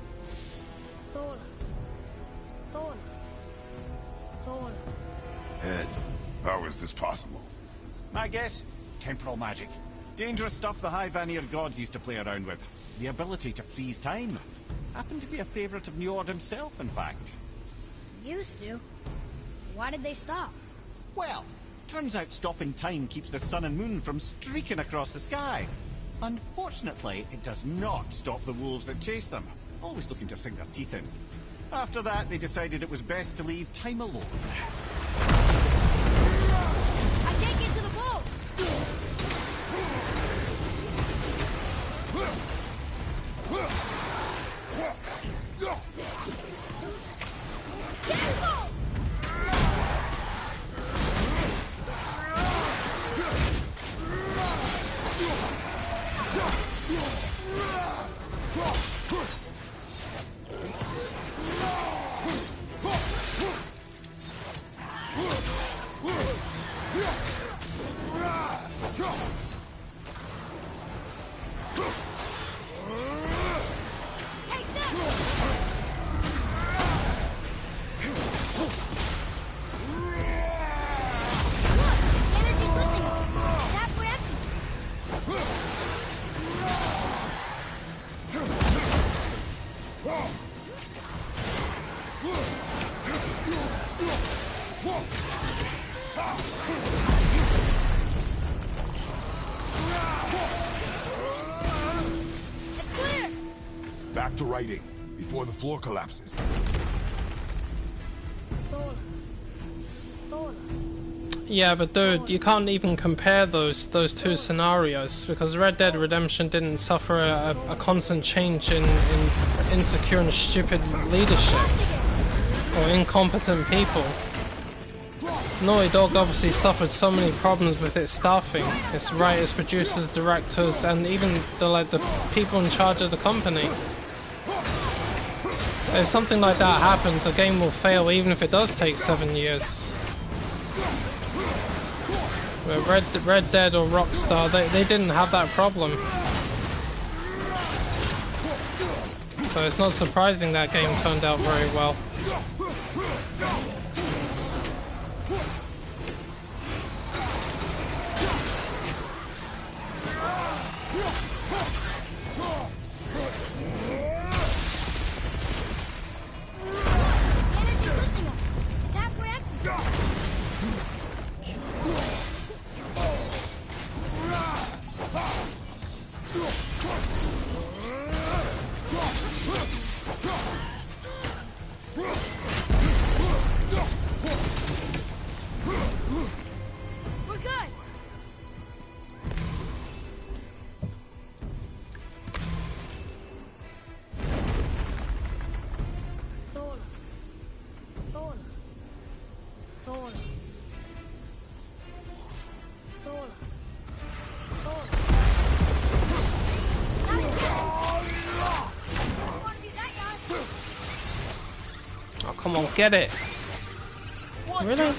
Thola. Thola. Thola. Head, how is this possible? My guess? Temporal magic. Dangerous stuff the High Vanir gods used to play around with. The ability to freeze time. Happened to be a favorite of Njord himself, in fact. Used to. Why did they stop? Well, turns out stopping time keeps the sun and moon from streaking across the sky. Unfortunately, it does not stop the wolves that chase them, always looking to sink their teeth in. After that, they decided it was best to leave time alone. I can't get to the boat! Careful! Back to writing, before the floor collapses. Yeah, but dude, you can't even compare those two scenarios, because Red Dead Redemption didn't suffer a constant change in insecure and stupid leadership, or incompetent people. Naughty Dog obviously suffered so many problems with its staffing, its writers, producers, directors, and even the people in charge of the company. If something like that happens, a game will fail even if it does take 7 years. Where Red Dead or Rockstar, they didn't have that problem. So it's not surprising that game turned out very well. Come on, get it! Really?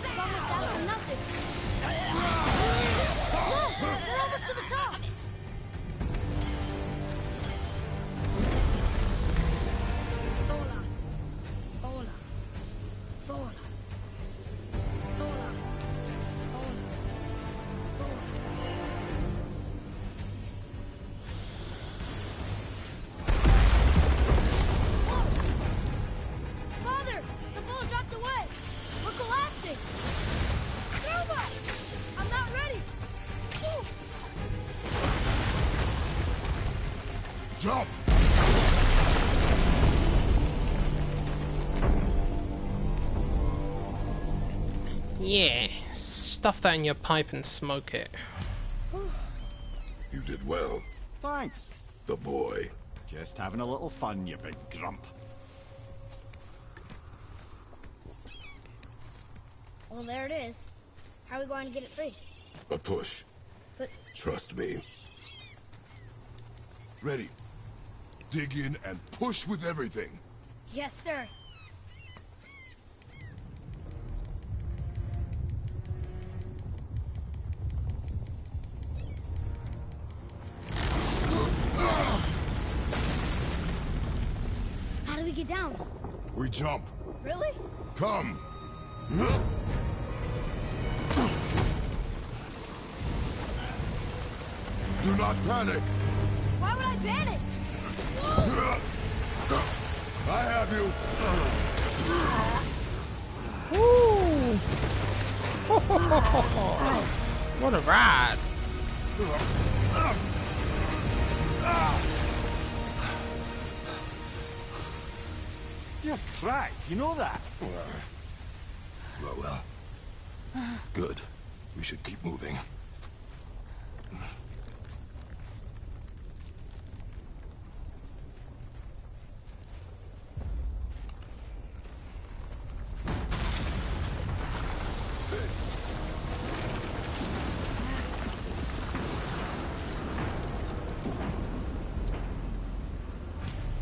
like strung us out for nothing. Look! We're almost to the top! Hola. Hola. Hola. Hola. Hola. Hola. Father! The boat dropped away! We're collapsing! Nova! I'm not ready! Woo! Jump! Yeah, stuff that in your pipe and smoke it. You did well. Thanks. The boy. Just having a little fun, you big grump. Well, there it is. How are we going to get it free? A push. But Trust me. Ready. Dig in and push with everything. yes, sir. How do we get down? We jump. Really? Come. Do not panic. Why would I panic? I have you. Woo! What a ride! You're cracked, you know that? Well. Good. We should keep moving.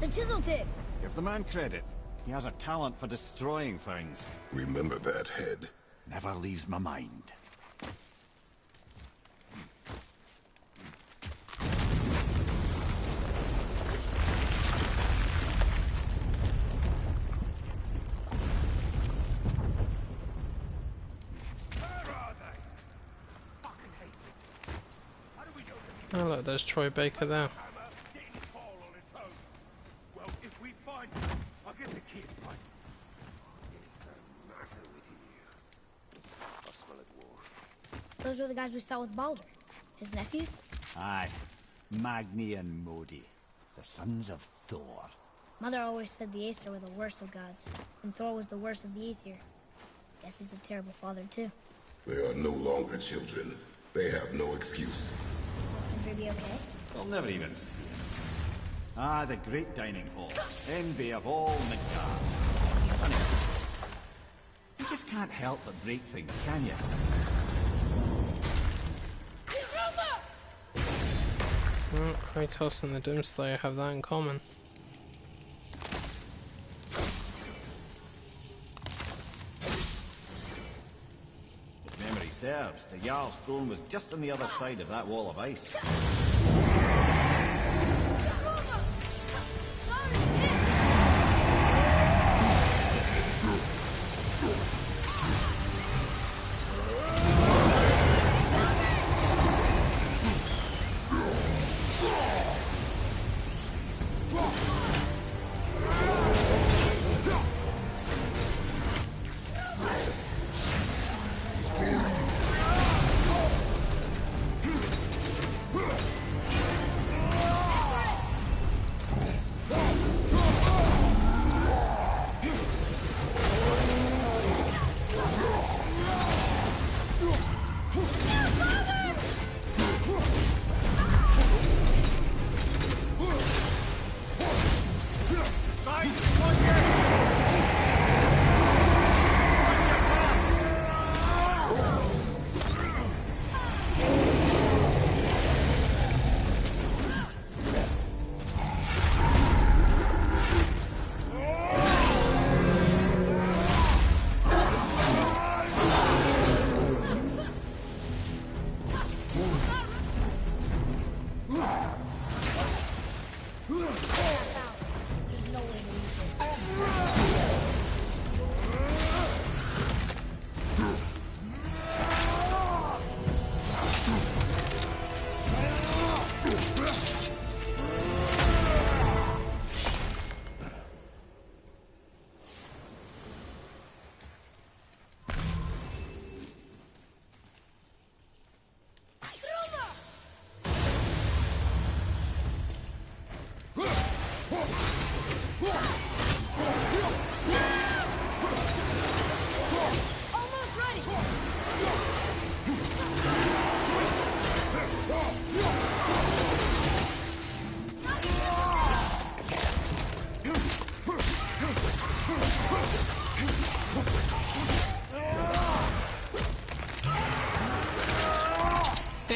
The chisel tip. Give the man credit. He has a talent for destroying things. Remember that head. Never leaves my mind. Oh look, there's Troy Baker there. Well, if we find him, I'll get the kid, right? Those were the guys we saw with Baldur. His nephews? Aye. Magni and Modi. The sons of Thor. Mother always said the Aesir were the worst of gods, and Thor was the worst of the Aesir. Guess he's a terrible father, too. They are no longer children. They have no excuse. Will Sindri be okay? They'll never even see it. Ah, the great dining hall. Envy of all Midgard. You just can't help but break things, can you? Kratos and the Doomslayer have that in common. If memory serves, the Jarl's throne was just on the other side of that wall of ice.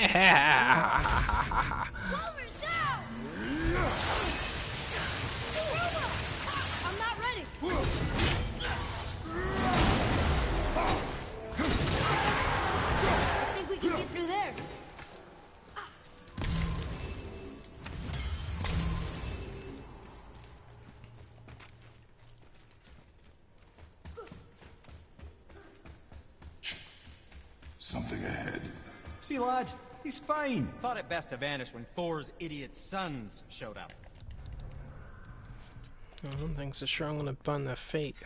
I'm not ready. I think we can get through there. Something ahead. See, lad, he's fine. Thought it best to vanish when Thor's idiot sons showed up. I don't think so sure I'm gonna burn their feet.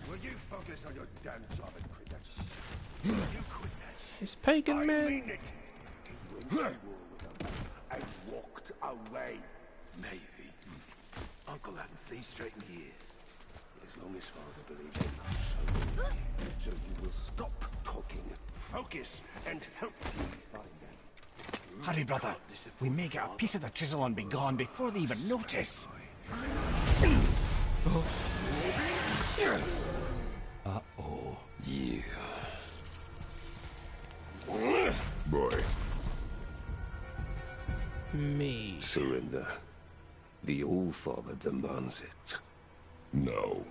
Will you focus on your damn job and quit that shit? You quit that shit. It's pagan I man. mean it. He went to war with them and walked away. Maybe. Uncle hasn't seen straight in years. As long as Father believes in us. So you will stop talking, focus, and help me find them. Hurry, brother. We may get a piece of the chisel and be gone before they even notice. Uh-oh. Yeah. Boy. Me. Surrender. The All-Father demands it. No.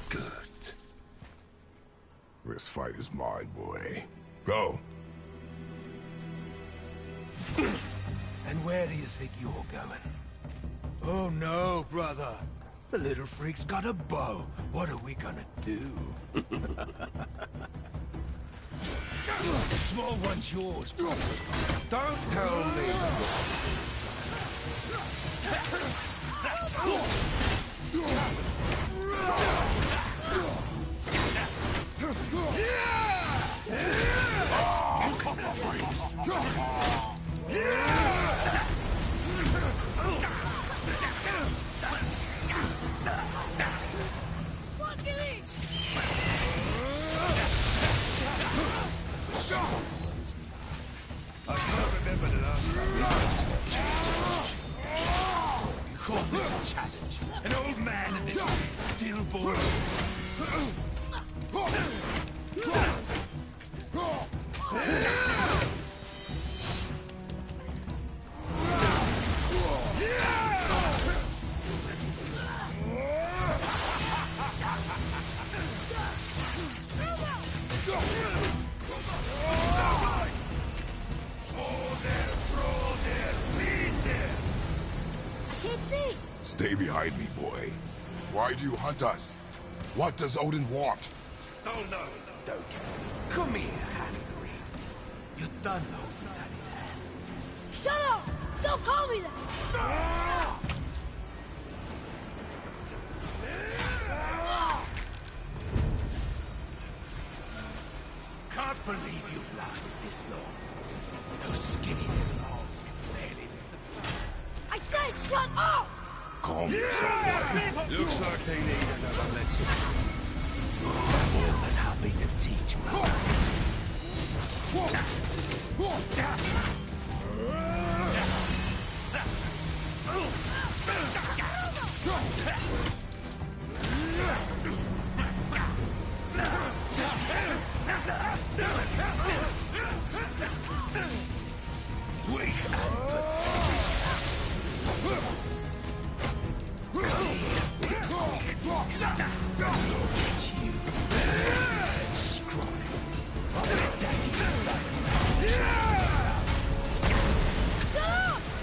Good. This fight is mine, boy. Go. And where do you think you're going? Oh no, brother. The little freak's got a bow. What are we gonna do? The small one's yours, brother. Don't tell me. I can't remember the last time we faced you call this a challenge? An old man and this stillborn. Stay behind me, boy. Why do you hunt us? What does Odin want? Oh no, don't care. Come here, half-breed. You're done holding Daddy's hand. Shut up! Don't call me that! Can't believe you've lasted this long. Those skinny little arms can barely lift the blood. I said shut up! Calm yourself, boy. Looks like they need another lesson. More than happy to teach, man.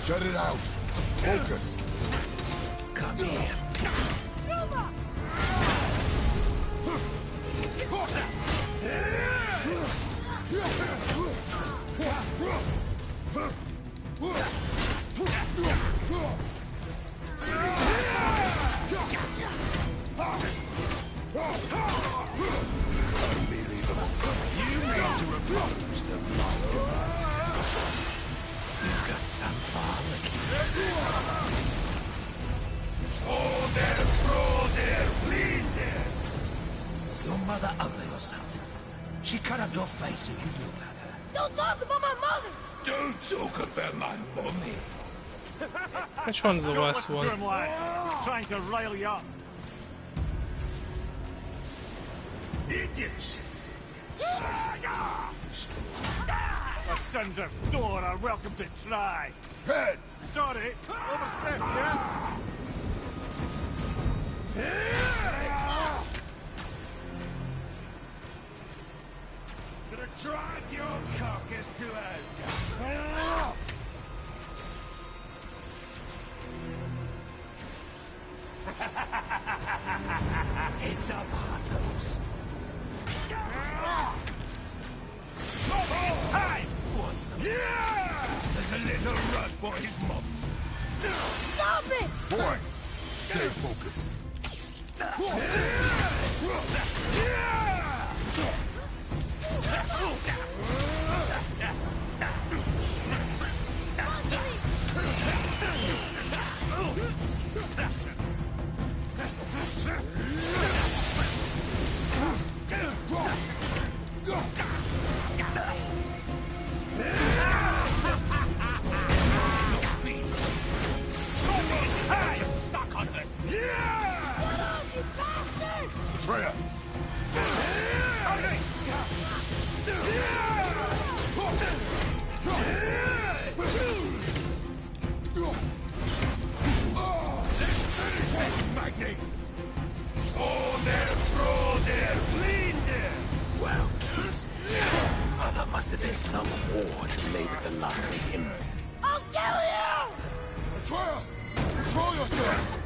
Shut it out. Focus. Come here. Unbelievable. You need to oppose the might of us. You've got some father. Throw there, bleed there. Your mother ugly or something? She cut up your face so you look at her. Don't talk about my mother! Don't talk about my mommy. Which one's the worst one? Trying to rile you up. Idiots! The sons of Thor are welcome to try. Head! Sorry, overstepped, yeah? Gonna drag your carcass to Asgard. It's up, assholes. Hey! Awesome. Yeah! There's a little rug for his mom. Stop it! Boy, stay focused. Just suck on it. Freya! Magnate! Oh, there, bro, there, bleed there! Well, kiss. Mother must have been some whore made of the lots of him. I'll kill you! Freya! Control yourself!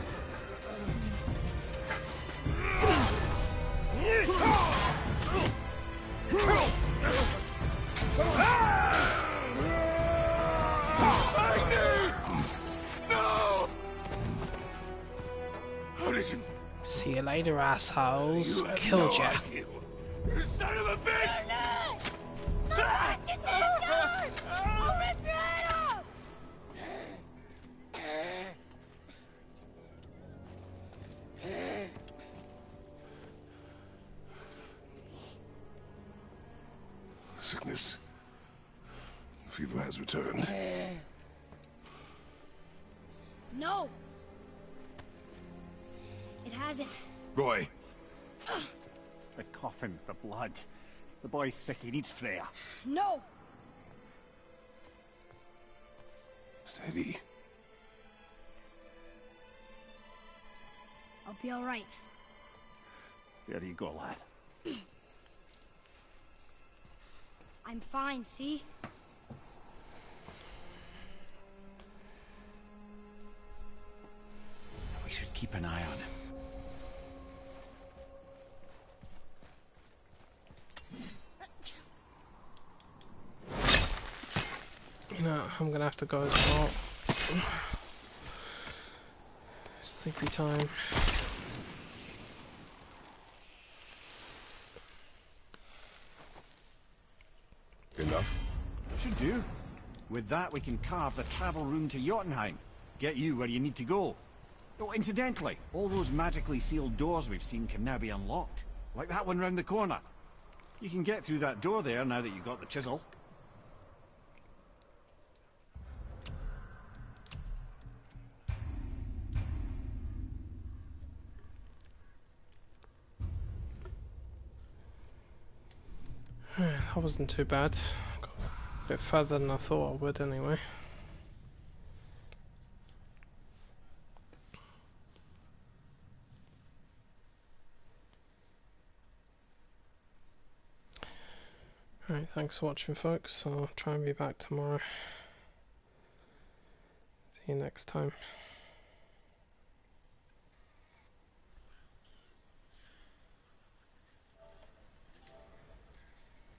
No! How did you... See you later, assholes. Killed ya. idea. You son of a bitch! I'll rip your head off! Sickness. Fever has returned. No! It hasn't. Roy, The coffin, the blood. The boy's sick, he needs Freya. No! steady. I'll be alright. There you go, lad. I'm fine, see? We should keep an eye on him. You know, I'm gonna have to go as well. Sleepy time. Enough? Should do. With that, we can carve the travel room to Jotunheim. Get you where you need to go. Oh, incidentally, all those magically sealed doors we've seen can now be unlocked. Like that one round the corner. You can get through that door there now that you've got the chisel. That wasn't too bad. Got a bit further than I thought I would anyway. Alright, thanks for watching folks. I'll try and be back tomorrow. See you next time.